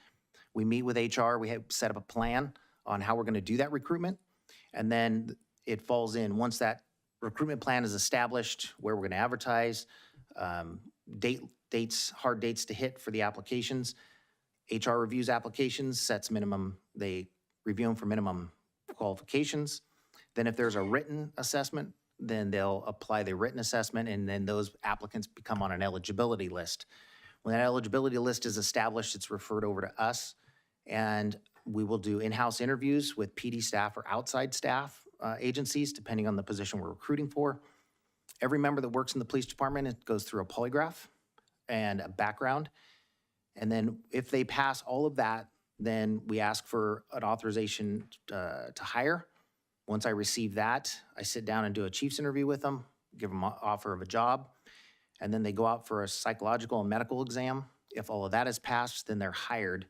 we meet with HR. We have set up a plan on how we're going to do that recruitment. And then it falls in, once that recruitment plan is established, where we're going to advertise, dates, hard dates to hit for the applications. HR reviews applications, sets minimum, they review them for minimum qualifications. Then if there's a written assessment, then they'll apply the written assessment, and then those applicants become on an eligibility list. When that eligibility list is established, it's referred over to us, and we will do in-house interviews with PD staff or outside staff agencies, depending on the position we're recruiting for. Every member that works in the police department, it goes through a polygraph and a background. And then if they pass all of that, then we ask for an authorization to hire. Once I receive that, I sit down and do a chief's interview with them, give them an offer of a job, and then they go out for a psychological and medical exam. If all of that is passed, then they're hired.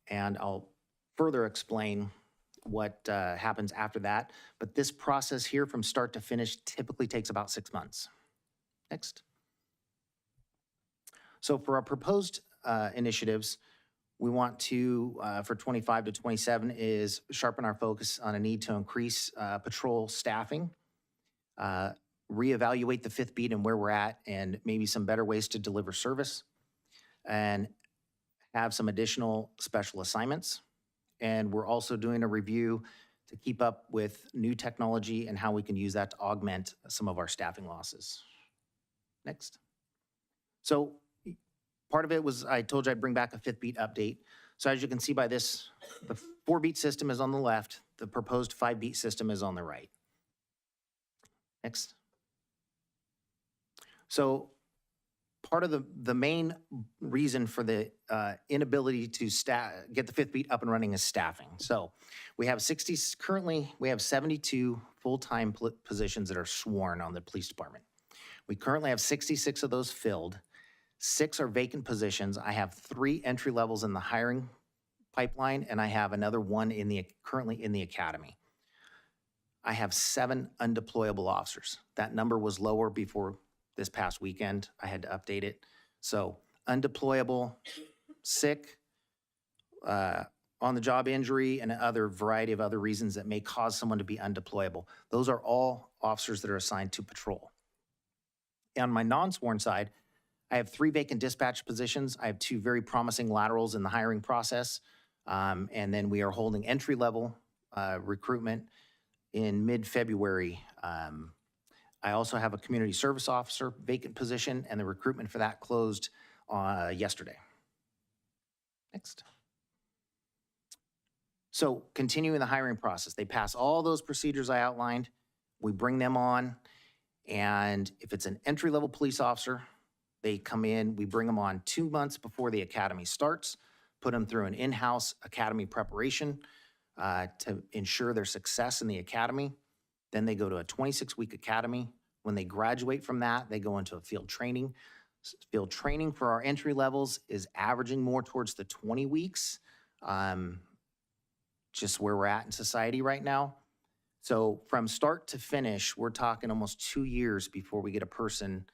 And I'll further explain what happens after that. But this process here from start to finish typically takes about 6 months. Next. So for our proposed initiatives, we want to, for 25 to 27, is sharpen our focus on a need to increase patrol staffing, reevaluate the 5th beat and where we're at, and maybe some better ways to deliver service, and have some additional special assignments. And we're also doing a review to keep up with new technology and how we can use that to augment some of our staffing losses. Next. So part of it was, I told you I'd bring back a 5th beat update. So as you can see by this, the 4-beat system is on the left, the proposed 5-beat system is on the right. Next. So part of the main reason for the inability to get the 5th beat up and running is staffing. So we have currently we have 72 full-time positions that are sworn on the police department. We currently have 66 of those filled. 6 are vacant positions. I have 3 entry levels in the hiring pipeline, and I have another 1 currently in the academy. I have 7 undeployable officers. That number was lower before this past weekend. I had to update it. So undeployable, sick, on-the-job injury, and other variety of other reasons that may cause someone to be undeployable. Those are all officers that are assigned to patrol. On my non-sworn side, I have 3 vacant dispatch positions. I have 2 very promising laterals in the hiring process. And then we are holding entry-level recruitment in mid-February. I also have a community service officer vacant position, and the recruitment for that closed yesterday. Next. So continuing the hiring process, they pass all those procedures I outlined. We bring them on, and if it's an entry-level police officer, they come in, we bring them on 2 months before the academy starts, put them through an in-house academy preparation to ensure their success in the academy. Then they go to a 26-week academy. When they graduate from that, they go into a field training. Field training for our entry levels is averaging more towards the 20 weeks, just where we're at in society right now. So from start to finish, we're talking almost 2 years before we get a person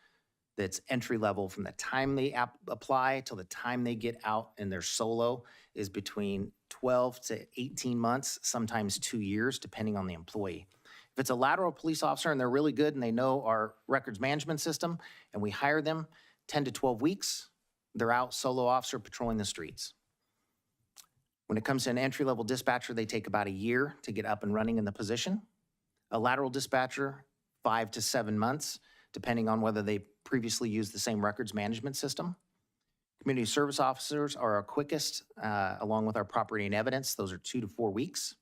that's entry level. From the time they apply till the time they get out and they're solo is between 12 to 18 months, sometimes 2 years, depending on the employee. If it's a lateral police officer and they're really good and they know our records management system and we hire them 10 to 12 weeks, they're out solo officer patrolling the streets. When it comes to an entry-level dispatcher, they take about a year to get up and running in the position. A lateral dispatcher, 5 to 7 months, depending on whether they previously used the same records management system. Community service officers are our quickest, along with our property and evidence. Those are 2 to 4 weeks.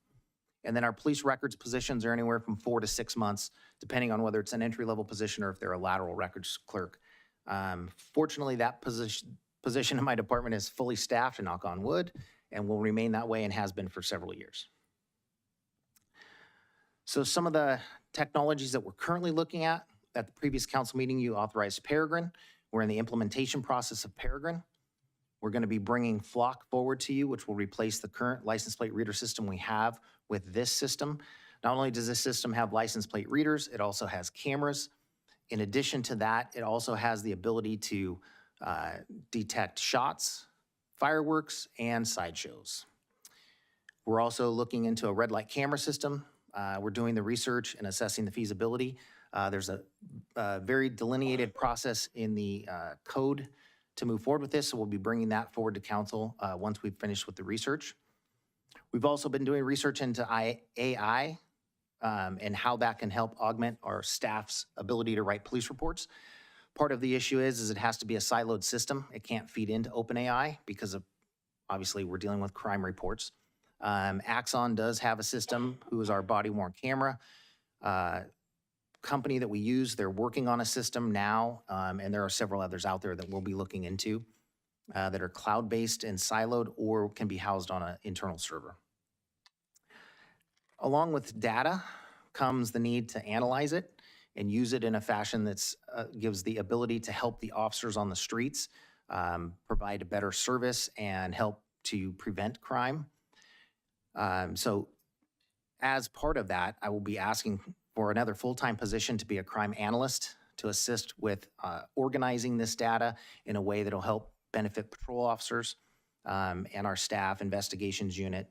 And then our police records positions are anywhere from 4 to 6 months, depending on whether it's an entry-level position or if they're a lateral records clerk. Fortunately, that position in my department is fully staffed, and knock on wood, and will remain that way and has been for several years. So some of the technologies that we're currently looking at the previous council meeting, you authorized Peregrine. We're in the implementation process of Peregrine. We're going to be bringing Flock forward to you, which will replace the current license plate reader system we have with this system. Not only does this system have license plate readers, it also has cameras. In addition to that, it also has the ability to detect shots, fireworks, and sideshows. We're also looking into a red light camera system. We're doing the research and assessing the feasibility. There's a very delineated process in the code to move forward with this, so we'll be bringing that forward to council once we've finished with the research. We've also been doing research into AI and how that can help augment our staff's ability to write police reports. Part of the issue is it has to be a siloed system. It can't feed into OpenAI because of, obviously, we're dealing with crime reports. Axon does have a system, who is our body-worn camera company that we use. They're working on a system now, and there are several others out there that we'll be looking into that are cloud-based and siloed or can be housed on an internal server. Along with data comes the need to analyze it and use it in a fashion that gives the ability to help the officers on the streets provide a better service and help to prevent crime. So as part of that, I will be asking for another full-time position to be a crime analyst to assist with organizing this data in a way that will help benefit patrol officers and our staff investigations unit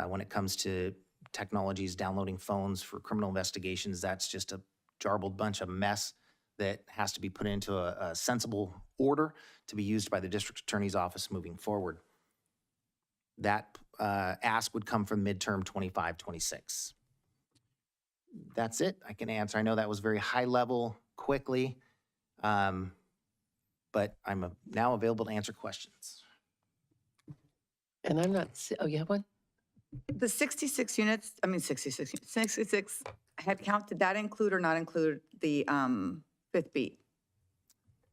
when it comes to technologies, downloading phones for criminal investigations. That's just a jarbled bunch of mess that has to be put into a sensible order to be used by the district attorney's office moving forward. That ask would come from midterm 25-26. That's it. I can answer. I know that was very high level, quickly, but I'm now available to answer questions. And I'm not, oh, you have one? The 66 units, 66 head count, did that include or not include the fifth beat?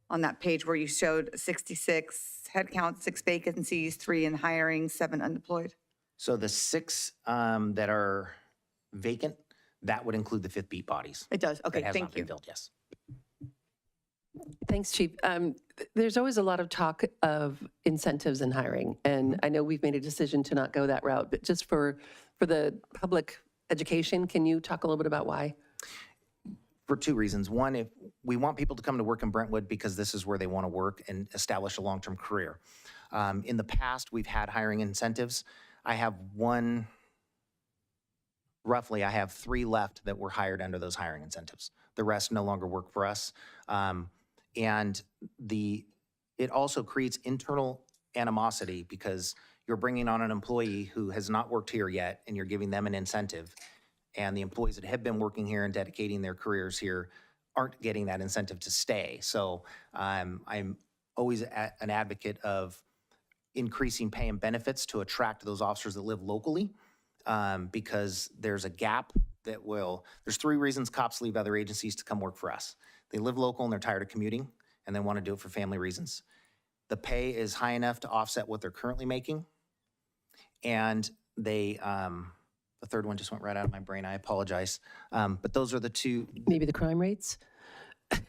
On that page where you showed 66 head count, 6 vacancies, 3 in hiring, 7 undeployed? So the 6 that are vacant, that would include the fifth beat bodies. It does. Okay, That has thank not been you. filled, yes. Thanks, Chief. There's always a lot of talk of incentives in hiring, and I know we've made a decision to not go that route, but just for the public education. Can you talk a little bit about why? For two reasons. One, if we want people to come to work in Brentwood because this is where they want to work and establish a long-term career. In the past, we've had hiring incentives. I have three left that were hired under those hiring incentives. The rest no longer work for us. And it also creates internal animosity because you're bringing on an employee who has not worked here yet and you're giving them an incentive. And the employees that have been working here and dedicating their careers here aren't getting that incentive to stay. So I'm always an advocate of increasing pay and benefits to attract those officers that live locally because there's a gap there's three reasons cops leave other agencies to come work for us. They live local and they're tired of commuting and they want to do it for family reasons. The pay is high enough to offset what they're currently making. And the third one just went right out of my brain. I apologize. But those are the two. Maybe the crime rates?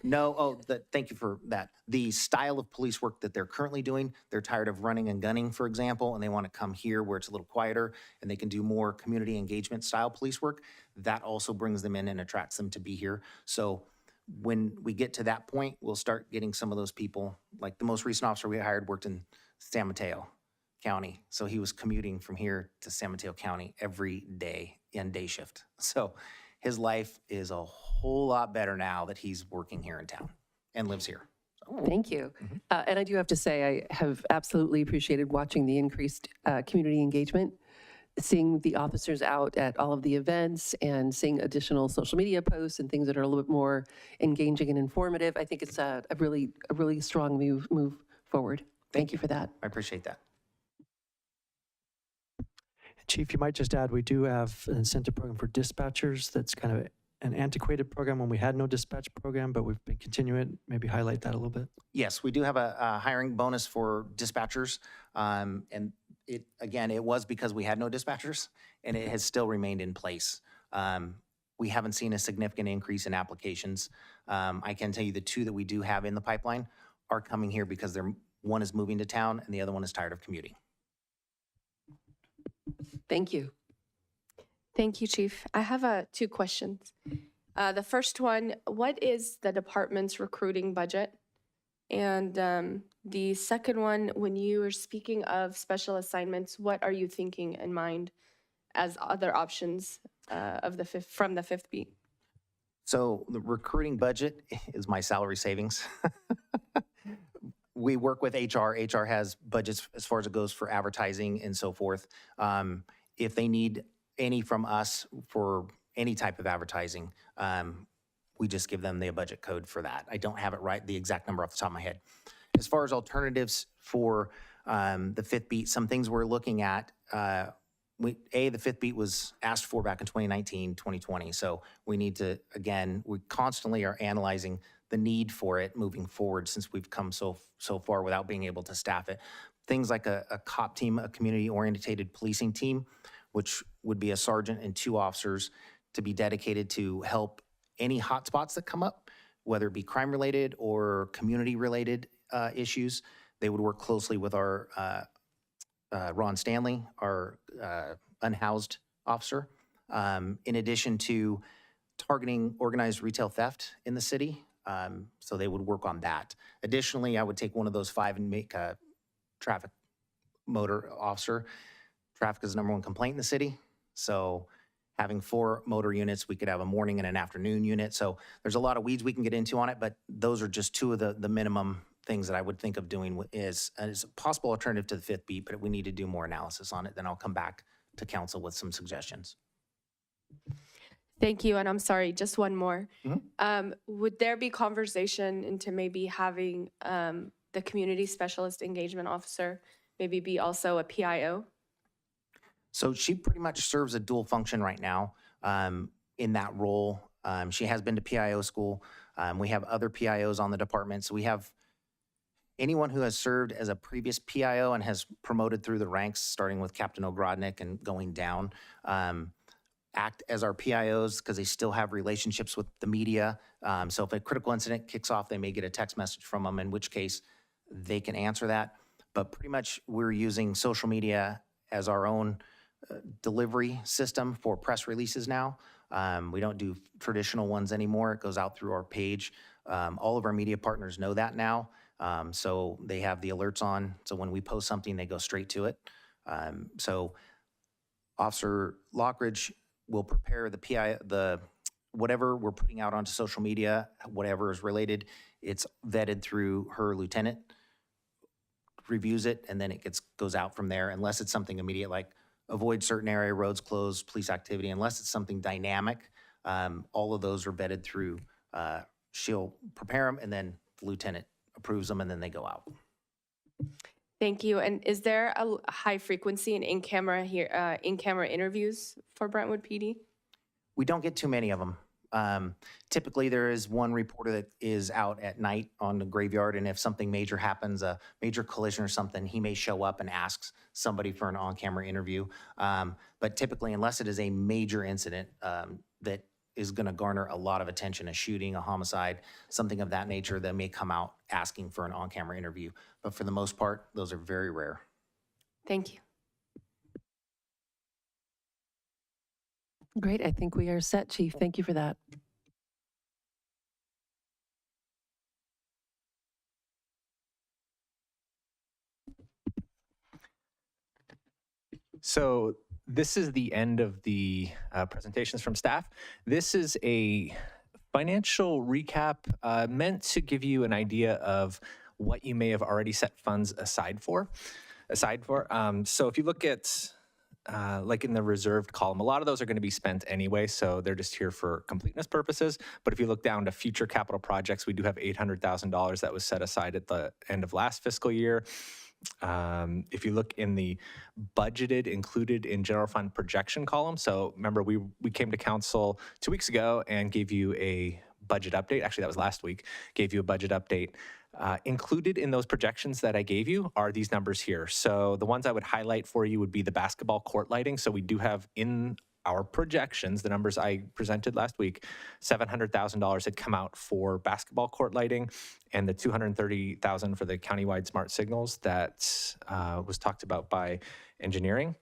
No, thank you for that. The style of police work that they're currently doing, they're tired of running and gunning, for example, and they want to come here where it's a little quieter and they can do more community engagement style police work. That also brings them in and attracts them to be here. So when we get to that point, we'll start getting some of those people. Like the most recent officer we hired worked in San Mateo County. So he was commuting from here to San Mateo County every day in day shift. So his life is a whole lot better now that he's working here in town and lives here. Thank you. And I do have to say, I have absolutely appreciated watching the increased community engagement, seeing the officers out at all of the events and seeing additional social media posts and things that are a little bit more engaging and informative. I think it's a really strong move forward. Thank you for that. I appreciate that. Chief, you might just add, we do have an incentive program for dispatchers. That's kind of an antiquated program when we had no dispatch program, but we've been continuing it. Maybe highlight that a little bit. Yes, we do have a hiring bonus for dispatchers. And it was because we had no dispatchers and it has still remained in place. We haven't seen a significant increase in applications. I can tell you the two that we do have in the pipeline are coming here because one is moving to town and the other one is tired of commuting. Thank you. Thank you, Chief. I have two questions. The first one, what is the department's recruiting budget? And the second one, when you were speaking of special assignments, what are you thinking in mind as other options from the fifth beat? So the recruiting budget is my salary savings. We work with HR. HR has budgets as far as it goes for advertising and so forth. If they need any from us for any type of advertising, we just give them the budget code for that. I don't have it right, the exact number off the top of my head. As far as alternatives for the fifth beat, some things we're looking at, the fifth beat was asked for back in 2019, 2020. So we need to, again, we constantly are analyzing the need for it moving forward since we've come so far without being able to staff it. Things like a COP team, a community-oriented policing team, which would be a sergeant and two officers to be dedicated to help any hotspots that come up, whether it be crime-related or community-related issues. They would work closely with our Ron Stanley, our unhoused officer, in addition to targeting organized retail theft in the city. So they would work on that. Additionally, I would take one of those five and make a traffic motor officer. Traffic is the #1 complaint in the city. So having 4 motor units, we could have a morning and an afternoon unit. So there's a lot of weeds we can get into on it, but those are just two of the minimum things that I would think of doing as a possible alternative to the fifth beat, but we need to do more analysis on it. Then I'll come back to council with some suggestions. Thank you, and I'm sorry, just one more. Would there be conversation into maybe having the community specialist engagement officer maybe be also a PIO? So she pretty much serves a dual function right now in that role. She has been to PIO school. We have other PIOs on the department. So we have anyone who has served as a previous PIO and has promoted through the ranks, starting with Captain Ogrodnik and going down, act as our PIOs because they still have relationships with the media. So if a critical incident kicks off, they may get a text message from them, in which case they can answer that. But pretty much we're using social media as our own delivery system for press releases now. We don't do traditional ones anymore. It goes out through our page. All of our media partners know that now. So they have the alerts on. So when we post something, they go straight to it. So Officer Lockridge will prepare the whatever we're putting out onto social media, whatever is related, it's vetted through her lieutenant, reviews it, and then it goes out from there, unless it's something immediate like avoid certain area, roads closed, police activity, unless it's something dynamic. All of those are vetted through, she'll prepare them, and then the lieutenant approves them, and then they go out. Thank you. And is there a high frequency in-camera interviews for Brentwood PD? We don't get too many of them. Typically, there is one reporter that is out at night on the graveyard, and if something major happens, a major collision or something, he may show up and asks somebody for an on-camera interview. But typically, unless it is a major incident that is going to garner a lot of attention, a shooting, a homicide, something of that nature, that may come out asking for an on-camera interview. But for the most part, those are very rare. Thank you. Great. I think we are set, Chief. Thank you for that. So this is the end of the presentations from staff. This is a financial recap meant to give you an idea of what you may have already set funds aside for. So if you look at like in the reserved column, a lot of those are going to be spent anyway, so they're just here for completeness purposes. But if you look down to future capital projects, we do have $800,000 that was set aside at the end of last fiscal year. If you look in the budgeted included in general fund projection column, so remember we came to council 2 weeks ago and gave you a budget update. Actually, that was last week. Gave you a budget update. Included in those projections that I gave you are these numbers here. So the ones I would highlight for you would be the basketball court lighting. So we do have in our projections, the numbers I presented last week, $700,000 had come out for basketball court lighting, and the $230,000 for the countywide smart signals that was talked about by engineering.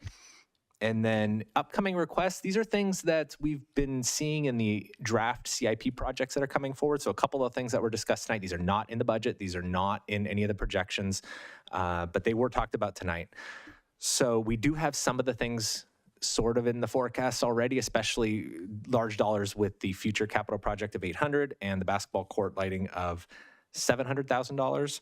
And then upcoming requests, these are things that we've been seeing in the draft CIP projects that are coming forward. So a couple of things that were discussed tonight, these are not in the budget, these are not in any of the projections, but they were talked about tonight. So we do have some of the things sort of in the forecasts already, especially large dollars with the future capital project of $800 and the basketball court lighting of $700,000.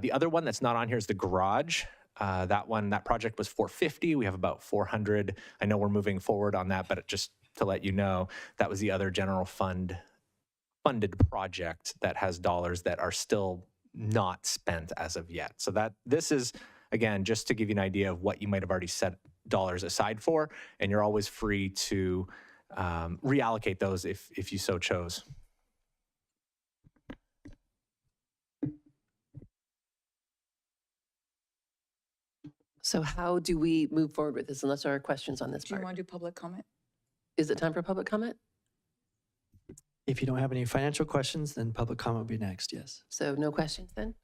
The other one that's not on here is the garage. That project was $450. We have about $400. I know we're moving forward on that, but just to let you know, that was the other general funded project that has dollars that are still not spent as of yet. So this is, again, just to give you an idea of what you might have already set dollars aside for, and you're always free to reallocate those if you so chose. So how do we move forward with this unless there are questions on this Do you part? want to do public comment? Is it time for public comment? If you don't have any financial questions, then public comment will be next, yes. So no questions then?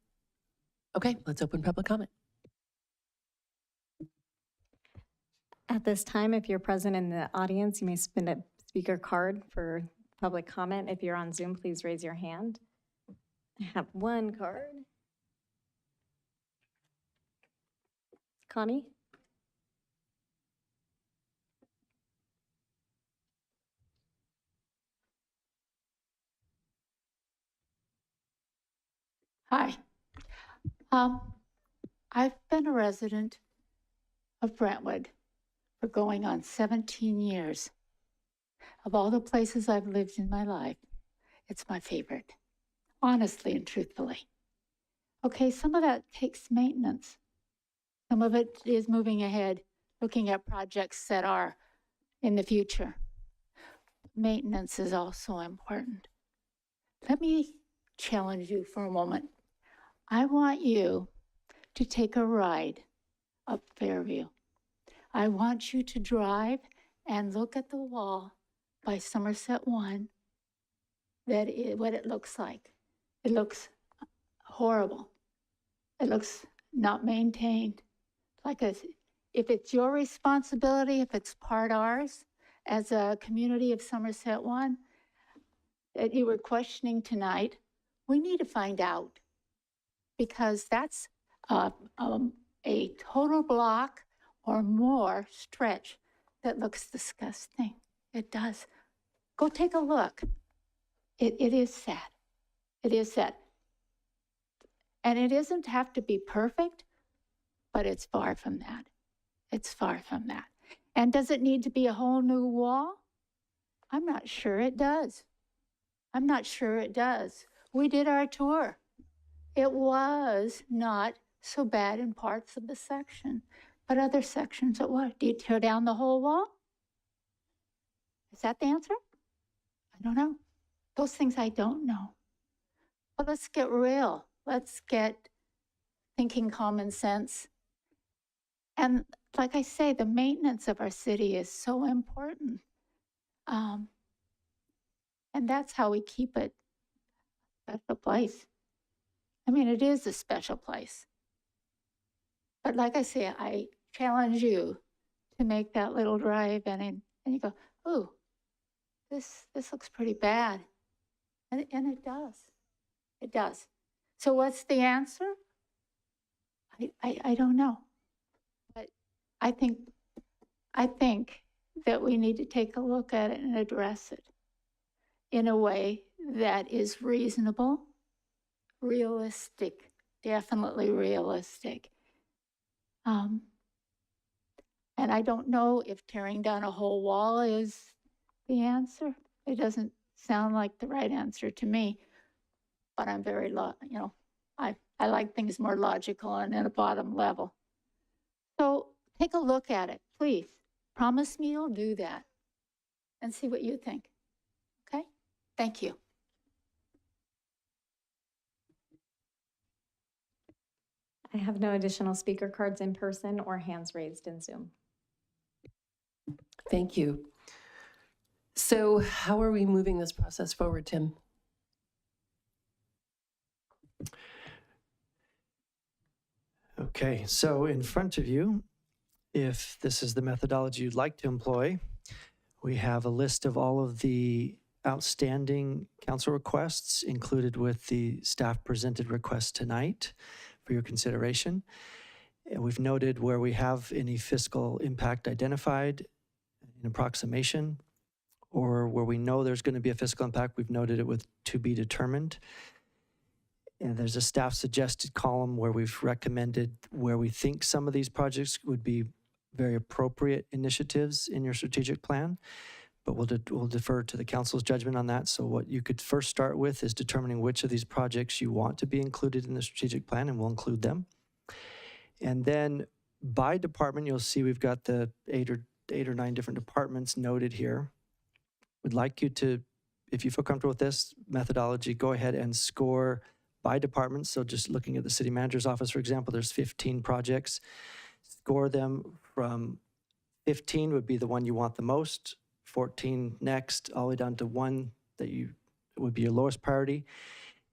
Okay, let's open public comment. At this time, if you're present in the audience, you may spin a speaker card for public comment. If you're on Zoom, please raise your hand. I have one card. Connie? Hi. I've been a resident of Brentwood for going on 17 years. Of all the places I've lived in my life, it's my favorite, honestly and truthfully. Okay, some of that takes maintenance. Some of it is moving ahead, looking at projects that are in the future. Maintenance is also important. Let me challenge you for a moment. I want you to take a ride up Fairview. I want you to drive and look at the wall by Somerset 1. That is what it looks like. It looks horrible. It looks not maintained. if it's your responsibility, if it's part ours, as a community of Somerset One, that you were questioning tonight, we need to find out. Because that's a total block or more stretch that looks disgusting. It does. Go take a look. It is sad. It is sad. And it doesn't have to be perfect, but it's far from that. It's far from that. And does it need to be a whole new wall? I'm not sure it does. I'm not sure it does. We did our tour. It was not so bad in parts of the section, but other sections it was. Do you tear down the whole wall? Is that the answer? I don't know. Those things I don't know. But let's get real. Let's get thinking common sense. And like I say, the maintenance of our city is so important. And that's how we keep it a special place. I mean, it is a special place. But like I say, I challenge you to make that little drive and you go, ooh, this looks pretty bad. And it does. It does. So what's the answer? I don't know. But I think that we need to take a look at it and address it in a way that is reasonable, realistic, definitely realistic. And I don't know if tearing down a whole wall is the answer. It doesn't sound like the right answer to me, but I'm very, I like things more logical and at a bottom level. So take a look at it, please. Promise me you'll do that and see what you think. Okay? Thank you. I have no additional speaker cards in person or hands raised in Zoom. Thank you. So how are we moving this process forward, Tim? Okay, so in front of you, if this is the methodology you'd like to employ, we have a list of all of the outstanding council requests included with the staff presented request tonight for your consideration. And we've noted where we have any fiscal impact identified in approximation, or where we know there's going to be a fiscal impact, we've noted it with to be determined. And there's a staff suggested column where we've recommended where we think some of these projects would be very appropriate initiatives in your strategic plan, but we'll defer to the council's judgment on that. So what you could first start with is determining which of these projects you want to be included in the strategic plan, and we'll include them. And then by department, you'll see we've got the eight or nine different departments noted here. We'd like you to, if you feel comfortable with this methodology, go ahead and score by department. So just looking at the city manager's office, for example, there's 15 projects. Score them from 15 would be the one you want the most, 14 next, all the way down to 1 that would be your lowest priority.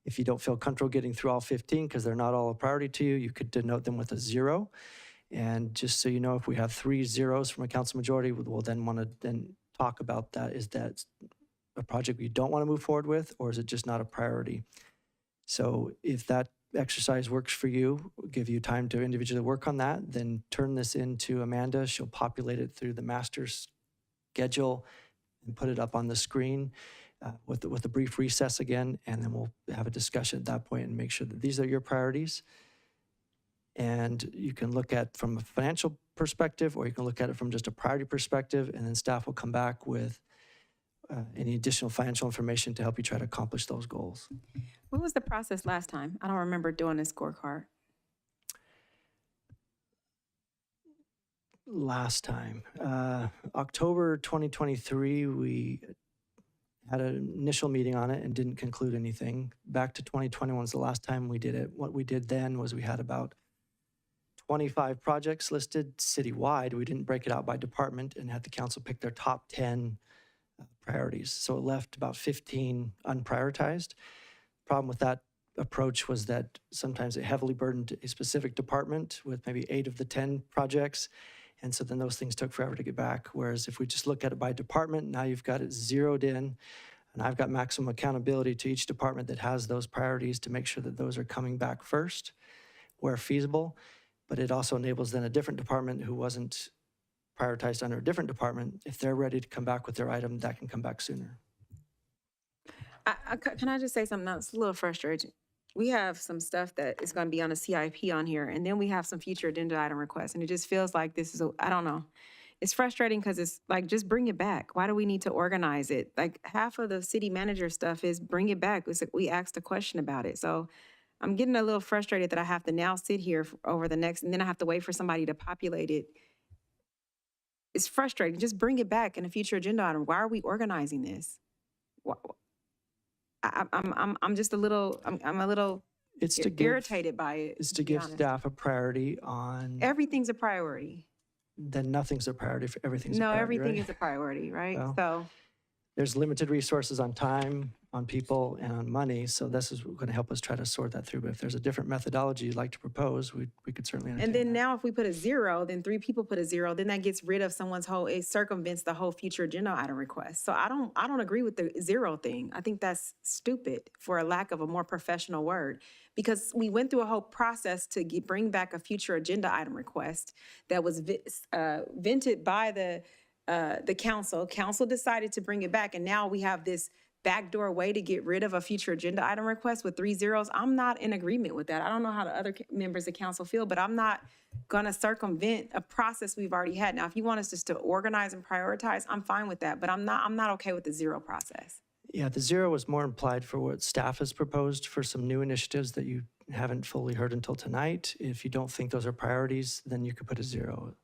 If you don't feel comfortable getting through all 15 because they're not all a priority to you, you could denote them with a 0. And just so you know, if we have 3 zeros from a council majority, we'll then want to then talk about that. Is that a project you don't want to move forward with, or is it just not a priority? So if that exercise works for you, we'll give you time to individually work on that, then turn this into Amanda. She'll populate it through the master's schedule and put it up on the screen with a brief recess again, and then we'll have a discussion at that point and make sure that these are your priorities. And you can look at from a financial perspective, or you can look at it from just a priority perspective, and then staff will come back with any additional financial information to help you try to accomplish those goals. What was the process last time? I don't remember doing this scorecard. Last time, October 2023, we had an initial meeting on it and didn't conclude anything. Back to 2021 was the last time we did it. What we did then was we had about 25 projects listed citywide. We didn't break it out by department and had the council pick their top 10 priorities. So it left about 15 unprioritized. Problem with that approach was that sometimes it heavily burdened a specific department with maybe 8 of the 10 projects, And so then those things took forever to get back. Whereas if we just look at it by department, now you've got it zeroed in. And I've got maximum accountability to each department that has those priorities to make sure that those are coming back first where feasible. But it also enables then a different department who wasn't prioritized under a different department, if they're ready to come back with their item, that can come back sooner. Can I just say something that's a little frustrating? We have some stuff that is going to be on a CIP on here, and then we have some future agenda item requests, and it just feels like this is, I don't know. It's frustrating because it's like, just bring it back. Why do we need to organize it? Like, half of the city manager stuff is bring it back. It's like we asked a question about it. So I'm getting a little frustrated that I have to now sit here over the next, and then I have to wait for somebody to populate it. It's frustrating. Just bring it back in a future agenda item. Why are we organizing this? I'm just a little, I'm a little irritated by it. It's to give staff a priority on, Everything's a priority. then nothing's a priority if everything's a No, priority, everything right? is a priority, right? Well, So, There's limited resources on time, on people, and on money, so this is going to help us try to sort that through. But if there's a different methodology you'd like to propose, we could certainly entertain and then that. now if we put a 0, then 3 people put a 0, then that gets rid of someone's whole, it circumvents the whole future agenda item request. So I don't agree with the 0 thing. I think that's stupid, for a lack of a more professional word. Because we went through a whole process to bring back a future agenda item request that was vented by the council. Council decided to bring it back, and now we have this backdoor way to get rid of a future agenda item request with 3 zeros. I'm not in agreement with that. I don't know how the other members of council feel, but I'm not gonna circumvent a process we've already had. Now, if you want us just to organize and prioritize, I'm fine with that, but I'm not okay with the 0 process. Yeah, the 0 was more implied for what staff has proposed for some new initiatives that you haven't fully heard until tonight. If you don't think those are priorities, then you could put a 0.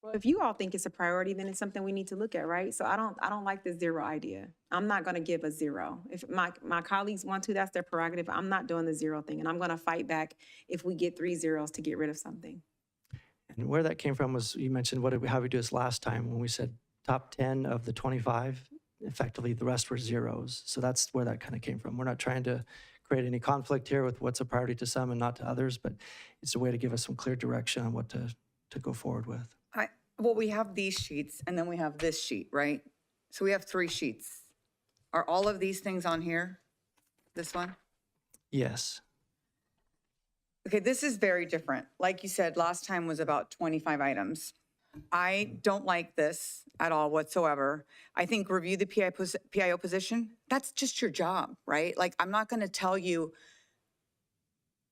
Well, if you all think it's a priority, then it's something we need to look at, right? So I don't like the 0 idea. I'm not gonna give a 0. If my colleagues want to, that's their prerogative. I'm not doing the 0 thing, and I'm gonna fight back if we get 3 zeros to get rid of something. And where that came from was, you mentioned how we do this last time when we said top 10 of the 25, effectively the rest were zeros. So that's where that kind of came from. We're not trying to create any conflict here with what's a priority to some and not to others, but it's a way to give us some clear direction on what to go forward with. Well, we have these sheets and then we have this sheet, right? So we have 3 sheets. Are all of these things on here? This one? Yes. Okay, this is very different. Like you said, last time was about 25 items. I don't like this at all whatsoever. I think review the PIO position, that's just your job, right? Like, I'm not going to tell you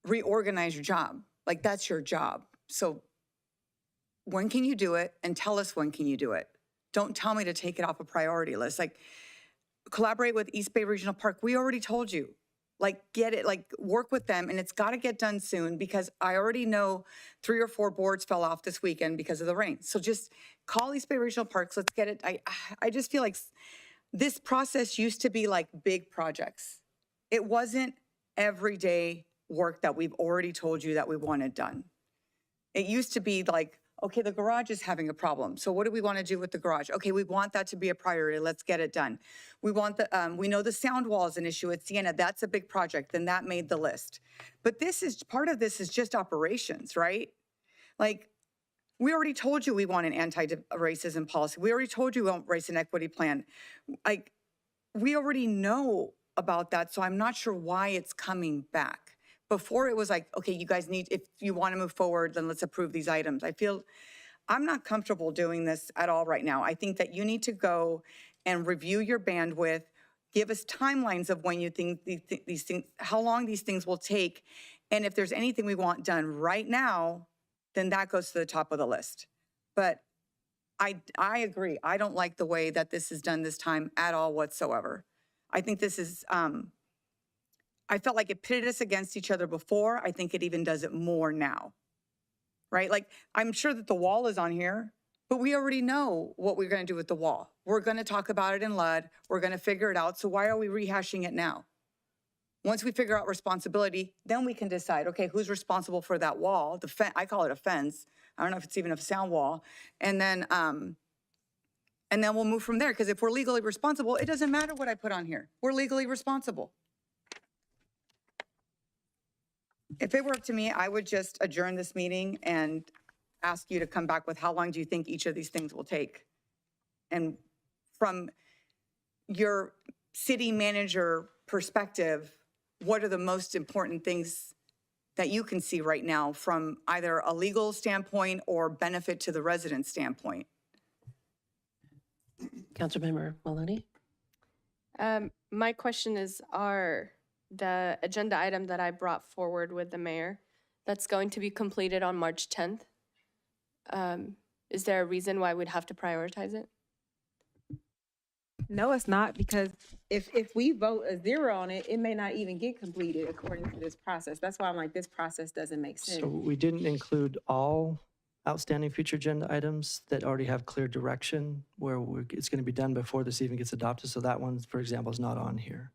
reorganize your job. Like, that's your job. So when can you do it? And tell us when can you do it. Don't tell me to take it off a priority list. Like, collaborate with East Bay Regional Park. We already told you. Like, get it, like, work with them, and it's got to get done soon because I already know 3 or 4 boards fell off this weekend because of the rain. So just call East Bay Regional Parks. Let's get it. I just feel like this process used to be like big projects. It wasn't everyday work that we've already told you that we wanted done. It used to be like, okay, the garage is having a problem. So what do we want to do with the garage? Okay, we want that to be a priority. Let's get it done. We want we know the sound wall is an issue at Sienna. That's a big project. Then that made the list. But part of this is just operations, right? Like, we already told you we want an anti-racism policy. We already told you we want race and equity plan. Like, we already know about that. So I'm not sure why it's coming back. Before it was like, okay, you guys if you want to move forward, then let's approve these items. I'm not comfortable doing this at all right now. I think that you need to go and review your bandwidth, give us timelines of when you think these things, how long these things will take. And if there's anything we want done right now, then that goes to the top of the list. But I agree. I don't like the way that this is done this time at all whatsoever. I think this is, I felt like it pitted us against each other before. I think it even does it more now, right? Like, I'm sure that the wall is on here, but we already know what we're going to do with the wall. We're going to talk about it in LUD. We're going to figure it out. So why are we rehashing it now? Once we figure out responsibility, then we can decide, okay, who's responsible for that wall? I call it a fence. I don't know if it's even a sound wall. And then we'll move from there. Because if we're legally responsible, it doesn't matter what I put on here. We're legally responsible. If it were up to me, I would just adjourn this meeting and ask you to come back with how long do you think each of these things will take? And from your city manager perspective, what are the most important things that you can see right now from either a legal standpoint or benefit to the resident standpoint? Councilmember Maloney? My question is, are the agenda item that I brought forward with the mayor, that's going to be completed on March 10th, is there a reason why we'd have to prioritize it? No, it's not, because if we vote a 0 on it, it may not even get completed according to this process. That's why I'm like, this process doesn't make sense. So we didn't include all outstanding future agenda items that already have clear direction where it's going to be done before this even gets adopted. So that one, for example, is not on here.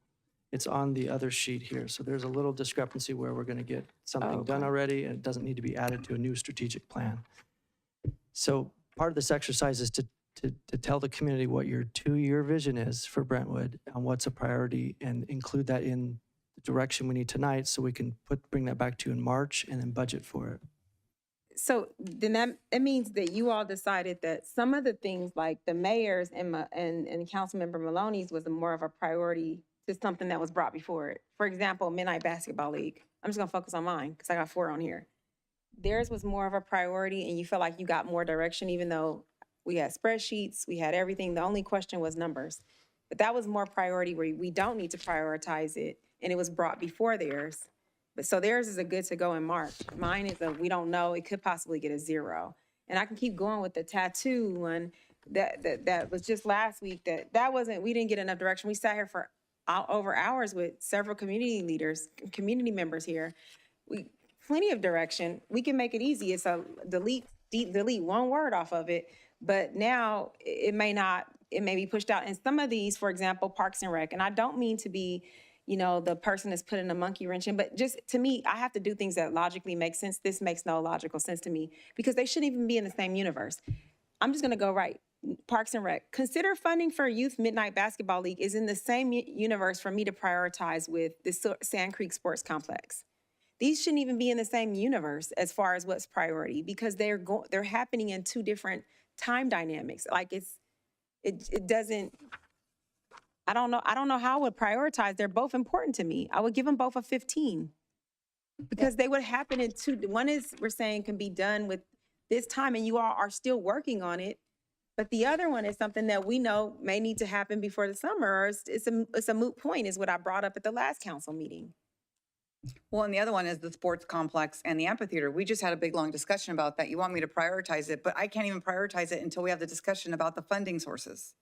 It's on the other sheet here. So there's a little discrepancy where we're going to get something done already and it doesn't need to be added to a new strategic plan. So part of this exercise is to tell the community what your 2-year vision is for Brentwood and what's a priority, and include that in the direction we need tonight so we can bring that back to you in March and then budget for it. So then that means that you all decided that some of the things like the mayor's and Councilmember Maloney's was more of a priority to something that was brought before it. For example, Midnight Basketball League. I'm just gonna focus on mine because I got 4 on here. Theirs was more of a priority and you felt like you got more direction, even though we had spreadsheets, we had everything. The only question was numbers. But that was more priority where we don't need to prioritize it, and it was brought before theirs. But so theirs is a good to go in March. Mine is a we don't know, it could possibly get a 0. And I can keep going with the tattoo one that was just last week, that wasn't, we didn't get enough direction. We sat here for over hours with several community leaders, community members here. Plenty of direction. We can make it easy. It's a delete one word off of it. But now it may be pushed out. And some of these, for example, Parks and Rec, and I don't mean to be, the person that's putting a monkey wrench in, but just to me, I have to do things that logically make sense. This makes no logical sense to me because they shouldn't even be in the same universe. I'm just gonna go right. Parks and Rec. Consider funding for Youth Midnight Basketball League is in the same universe for me to prioritize with the Sand Creek Sports Complex. These shouldn't even be in the same universe as far as what's priority because they're happening in 2 different time dynamics. Like it doesn't, I don't know how I would prioritize. They're both important to me. I would give them both a 15 because they would happen in 2. One is we're saying can be done with this time and you all are still working on it. But the other one is something that we know may need to happen before the summer, or it's a moot point is what I brought up at the last council meeting. Well, and the other one is the sports complex and the amphitheater. We just had a big, long discussion about that. You want me to prioritize it, but I can't even prioritize it until we have the discussion about the funding sources.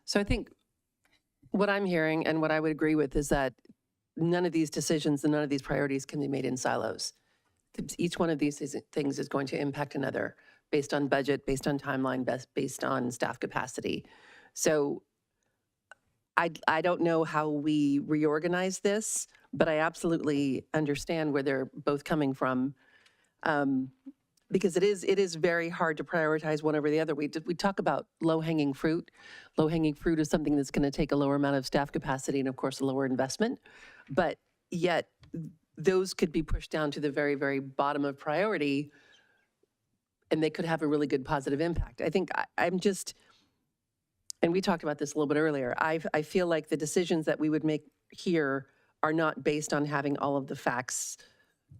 So I think what I'm hearing and what I would agree with is that none of these decisions and none of these priorities can be made in silos. Each one of these things is going to impact another based on budget, based on timeline, based on staff capacity. So I don't know how we reorganize this, but I absolutely understand where they're both coming from, because it is very hard to prioritize one over the other. We talk about low-hanging fruit. Low-hanging fruit is something that's going to take a lower amount of staff capacity and, of course, a lower investment. But yet, those could be pushed down to the very, very bottom of priority, and they could have a really good positive impact. I think I'm just, and we talked about this a little bit earlier, I feel like the decisions that we would make here are not based on having all of the facts,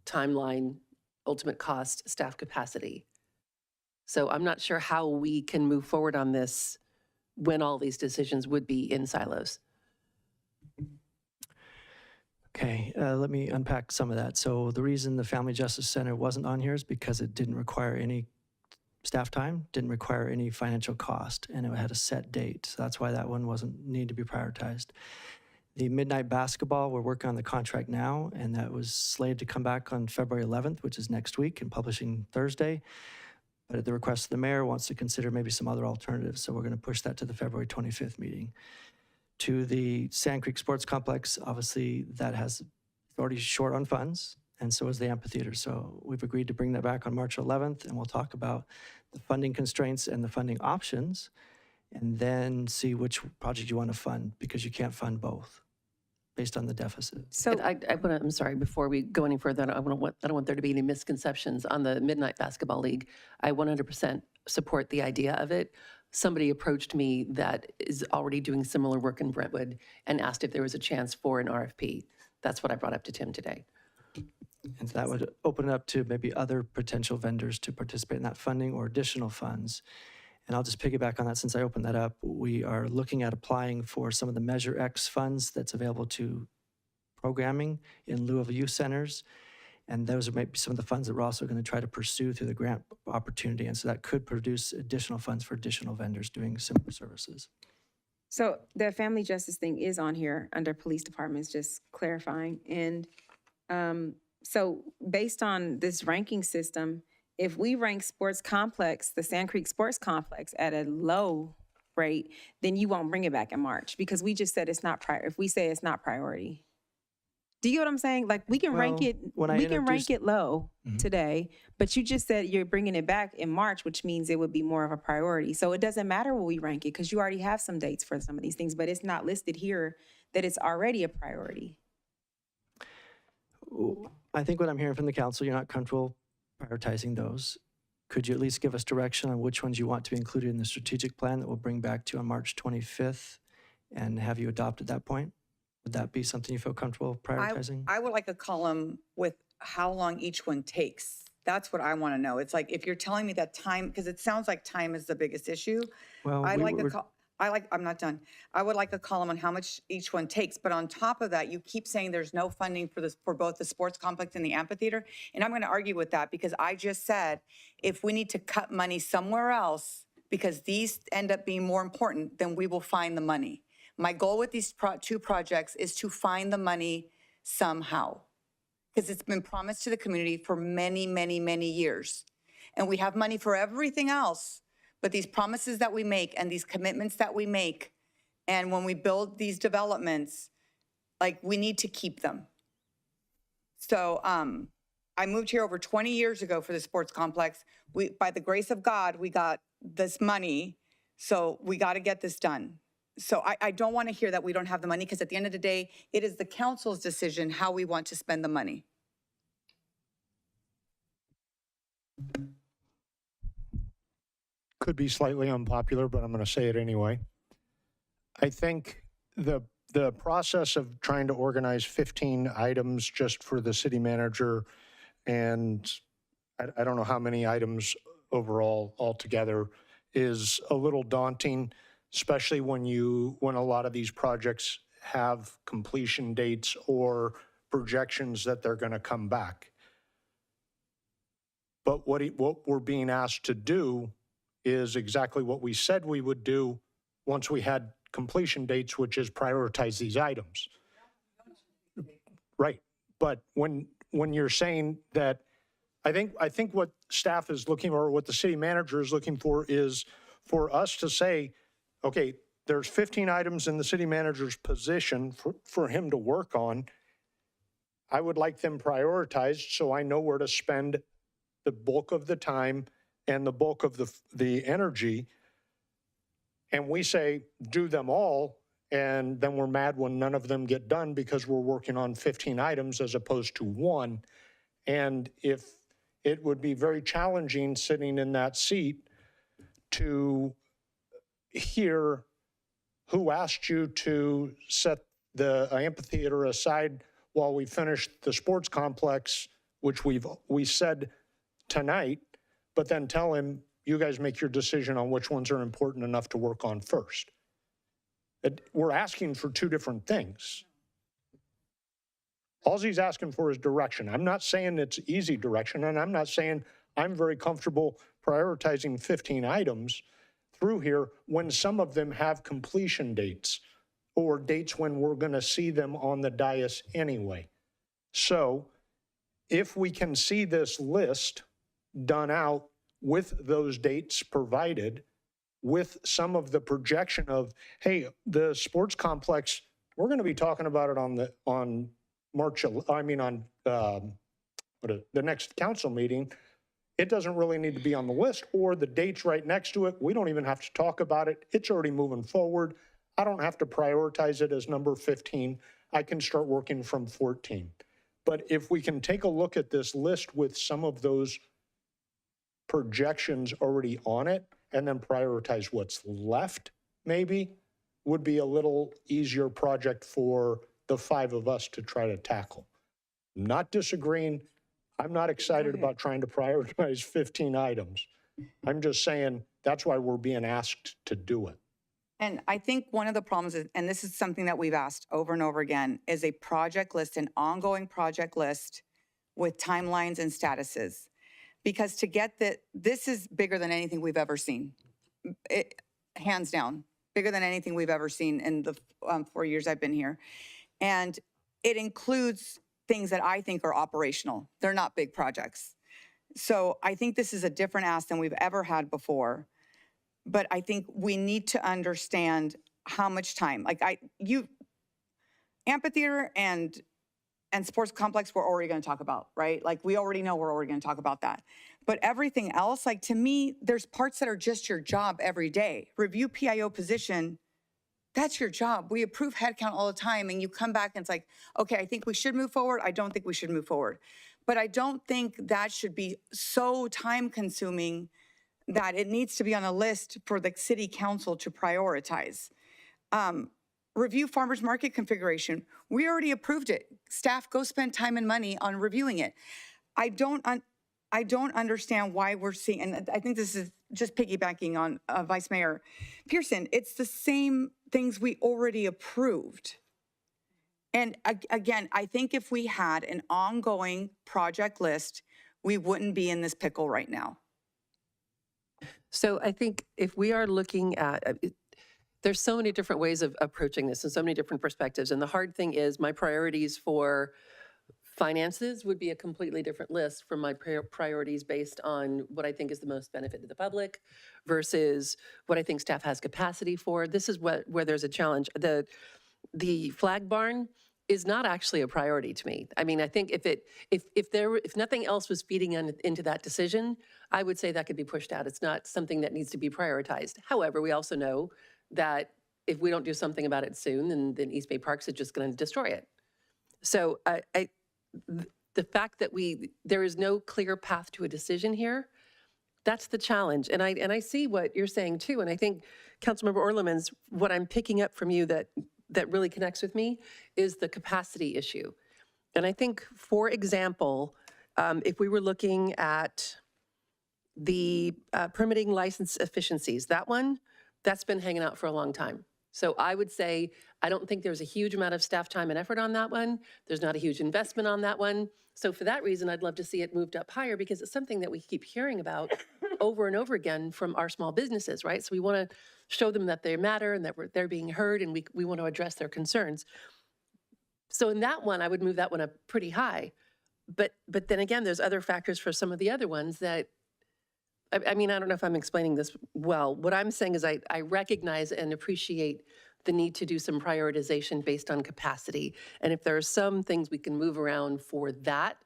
timeline, ultimate cost, staff capacity. So I'm not sure how we can move forward on this when all these decisions would be in silos. Okay, let me unpack some of that. So the reason the Family Justice Center wasn't on here is because it didn't require any staff time, didn't require any financial cost, and it had a set date. So that's why that one wasn't need to be prioritized. The Midnight Basketball, we're working on the contract now, and that was slated to come back on February 11th, which is next week, and publishing Thursday. But at the request of the mayor, wants to consider maybe some other alternatives, so we're going to push that to the February 25th meeting. To the Sand Creek Sports Complex, obviously that has already short on funds, and so is the amphitheater. So we've agreed to bring that back on March 11th, and we'll talk about the funding constraints and the funding options, and then see which project you want to fund, because you can't fund both. based on the deficit. So, And I'm sorry, before we go any further, I don't want there to be any misconceptions on the Midnight Basketball League. I 100% support the idea of it. Somebody approached me that is already doing similar work in Brentwood and asked if there was a chance for an RFP. That's what I brought up to Tim today. And that would open it up to maybe other potential vendors to participate in that funding or additional funds. And I'll just piggyback on that since I opened that up. We are looking at applying for some of the Measure X funds that's available to programming in lieu of youth centers. And those might be some of the funds that we're also going to try to pursue through the grant opportunity. And so that could produce additional funds for additional vendors doing similar services. so the family justice thing is on here under police departments, just clarifying. And so based on this ranking system, if we rank sports complex, the Sand Creek Sports Complex at a low rate, then you won't bring it back in March because we just said it's not if we say it's not priority. Do you get what I'm saying? Like we can rank Well, it, when I we can introduced- rank it low Mhm. today, but you just said you're bringing it back in March, which means it would be more of a priority. So it doesn't matter where we rank it because you already have some dates for some of these things, but it's not listed here that it's already a priority. I think what I'm hearing from the council, you're not comfortable prioritizing those. Could you at least give us direction on which ones you want to be included in the strategic plan that we'll bring back to you on March 25th and have you adopt at that point? Would that be something you feel comfortable prioritizing? I would like a column with how long each one takes. That's what I want to know. It's like, if you're telling me that time, because it sounds like time is the biggest issue. Well, I'd like we're- I'm not done. I would like a column on how much each one takes, but on top of that, you keep saying there's no funding for this, for both the sports complex and the amphitheater. And I'm going to argue with that because I just said, if we need to cut money somewhere else because these end up being more important, then we will find the money. My goal with these two projects is to find the money somehow, because it's been promised to the community for many, many, many years. And we have money for everything else, but these promises that we make and these commitments that we make, and when we build these developments, like, we need to keep them. So I moved here over 20 years ago for the sports complex. By the grace of God, we got this money, so we got to get this done. So I don't want to hear that we don't have the money, because at the end of the day, it is the council's decision how we want to spend the money. Could be slightly unpopular, but I'm going to say it anyway. I think the process of trying to organize 15 items just for the city manager, and I don't know how many items overall altogether, is a little daunting, especially when a lot of these projects have completion dates or projections that they're going to come back. But what we're being asked to do is exactly what we said we would do once we had completion dates, which is prioritize these items. Right. But when you're saying that, I think what staff is looking, or what the city manager is looking for, is for us to say, okay, there's 15 items in the city manager's position for him to work on. I would like them prioritized so I know where to spend the bulk of the time and the bulk of the energy. And we say, do them all, and then we're mad when none of them get done because we're working on 15 items as opposed to one. And if it would be very challenging sitting in that seat to hear who asked you to set the amphitheater aside while we finished the sports complex, which we said tonight, but then tell him, you guys make your decision on which ones are important enough to work on first. We're asking for two different things. All he's asking for is direction. I'm not saying it's easy direction, and I'm not saying I'm very comfortable prioritizing 15 items through here when some of them have completion dates or dates when we're going to see them on the dais anyway. So if we can see this list done out with those dates provided, with some of the projection of, hey, the sports complex, we're going to be talking about it on the next council meeting. It doesn't really need to be on the list, or the date's right next to it. We don't even have to talk about it. It's already moving forward. I don't have to prioritize it as number 15. I can start working from 14. But if we can take a look at this list with some of those projections already on it and then prioritize what's left, maybe, would be a little easier project for the 5 of us to try to tackle. I'm not disagreeing. I'm not excited about trying to prioritize 15 items. I'm just saying that's why we're being asked to do it. And I think one of the problems is, and this is something that we've asked over and over again, is a project list, an ongoing project list with timelines and statuses. Because to get this is bigger than anything we've ever seen. Hands down, bigger than anything we've ever seen in the 4 years I've been here. And it includes things that I think are operational. They're not big projects. So I think this is a different ask than we've ever had before. But I think we need to understand how much time, amphitheater and sports complex, we're already going to talk about, right? Like, we already know we're already going to talk about that. But everything else, like, to me, there's parts that are just your job every day. Review PIO position, that's your job. We approve headcount all the time, and you come back and it's like, okay, I think we should move forward. I don't think we should move forward. But I don't think that should be so time consuming that it needs to be on a list for the city council to prioritize. Review farmers market configuration. We already approved it. Staff, go spend time and money on reviewing it. I don't understand why we're seeing, and I think this is just piggybacking on Vice Mayor Pearson, it's the same things we already approved. And again, I think if we had an ongoing project list, we wouldn't be in this pickle right now. So I think if we are looking at, there's so many different ways of approaching this and so many different perspectives. And the hard thing is my priorities for finances would be a completely different list from my priorities based on what I think is the most benefit to the public versus what I think staff has capacity for. This is where there's a challenge. The flag barn is not actually a priority to me. I mean, I think if nothing else was feeding into that decision, I would say that could be pushed out. It's not something that needs to be prioritized. However, we also know that if we don't do something about it soon, then East Bay Parks is just going to destroy it. So the fact that there is no clear path to a decision here, that's the challenge. And I see what you're saying too. And I think Councilmember Orlemans, what I'm picking up from you that really connects with me is the capacity issue. And I think, for example, if we were looking at the permitting license efficiencies, that's been hanging out for a long time. So I would say, I don't think there's a huge amount of staff time and effort on that one. There's not a huge investment on that one. So for that reason, I'd love to see it moved up higher because it's something that we keep hearing about over and over again from our small businesses, right? So we want to show them that they matter and that they're being heard, and we want to address their concerns. So in that one, I would move that one up pretty high. But then again, there's other factors for some of the other ones that, I mean, I don't know if I'm explaining this well. What I'm saying is I recognize and appreciate the need to do some prioritization based on capacity. And if there are some things we can move around for that,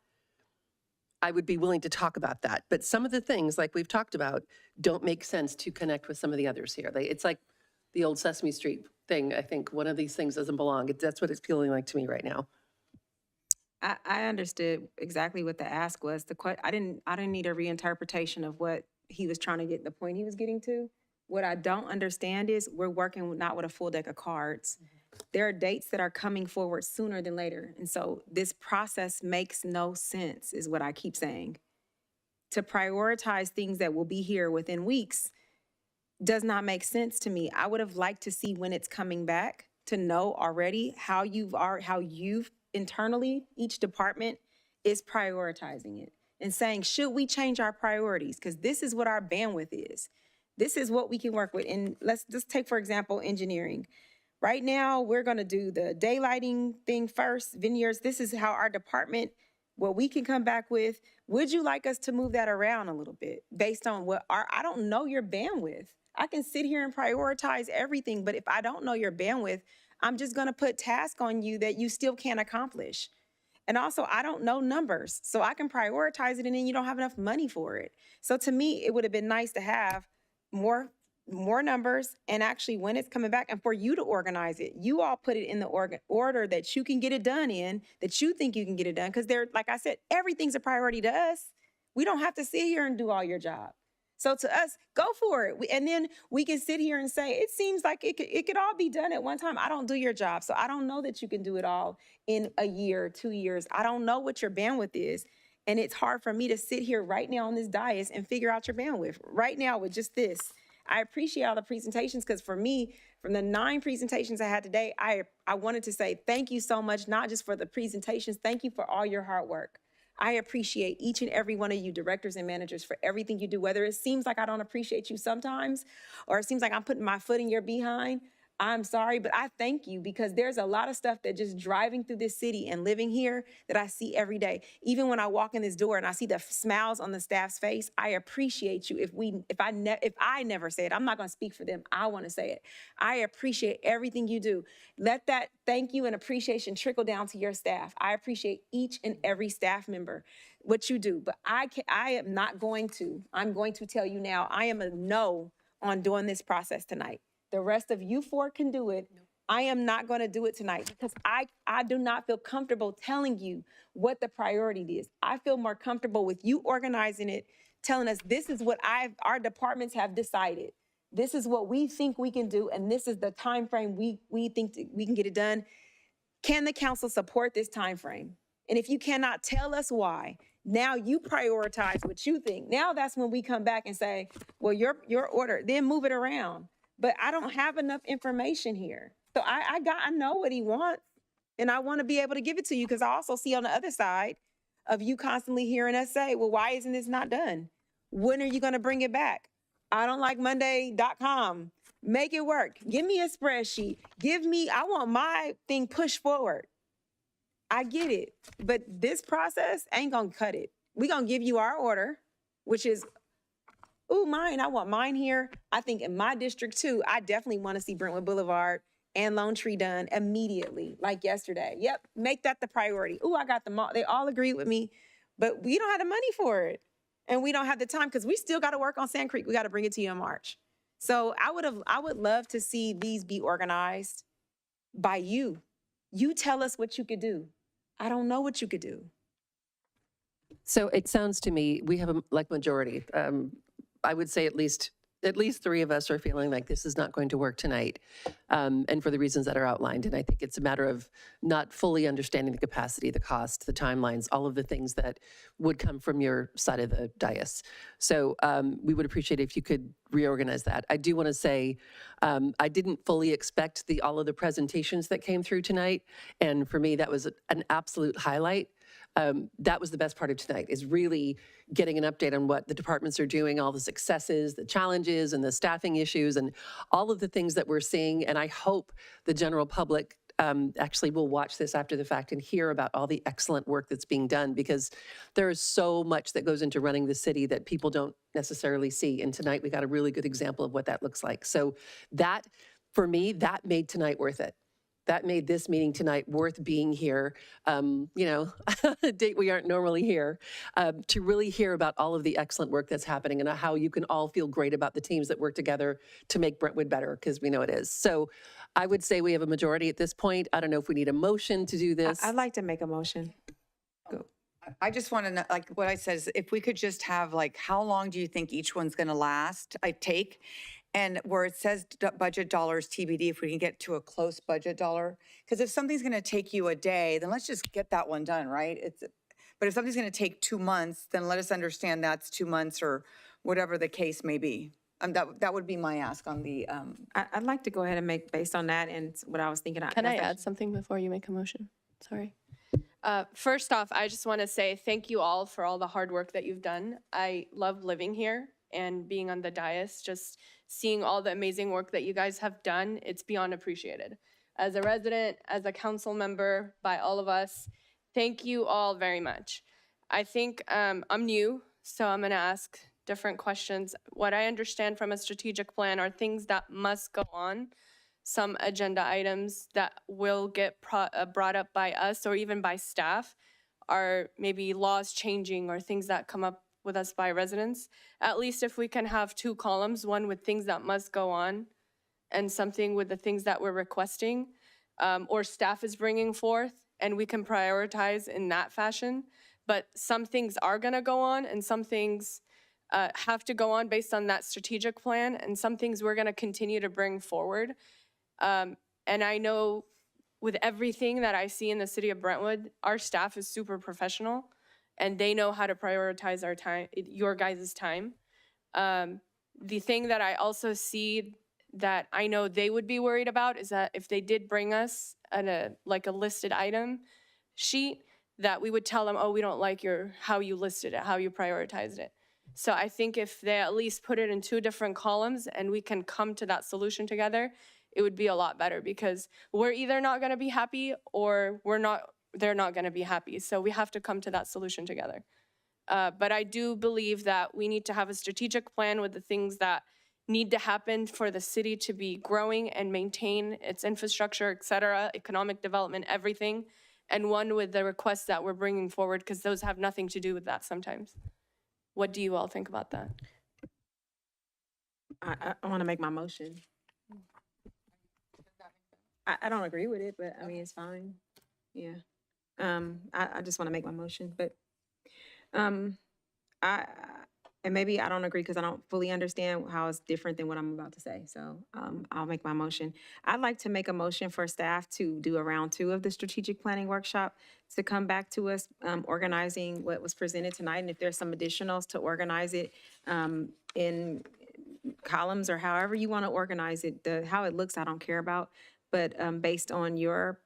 I would be willing to talk about that. But some of the things, like we've talked about, don't make sense to connect with some of the others here. It's like the old Sesame Street thing. I think one of these things doesn't belong. That's what it's feeling like to me right now. I understood exactly what the ask was. I didn't need a reinterpretation of what he was trying to get, the point he was getting to. What I don't understand is we're working not with a full deck of cards. There are dates that are coming forward sooner than later. And so this process makes no sense, is what I keep saying. To prioritize things that will be here within weeks does not make sense to me. I would have liked to see when it's coming back, to know already how you've internally, each department is prioritizing it and saying, should we change our priorities? Because this is what our bandwidth is. This is what we can work with. And let's just take, for example, engineering. Right now, we're going to do the daylighting thing first, veneers. This is how our department, what we can come back with. Would you like us to move that around a little bit based on I don't know your bandwidth. I can sit here and prioritize everything, but if I don't know your bandwidth, I'm just going to put tasks on you that you still can't accomplish. And also, I don't know numbers, so I can prioritize it and then you don't have enough money for it. So to me, it would have been nice to have more more numbers and actually when it's coming back and for you to organize it. You all put it in the order that you can get it done in, that you think you can get it done. Because like I said, everything's a priority to us. We don't have to sit here and do all your job. So to us, go for it. And then we can sit here and say, it seems like it could all be done at one time. I don't do your job. So I don't know that you can do it all in a year, 2 years. I don't know what your bandwidth is. And it's hard for me to sit here right now on this dais and figure out your bandwidth right now with just this. I appreciate all the presentations because for me, from the 9 presentations I had today, I wanted to say thank you so much, not just for the presentations, thank you for all your hard work. I appreciate each and every one of you directors and managers for everything you do, whether it seems like I don't appreciate you sometimes, or it seems like I'm putting my foot in your behind. I'm sorry, but I thank you because there's a lot of stuff that just driving through this city and living here that I see every day. Even when I walk in this door and I see the smiles on the staff's face, I appreciate you. If I never say it, I'm not going to speak for them. I want to say it. I appreciate everything you do. Let that thank you and appreciation trickle down to your staff. I appreciate each and every staff member, what you do. But I am not going to. I'm going to tell you now, I am a no on doing this process tonight. The rest of you 4 can do it. I am not going to do it tonight because I do not feel comfortable telling you what the priority is. I feel more comfortable with you organizing it, telling us this is what our departments have decided. This is what we think we can do, and this is the time frame we think we can get it done. Can the council support this time frame? And if you cannot tell us why, now you prioritize what you think. Now that's when we come back and say, well, your order, then move it around. But I don't have enough information here. So I know what he wants, and I want to be able to give it to you because I also see on the other side of you constantly hearing us say, well, why isn't this not done? When are you going to bring it back? I don't like Monday.com. Make it work. Give me a spreadsheet. I want my thing pushed forward. I get it, but this process ain't going to cut it. We're going to give you our order, which is mine. I want mine here. I think in my district too, I definitely want to see Brentwood Boulevard and Lone Tree done immediately, like yesterday. Yep, make that the priority. I got them all. They all agree with me, but we don't have the money for it. And we don't have the time because we still got to work on Sand Creek. We got to bring it to you in March. So I would love to see these be organized by you. You tell us what you could do. I don't know what you could do. So it sounds to me, we have a majority. I would say at least 3 of us are feeling like this is not going to work tonight, and for the reasons that are outlined. And I think it's a matter of not fully understanding the capacity, the cost, the timelines, all of the things that would come from your side of the dais. So we would appreciate it if you could reorganize that. I do want to say I didn't fully expect all of the presentations that came through tonight, and for me that was an absolute highlight. That was the best part of tonight, is really getting an update on what the departments are doing, all the successes, the challenges, and the staffing issues, and all of the things that we're seeing. And I hope the general public actually will watch this after the fact and hear about all the excellent work that's being done, because there is so much that goes into running the city that people don't necessarily see. And tonight we got a really good example of what that looks like. So that, for me, that made tonight worth it. That made this meeting tonight worth being here, a date we aren't normally here, to really hear about all of the excellent work that's happening and how you can all feel great about the teams that work together to make Brentwood better, because we know it is. So I would say we have a majority at this point. I don't know if we need a motion to do this. I'd like to make a motion. I just want to know, like what I said is if we could just have how long do you think each one's going to take? And where it says budget dollars TBD, if we can get to a close budget dollar. Because if something's going to take you a day, then let's just get that one done, right? But if something's going to take 2 months, then let us understand that's 2 months or whatever the case may be. That would be my ask on the. I'd like to go ahead and make, based on that and what I was thinking. Can I add something before you make a motion? Sorry. First off, I just want to say thank you all for all the hard work that you've done. I love living here and being on the dais, just seeing all the amazing work that you guys have done. It's beyond appreciated. As a resident, as a council member, by all of us, thank you all very much. I think I'm new, so I'm gonna ask different questions. What I understand from a strategic plan are things that must go on, some agenda items that will get brought up by us or even by staff, are maybe laws changing or things that come up with us by residents. At least if we can have 2 columns, one with things that must go on and something with the things that we're requesting or staff is bringing forth, and we can prioritize in that fashion. But some things are going to go on, and some things have to go on based on that strategic plan, and some things we're going to continue to bring forward. And I know with everything that I see in the city of Brentwood, our staff is super professional, and they know how to prioritize our time, your guys' time. The thing that I also see that I know they would be worried about is that if they did bring us like a listed item sheet, that we would tell them, oh, we don't like how you listed it, how you prioritized it. So I think if they at least put it in 2 different columns and we can come to that solution together, it would be a lot better, because we're either not going to be happy or they're not going to be happy. So we have to come to that solution together. But I do believe that we need to have a strategic plan with the things that need to happen for the city to be growing and maintain its infrastructure, et cetera, economic development, everything, and one with the requests that we're bringing forward, because those have nothing to do with that sometimes. What do you all think about that? I want to make my motion. I don't agree with it, but I mean, it's fine. Yeah. I just want to make my motion, but and maybe I don't agree because I don't fully understand how it's different than what I'm about to say. So I'll make my motion. I'd like to make a motion for staff to do a round 2 of the strategic planning workshop, to come back to us organizing what was presented tonight. And if there's some additionals, to organize it in columns or however you want to organize it. How it looks, I don't care about. But based on your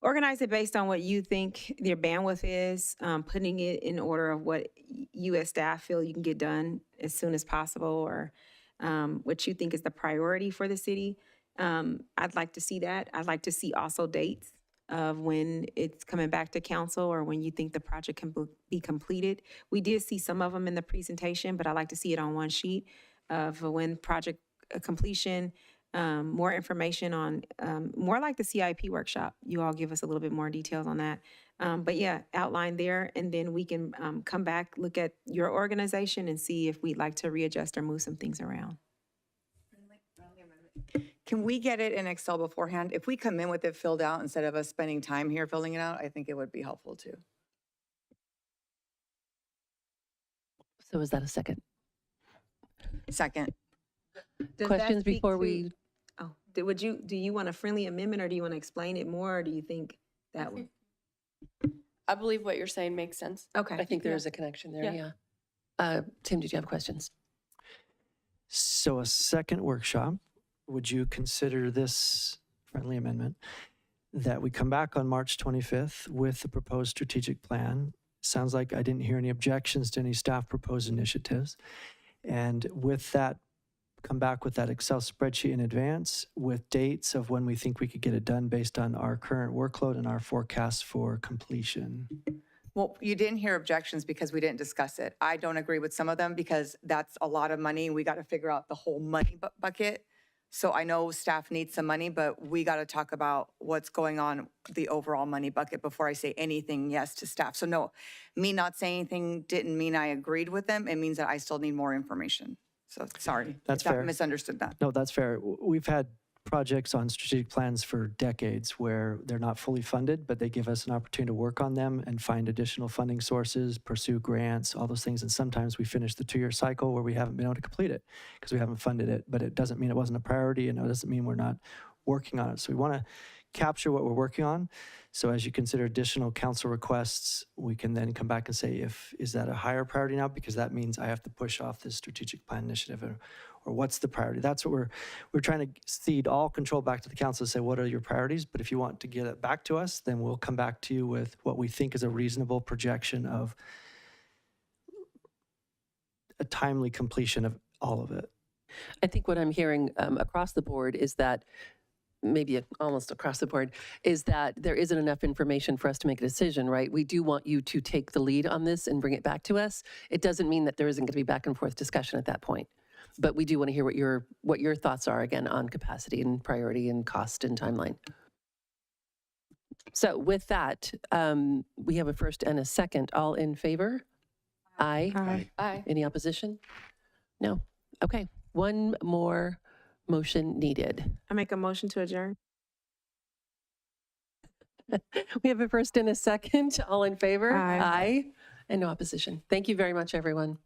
organize it based on what you think your bandwidth is, putting it in order of what you as staff feel you can get done as soon as possible, or what you think is the priority for the city. I'd like to see that. I'd like to see also dates of when it's coming back to council, or when you think the project can be completed. We did see some of them in the presentation, but I'd like to see it on one sheet of when project completion. More information on, more like the CIP workshop. You all give us a little bit more details on that. But yeah, outline there, and then we can come back, look at your organization and see if we'd like to readjust or move some things around. Can we get it in Excel beforehand? If we come in with it filled out instead of us spending time here filling it out, I think it would be helpful too. So is that a second? Second. Questions before we? Oh, do you want a friendly amendment, or do you want to explain it more, or do you think that one? I believe what you're saying makes sense. Okay. I think there is a connection there, yeah. Tim, did you have questions? So a second workshop, would you consider this friendly amendment that we come back on March 25th with the proposed strategic plan? Sounds like I didn't hear any objections to any staff proposed initiatives. And with that, come back with that Excel spreadsheet in advance with dates of when we think we could get it done based on our current workload and our forecasts for completion. Well, you didn't hear objections because we didn't discuss it. I don't agree with some of them because that's a lot of money. We got to figure out the whole money bucket. So I know staff needs some money, but we got to talk about what's going on the overall money bucket before I say anything yes to staff. So no, me not saying anything didn't mean I agreed with them. It means that I still need more information. So sorry. That's if fair. I misunderstood that. No, that's fair. We've had projects on strategic plans for decades where they're not fully funded, but they give us an opportunity to work on them and find additional funding sources, pursue grants, all those things. And sometimes we finish the 2-year cycle where we haven't been able to complete it because we haven't funded it, but it doesn't mean it wasn't a priority, and it doesn't mean we're not working on it. So we want to capture what we're working on. So as you consider additional council requests, we can then come back and say, is that a higher priority now? Because that means I have to push off this strategic plan initiative, or what's the priority? That's what we're trying to cede all control back to the council to say, what are your priorities? But if you want to get it back to us, then we'll come back to you with what we think is a reasonable projection of a timely completion of all of it. I think what I'm hearing across the board is that, maybe almost across the board, is that there isn't enough information for us to make a decision, right? We do want you to take the lead on this and bring it back to us. It doesn't mean that there isn't going to be back and forth discussion at that point. But we do want to hear what your thoughts are, again, on capacity and priority and cost and timeline. So with that, we have a first and a second. All in favor? Aye. Aye. Aye. Any opposition? No. Okay, one more motion needed. I make a motion to adjourn. We have a first and a second. All in favor? Aye. Aye. And no opposition. Thank you very much, everyone.